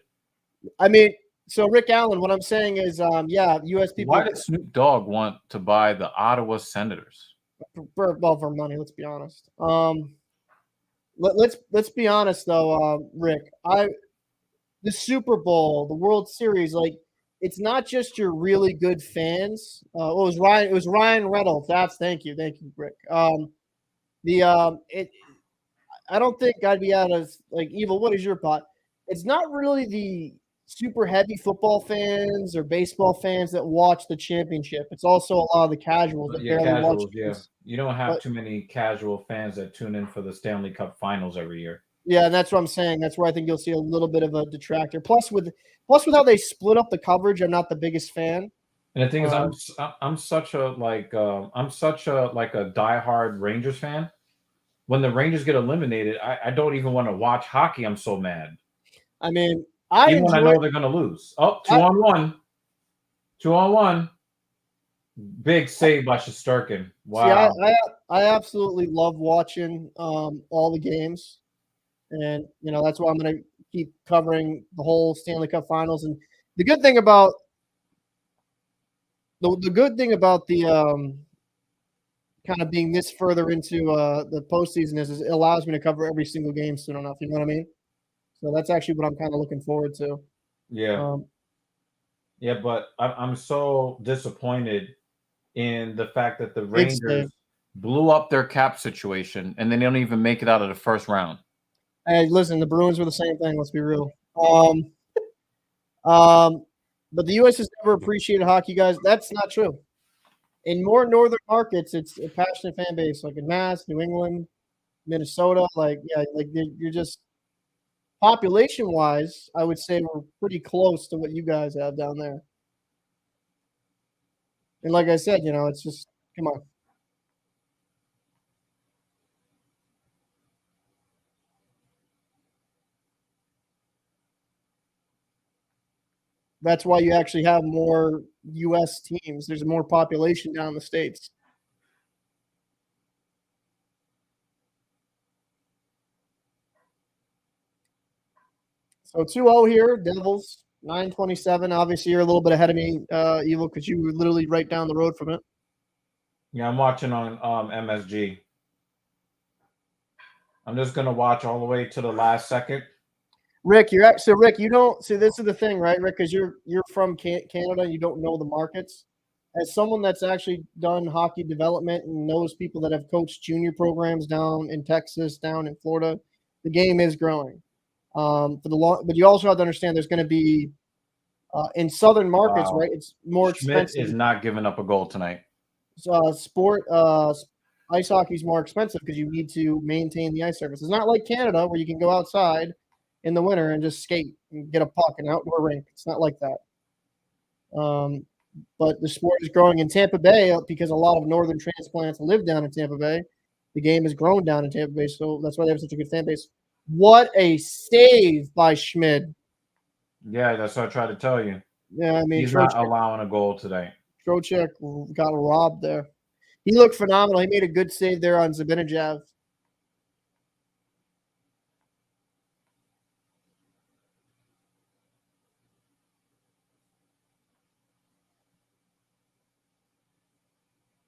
I mean, so Rick Allen, what I'm saying is, U.S. people. Why did Snoop Dogg want to buy the Ottawa Senators? For money, let's be honest. Let's be honest though, Rick. The Super Bowl, the World Series, like it's not just your really good fans. It was Ryan Reynolds. Thank you, Rick. I don't think I'd be out as like evil. What is your thought? It's not really the super heavy football fans or baseball fans that watch the championship. It's also a lot of the casuals that barely watch. Yeah, you don't have too many casual fans that tune in for the Stanley Cup Finals every year. Yeah, and that's what I'm saying. That's where I think you'll see a little bit of a detractor. Plus with how they split up the coverage, I'm not the biggest fan. And the thing is, I'm such a diehard Rangers fan. When the Rangers get eliminated, I don't even want to watch hockey. I'm so mad. I mean, even when I know they're going to lose. Oh, 2-on-1. 2-on-1. Big save by Shesterkin. Wow. See, I absolutely love watching all the games. And, that's why I'm going to keep covering the whole Stanley Cup Finals. And the good thing about the kind of being this further into the postseason is it allows me to cover every single game soon enough. You know what I mean? So that's actually what I'm kind of looking forward to. Yeah. Yeah, but I'm so disappointed in the fact that the Rangers blew up their cap situation and they don't even make it out of the first round. Hey, listen, the Bruins were the same thing. Let's be real. But the U.S. has never appreciated hockey, guys. That's not true. In more northern markets, it's a passionate fan base, like in Mass, New England, Minnesota. You're just population-wise, I would say we're pretty close to what you guys have down there. And like I said, it's just come on. That's why you actually have more U.S. teams. There's more population down in the States. So 2-0 here, Devils, 9:27. Obviously, you're a little bit ahead of me, Evil, because you were literally right down the road from it. Yeah, I'm watching on MSG. I'm just gonna watch all the way to the last second. Rick, Rick, you don't see. This is the thing, right, Rick? Because you're from Canada, you don't know the markets. As someone that's actually done hockey development and knows people that have coached junior programs down in Texas, down in Florida, the game is growing. But you also have to understand there's going to be in southern markets, Wow. right? It's more Schmid expensive. is not giving up a goal tonight. Ice hockey is more expensive because you need to maintain the ice surface. It's not like Canada where you can go outside in the winter and just skate and get a puck, an outdoor rink. It's not like that. But the sport is growing in Tampa Bay because a lot of northern transplants live down in Tampa Bay. The game has grown down in Tampa Bay, so that's why they have such a good fan base. What a save by Schmid. Yeah, that's what I tried to tell you. Yeah, I mean, he's not allowing a goal today. Trochek got robbed there. He looked phenomenal. He made a good save there on Zibanejad.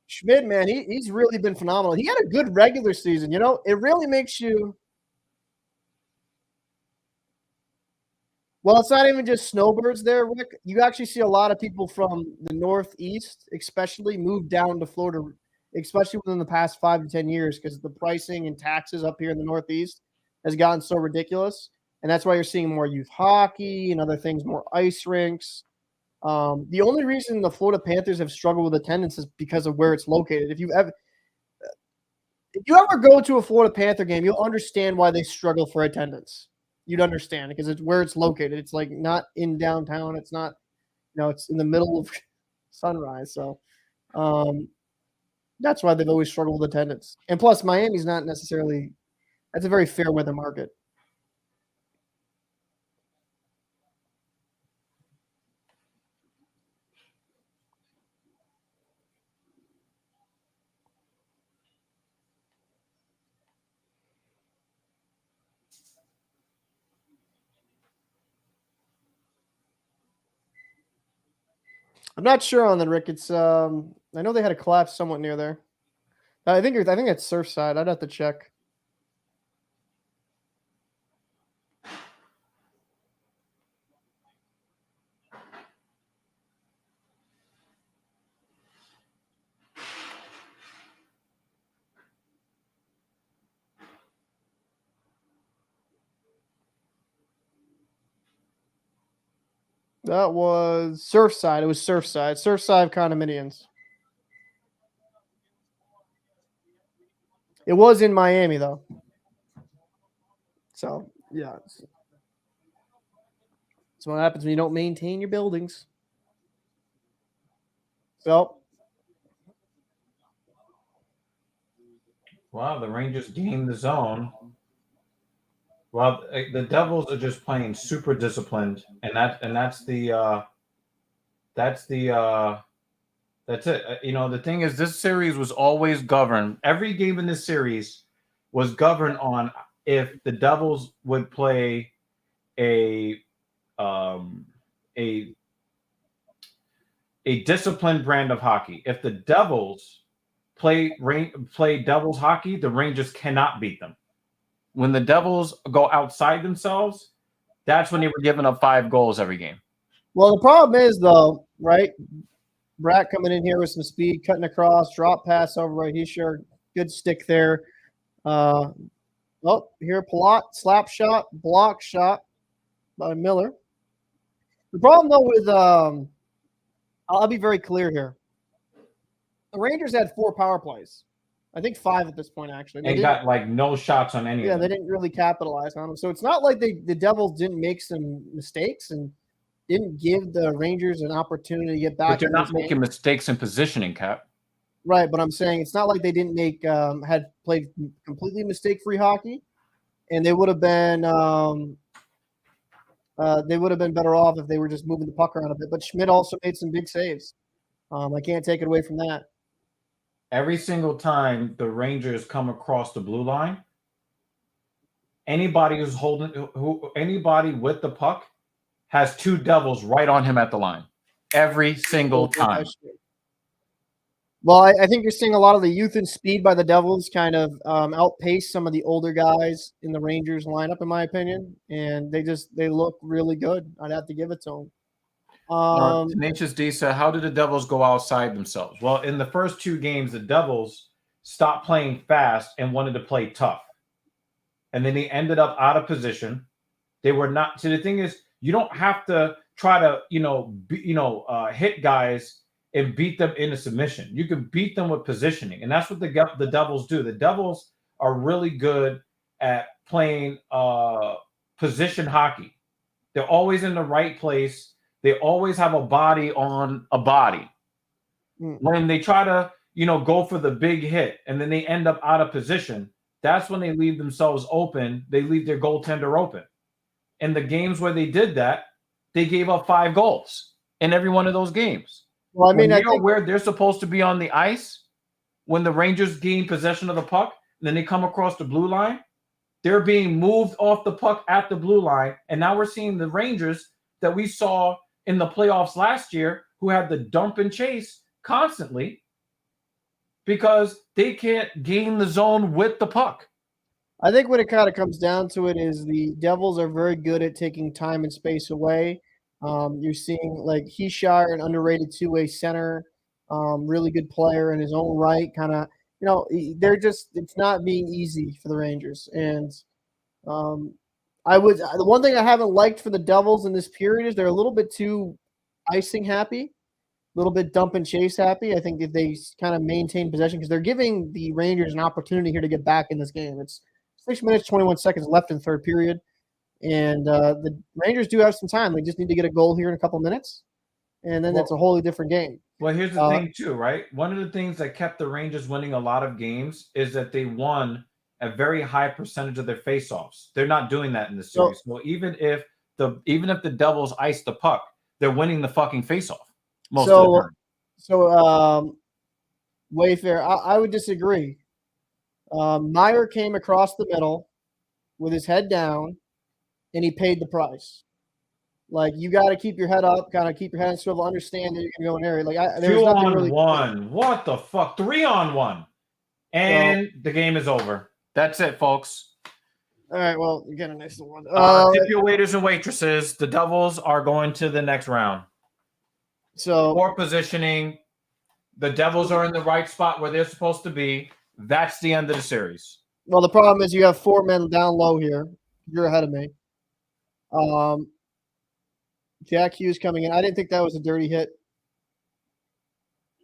Schmid, man, he's really been phenomenal. He had a good regular season. You know, it really makes you. Well, it's not even just snowbirds there, Rick. You actually see a lot of people from the Northeast, especially, move down to Florida, especially within the past 5 to 10 years, because the pricing and taxes up here in the Northeast has gotten so ridiculous. And that's why you're seeing more youth hockey and other things, more ice rinks. The only reason the Florida Panthers have struggled with attendance is because of where it's located. If you ever go to a Florida Panther game, you'll understand why they struggle for attendance. You'd understand because it's where it's located. It's like not in downtown. It's not, it's in the middle of Sunrise. So that's why they've always struggled with attendance. And plus, Miami's not necessarily – that's a very fair weather market. I'm not sure on the Rick. It's I know they had a collapse somewhat near there. I think it's Surfside. I'd have to check. That was Surfside. It was Surfside. Surfside condominiums. It was in Miami, though. So, yeah. That's what happens when you don't maintain your buildings. So. Wow, the Rangers gained the zone. Well, the Devils are just playing super disciplined, and that's it. The thing is, this series was always governed. Every game in this series was governed on if the Devils would play a disciplined brand of hockey. If the Devils play Devils hockey, the Rangers cannot beat them. When the Devils go outside themselves, that's when they were giving up 5 goals every game. Well, the problem is, though, right? Bratt coming in here with some speed, cutting across, drop pass over by Hischier. Good stick there. Here, Palat, slap shot, block shot by Miller. The problem, though, with I'll be very clear here. The Rangers had 4 power plays. I think 5 at this point, actually. They got like no shots on any of them. Yeah, they didn't really capitalize on them. So it's not like the Devils didn't make some mistakes and didn't give the Rangers an opportunity to get back. But they're not making mistakes in positioning, Cap. Right, but I'm saying it's not like they didn't had played completely mistake-free hockey, and they would have been better off if they were just moving the puck around a bit. But Schmid also made some big saves. I can't take it away from that. Every single time the Rangers come across the blue line, anybody who's anybody with the puck has 2 Devils right on him at the line every single time. Well, I think you're seeing a lot of the youth and speed by the Devils kind of outpace some of the older guys in the Rangers lineup, in my opinion, and they look really good. I'd have to give it to them. Tenacious D said, how did the Devils go outside themselves? Well, in the first 2 games, the Devils stopped playing fast and wanted to play tough. And then they ended up out of position. They were not. So the thing is, you don't have to try to, hit guys and beat them into submission. You can beat them with positioning. And that's what the Devils do. The Devils are really good at playing position hockey. They're always in the right place. They always have a body on a body. When they try to, go for the big hit and then they end up out of position, that's when they leave themselves open. They leave their goaltender open. In the games where they did that, they gave up 5 goals in every one of those games. Well, I mean, I think where they're supposed to be on the ice, when the Rangers gain possession of the puck, and then they come across the blue line, they're being moved off the puck at the blue line. And now we're seeing the Rangers that we saw in the playoffs last year, who had the dump and chase constantly because they can't gain the zone with the puck. I think what it kind of comes down to it is the Devils are very good at taking time and space away. You're seeing like Hischier, an underrated 2-way center, really good player in his own right. Kind of, it's not being easy for the Rangers. And the one thing I haven't liked for the Devils in this period is they're a little bit too icing happy, a little bit dump and chase happy. I think if they kind of maintain possession, because they're giving the Rangers an opportunity here to get back in this game. It's 6 minutes, 21 seconds left in the third period. And the Rangers do have some time. They just need to get a goal here in a couple minutes, and then it's a wholly different game. Well, here's the thing, too, right? One of the things that kept the Rangers winning a lot of games is that they won a very high percentage of their faceoffs. They're not doing that in this series. So even if the Devils ice the puck, they're winning the fucking faceoff most of the time. So, Wayfair, I would disagree. Meyer came across the middle with his head down, and he paid the price. Like, you got to keep your head up, kind of keep your head on swivel, understand that you're going to go in area. Like, there's 2 nothing on really. 1. What the fuck? 3 on 1. And the game is over. That's it, folks. All right, well, you get a nice little one. Tip your waiters and waitresses. The Devils are going to the next round. So, for positioning, the Devils are in the right spot where they're supposed to be. That's the end of the series. Well, the problem is you have 4 men down low here. You're ahead of me. Jack Hughes coming in. I didn't think that was a dirty hit.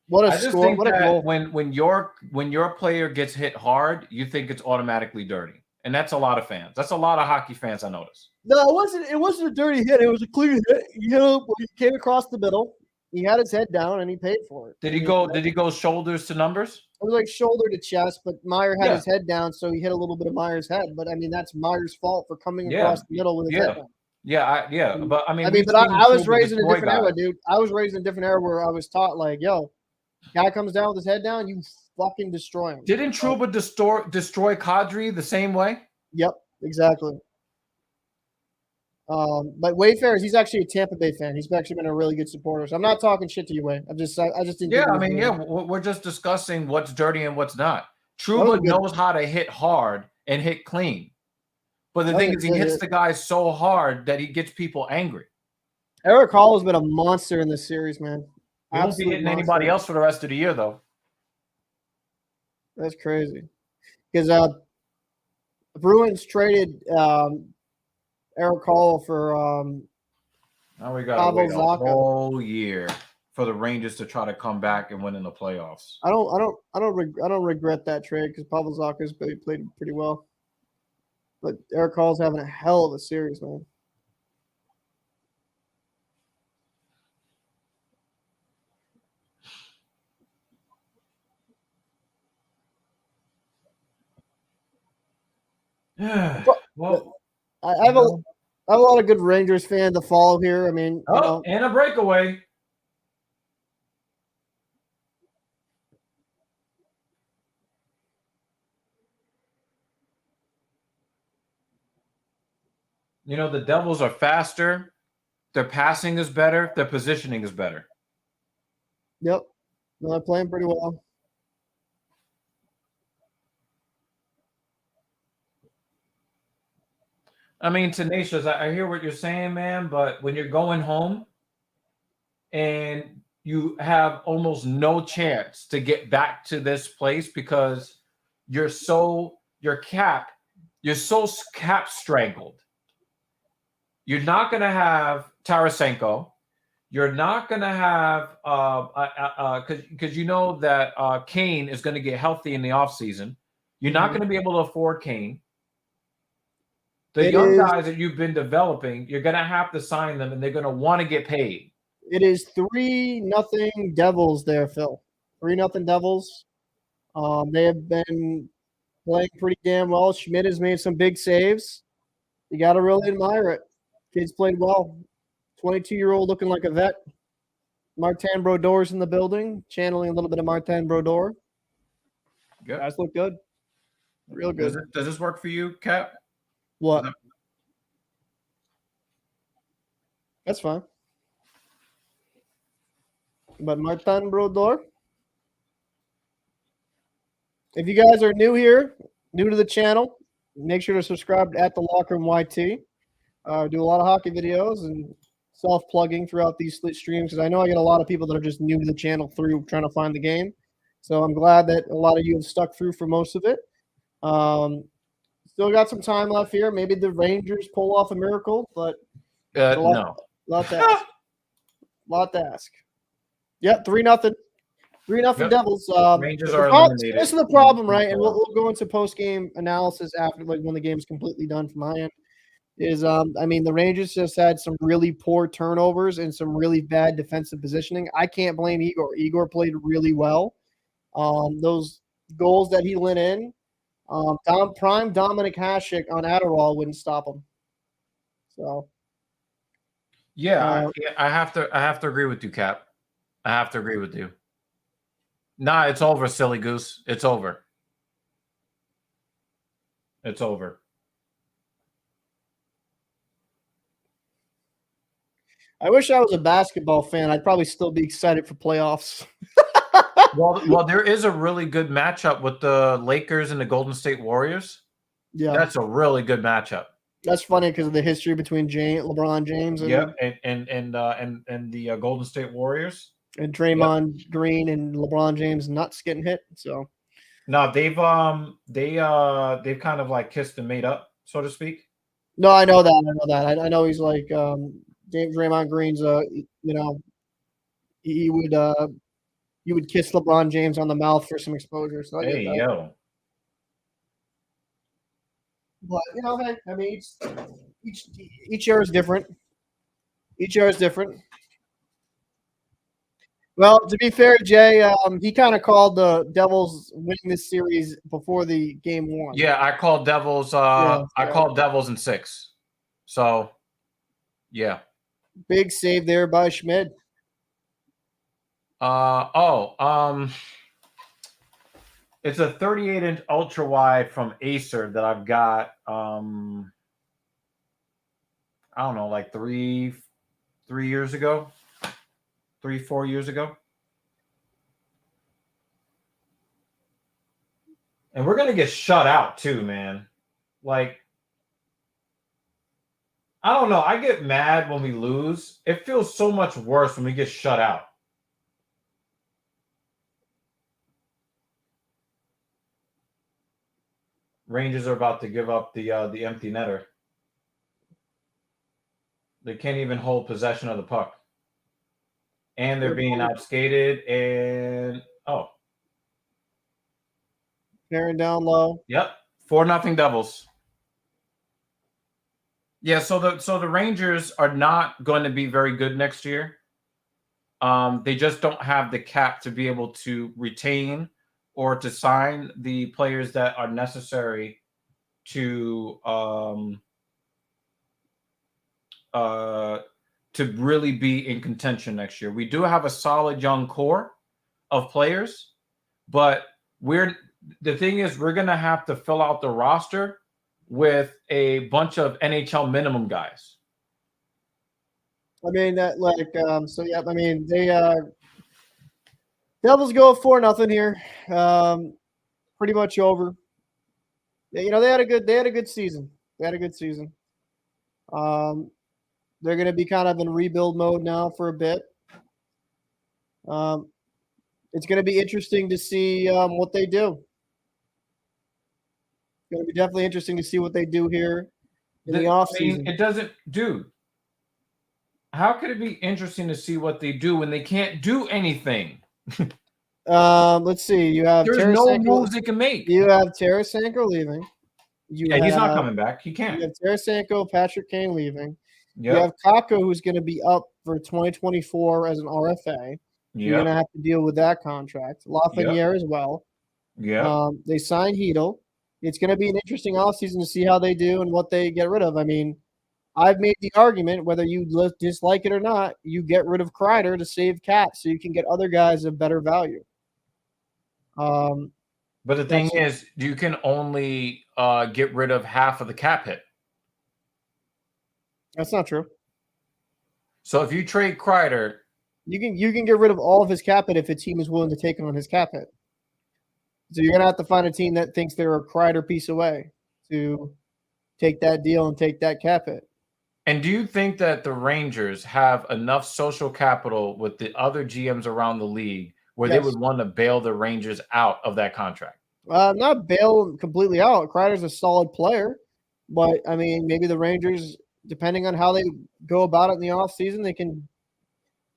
What a score! What a goal! When your player gets hit hard, you think it's automatically dirty, and that's a lot of fans. That's a lot of hockey fans. I noticed. No, it wasn't. It wasn't a dirty hit. It was a clear hit. He came across the middle. He had his head down, and he paid for it. Did he go shoulders to numbers? It was like shoulder to chest, but Meyer had his head down, so he hit a little bit of Meyer's head. But I mean, that's Meyer's fault for coming across the middle with his head down. But I was raised in a different era, dude. I was raised in a different era where I was taught, like, yo, guy comes down with his head down, you fucking destroy him. Didn't Trouba destroy Kadri the same way? Yep, exactly. But Wayfarers, he's actually a Tampa Bay fan. He's actually been a really good supporter. So I'm not talking shit to you, Way. I just didn't. We're just discussing what's dirty and what's not. Trouba knows how to hit hard and hit clean. But the thing is, he hits the guy so hard that he gets people angry. Eric Hall has been a monster in this series, man. He won't be hitting anybody else for the rest of the year, though. That's crazy. Because Bruins traded Eric Hall for now we got to wait a whole year for the Rangers to try to come back and win in the playoffs. I don't regret that trade because Pavel Zacha's played pretty well. But Eric Hall's having a hell of a series, man. Well, I have a lot of good Rangers fans to follow here. I mean, and a breakaway. You know, the Devils are faster. Their passing is better. Their positioning is better. Yep. No, they're playing pretty well. I mean, Tenacious, I hear what you're saying, man, but when you're going home and you have almost no chance to get back to this place because you're so cap strangled. You're not going to have Tarasenko. You're not going to have because you know that Kane is going to get healthy in the offseason. You're not going to be able to afford Kane. The young guys that you've been developing, you're going to have to sign them, and they're going to want to get paid. It is 3-0 Devils there, Phil. 3-0 Devils. They have been playing pretty damn well. Schmid has made some big saves. You got to really admire it. Kids played well. 22-year-old looking like a vet. Martin Brodor's in the building, channeling a little bit of Martin Brodeur. Good. Guys look good. Real good. Does this work for you, Cap? What? That's fine. But Martin Brodeur, if you guys are new here, new to the channel, make sure to subscribe at TheLockerRoomYT. Do a lot of hockey videos and self-plugging throughout these streams because I know I get a lot of people that are just new to the channel through trying to find the game. So I'm glad that a lot of you have stuck through for most of it. Still got some time left here. Maybe the Rangers pull off a miracle, but no. Lot to ask. Lot to ask. Yep, 3-0. 3-0 Devils. Rangers are eliminated. This is the problem, right? And we'll go into post-game analysis after, like, when the game's completely done from my end. I mean, the Rangers just had some really poor turnovers and some really bad defensive positioning. I can't blame Igor. Igor played really well. Those goals that he let in, prime Dominic Hasek on Adderall wouldn't stop him. So, yeah, I have to agree with you, Cap. I have to agree with you. Nah, it's over, silly goose. It's over. It's over. I wish I was a basketball fan. I'd probably still be excited for playoffs. well, there is a really good matchup with the Lakers and the Golden State Warriors. Yeah, that's a really good matchup. That's funny because of the history between LeBron James and the Golden State Warriors and Draymond Green and LeBron James nuts getting hit. So no, they've kind of like kissed and made up, so to speak. No, I know that. I know he's like Draymond Green's. He would kiss LeBron James on the mouth for some exposure. So hey yo. But hey, I mean, each year is different. Each year is different. Well, to be fair, Jay, he kind of called the Devils winning this series before the game one. Yeah, I called Devils. I called Devils in 6. So, yeah. Big save there by Schmid. It's a 38-inch ultra wide from Acer that I've got. I don't know, like 4 years ago. And we're gonna get shut out too, man. Like, I don't know. I get mad when we lose. It feels so much worse when we get shut out. Rangers are about to give up the empty netter. They can't even hold possession of the puck. And they're being outskated. And Tearing down low. Yep. 4-0 Devils. Yeah, so the Rangers are not going to be very good next year. They just don't have the cap to be able to retain or to sign the players that are necessary to really be in contention next year. We do have a solid young core of players, but the thing is we're going to have to fill out the roster with a bunch of NHL minimum guys. I mean that so yeah, I mean they Devils go 4-0 here. Pretty much over. You know, they had a good season. They had a good season. They're going to be kind of in rebuild mode now for a bit. It's going to be interesting to see what they do. It's going to be definitely interesting to see what they do here in the offseason. It doesn't, dude. How could it be interesting to see what they do when they can't do anything? Let's see. You have there's no moves they can make. You have Tarasenko leaving. He's not coming back. He can't. You have Tarasenko, Patrick Kane leaving. Yep. You have Kakko, who's going to be up for 2024 as an RFA. You're going to have to deal with that contract. Lafreniere as well. Yeah. They signed Chytil. It's going to be an interesting offseason to see how they do and what they get rid of. I mean, I've made the argument, whether you dislike it or not, you get rid of Kreider to save cap so you can get other guys of better value. But the thing is, you can only get rid of half of the cap hit. That's not true. So if you trade Kreider, you can get rid of all of his cap hit if a team is willing to take on his cap hit. So you're gonna have to find a team that thinks they're a Kreider piece away to take that deal and take that cap hit. And do you think that the Rangers have enough social capital with the other GMs around the league where they would want to bail the Rangers out of that contract? Not bail completely out. Kreider's a solid player, but I mean, maybe the Rangers, depending on how they go about it in the offseason, they can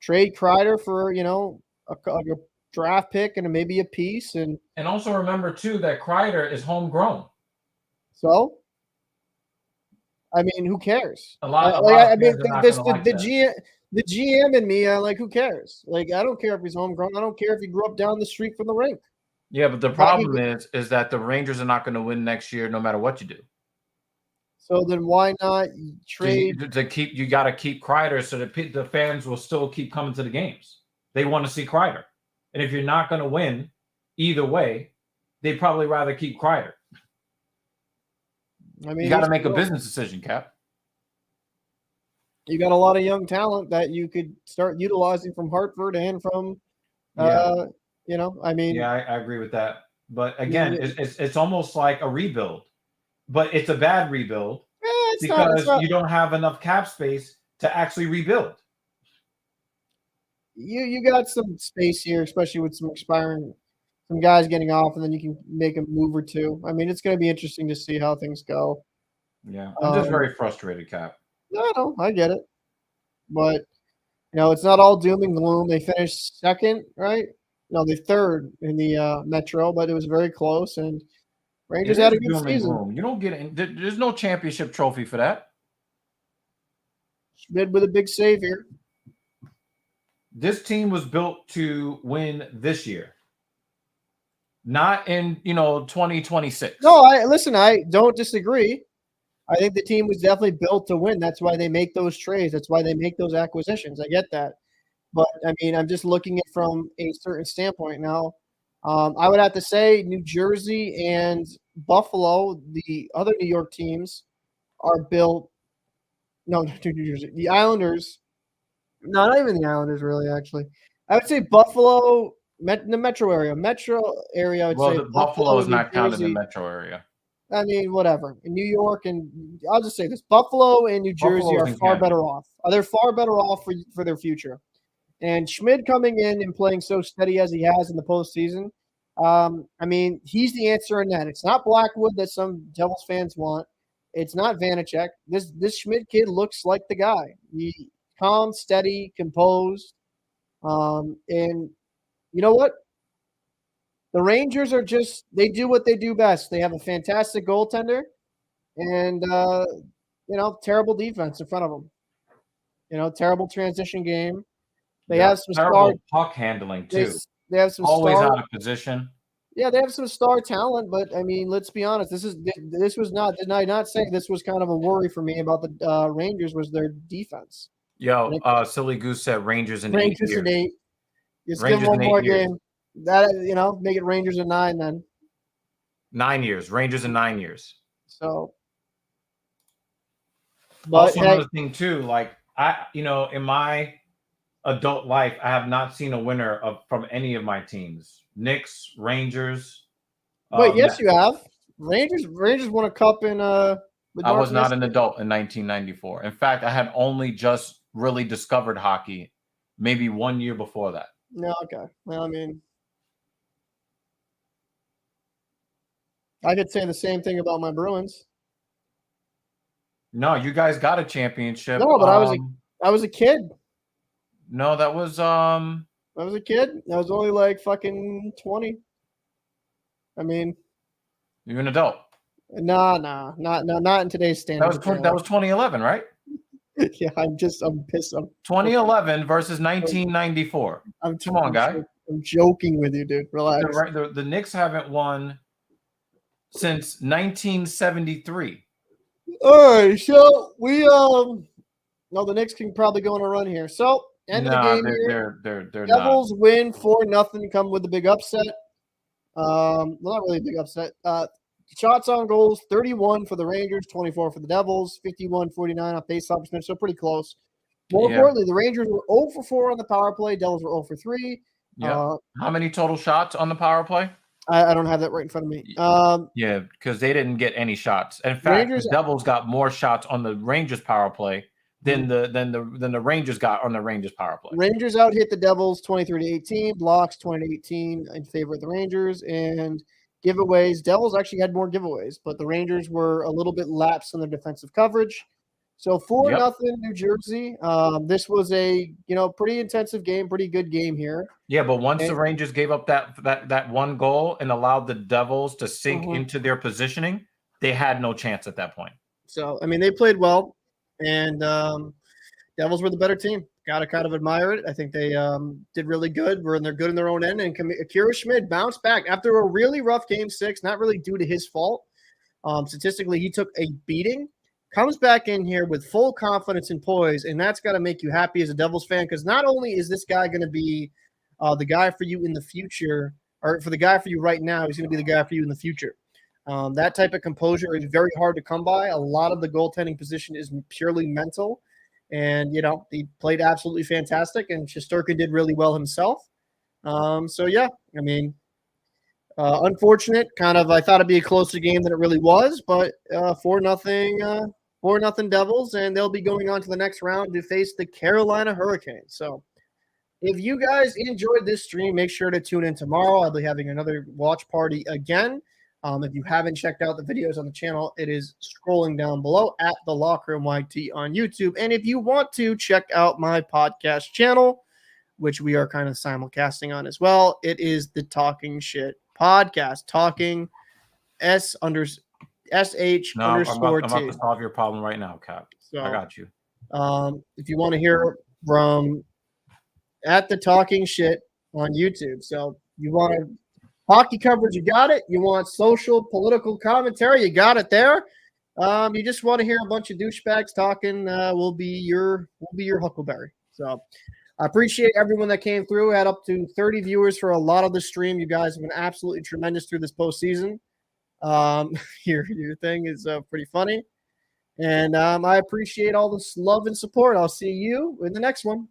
trade Kreider for, a draft pick and maybe a piece. And also remember, too, that Kreider is homegrown. So, I mean, who cares? The GM and me, who cares? Like, I don't care if he's homegrown. I don't care if he grew up down the street from the rink. Yeah, but the problem is that the Rangers are not going to win next year no matter what you do. So then why not trade? You got to keep Kreider so that the fans will still keep coming to the games. They want to see Kreider. And if you're not going to win either way, they'd probably rather keep Kreider. I mean, you got to make a business decision, Cap. You got a lot of young talent that you could start utilizing from Hartford and from, I agree with that. But again, it's almost like a rebuild, but it's a bad rebuild because you don't have enough cap space to actually rebuild. You got some space here, especially with some guys getting off, and then you can make a move or two. I mean, it's going to be interesting to see how things go. Yeah, I'm just very frustrated, Cap. No, I get it. But, it's not all doom and gloom. They finished second, right? No, they're third in the Metro, but it was very close, and Rangers had a good season. You don't get it. There's no championship trophy for that. Schmid with a big save here. This team was built to win this year, not in 2026. No, I don't disagree. I think the team was definitely built to win. That's why they make those trades. That's why they make those acquisitions. I get that. But, I mean, I'm just looking at it from a certain standpoint now. I would have to say New Jersey and Buffalo, the other New York teams, are built – no, New Jersey. The Islanders – no, not even the Islanders, really, actually. I would say Buffalo, the metro area. I would say Buffalo is not counted in the metro area. I mean, whatever. In New York, and I'll just say this: Buffalo and New Jersey are far better off. They're far better off for their future. And Schmid coming in and playing so steady as he has in the postseason, I mean, he's the answer in that. It's not Blackwood that some Devils fans want. It's not Vanacek. This Schmid kid looks like the guy. He calm, steady, composed. And you know what? The Rangers are they do what they do best. They have a fantastic goaltender and, terrible defense in front of them. Terrible transition game. They have some terrible puck handling, too. They have some always out of position. Yeah, they have some star talent, but, I mean, let's be honest. This was not – did I not say this was kind of a worry for me about the Rangers was their defense. Yo, Silly Goose said Rangers in 8 years. Rangers in 8. Just Rangers give them one more years. game. That make it Rangers in 9 then. 9 years. Rangers in 9 years. So, But Also, hey, another thing too, like in my adult life, I have not seen a winner from any of my teams. Knicks, Rangers. wait, yes, you have. Rangers won a cup in with I Mark was not an Messier. adult in 1994. In fact, I had only just really discovered hockey maybe 1 year before that. No, okay. Well, I mean, I could say the same thing about my Bruins. No, you guys got a championship. No, but I was a kid. No, that was I was a kid. I was only like fucking 20. I mean, you're an adult. nah, not in today's standards. That was 2011, right? Yeah, I'm pissed. 2011 versus 1994. Come on, guy. I'm joking with you, dude. Relax. The Knicks haven't won since 1973. All right, so we well, the Knicks can probably go on a run here. So end of the game here. They're Devils not. win 4-0. Come with a big upset. Well, not really a big upset. Shots on goals, 31 for the Rangers, 24 for the Devils, 51-49 on faceoff percentage, so pretty close. More importantly, the Rangers were 0 for 4 on the power play. Devils were 0 for 3. Yeah. How many total shots on the power play? I don't have that right in front of me. Yeah, because they didn't get any shots. In fact, the Devils got more shots on the Rangers power play than the Rangers got on the Rangers power play. Rangers out hit the Devils 23-18, blocks 20-18 in favor of the Rangers, and giveaways. Devils actually had more giveaways, but the Rangers were a little bit lapsed in their defensive coverage. So 4-0 New Jersey. This was a pretty intensive game, pretty good game here. Yeah, but once the Rangers gave up that one goal and allowed the Devils to sink into their positioning, they had no chance at that point. So I mean, they played well, and Devils were the better team. Got to kind of admire it. I think they did really good. They're good in their own end. And Akira Schmid bounced back after a really rough game 6, not really due to his fault. Statistically, he took a beating, comes back in here with full confidence and poise, and that's got to make you happy as a Devils fan, because not only is this guy going to be the guy for you in the future, or for the guy for you right now, he's going to be the guy for you in the future. That type of composure is very hard to come by. A lot of the goaltending position is purely mental. And, he played absolutely fantastic, and Shesterkin did really well himself. So, yeah, I mean, unfortunate. I thought it'd be a closer game than it really was, but 4-0 Devils, and they'll be going on to the next round to face the Carolina Hurricanes. So, if you guys enjoyed this stream, make sure to tune in tomorrow. I'll be having another watch party again. If you haven't checked out the videos on the channel, it is scrolling down below at TheLockerRoomYT on YouTube. And if you want to check out my podcast channel, which we are kind of simulcasting on as well, it is the Talking Shit Podcast. Talking SH _T. I'm about to solve your problem right now, Cap. So, I got you. If you want to hear from at the Talking Shit on YouTube. So you want to hockey coverage, you got it. You want social, political commentary, you got it there. You just want to hear a bunch of douchebags talking, we'll be your huckleberry. So I appreciate everyone that came through. Had up to 30 viewers for a lot of the stream. You guys have been absolutely tremendous through this postseason. Your thing is pretty funny. And I appreciate all this love and support. I'll see you in the next one.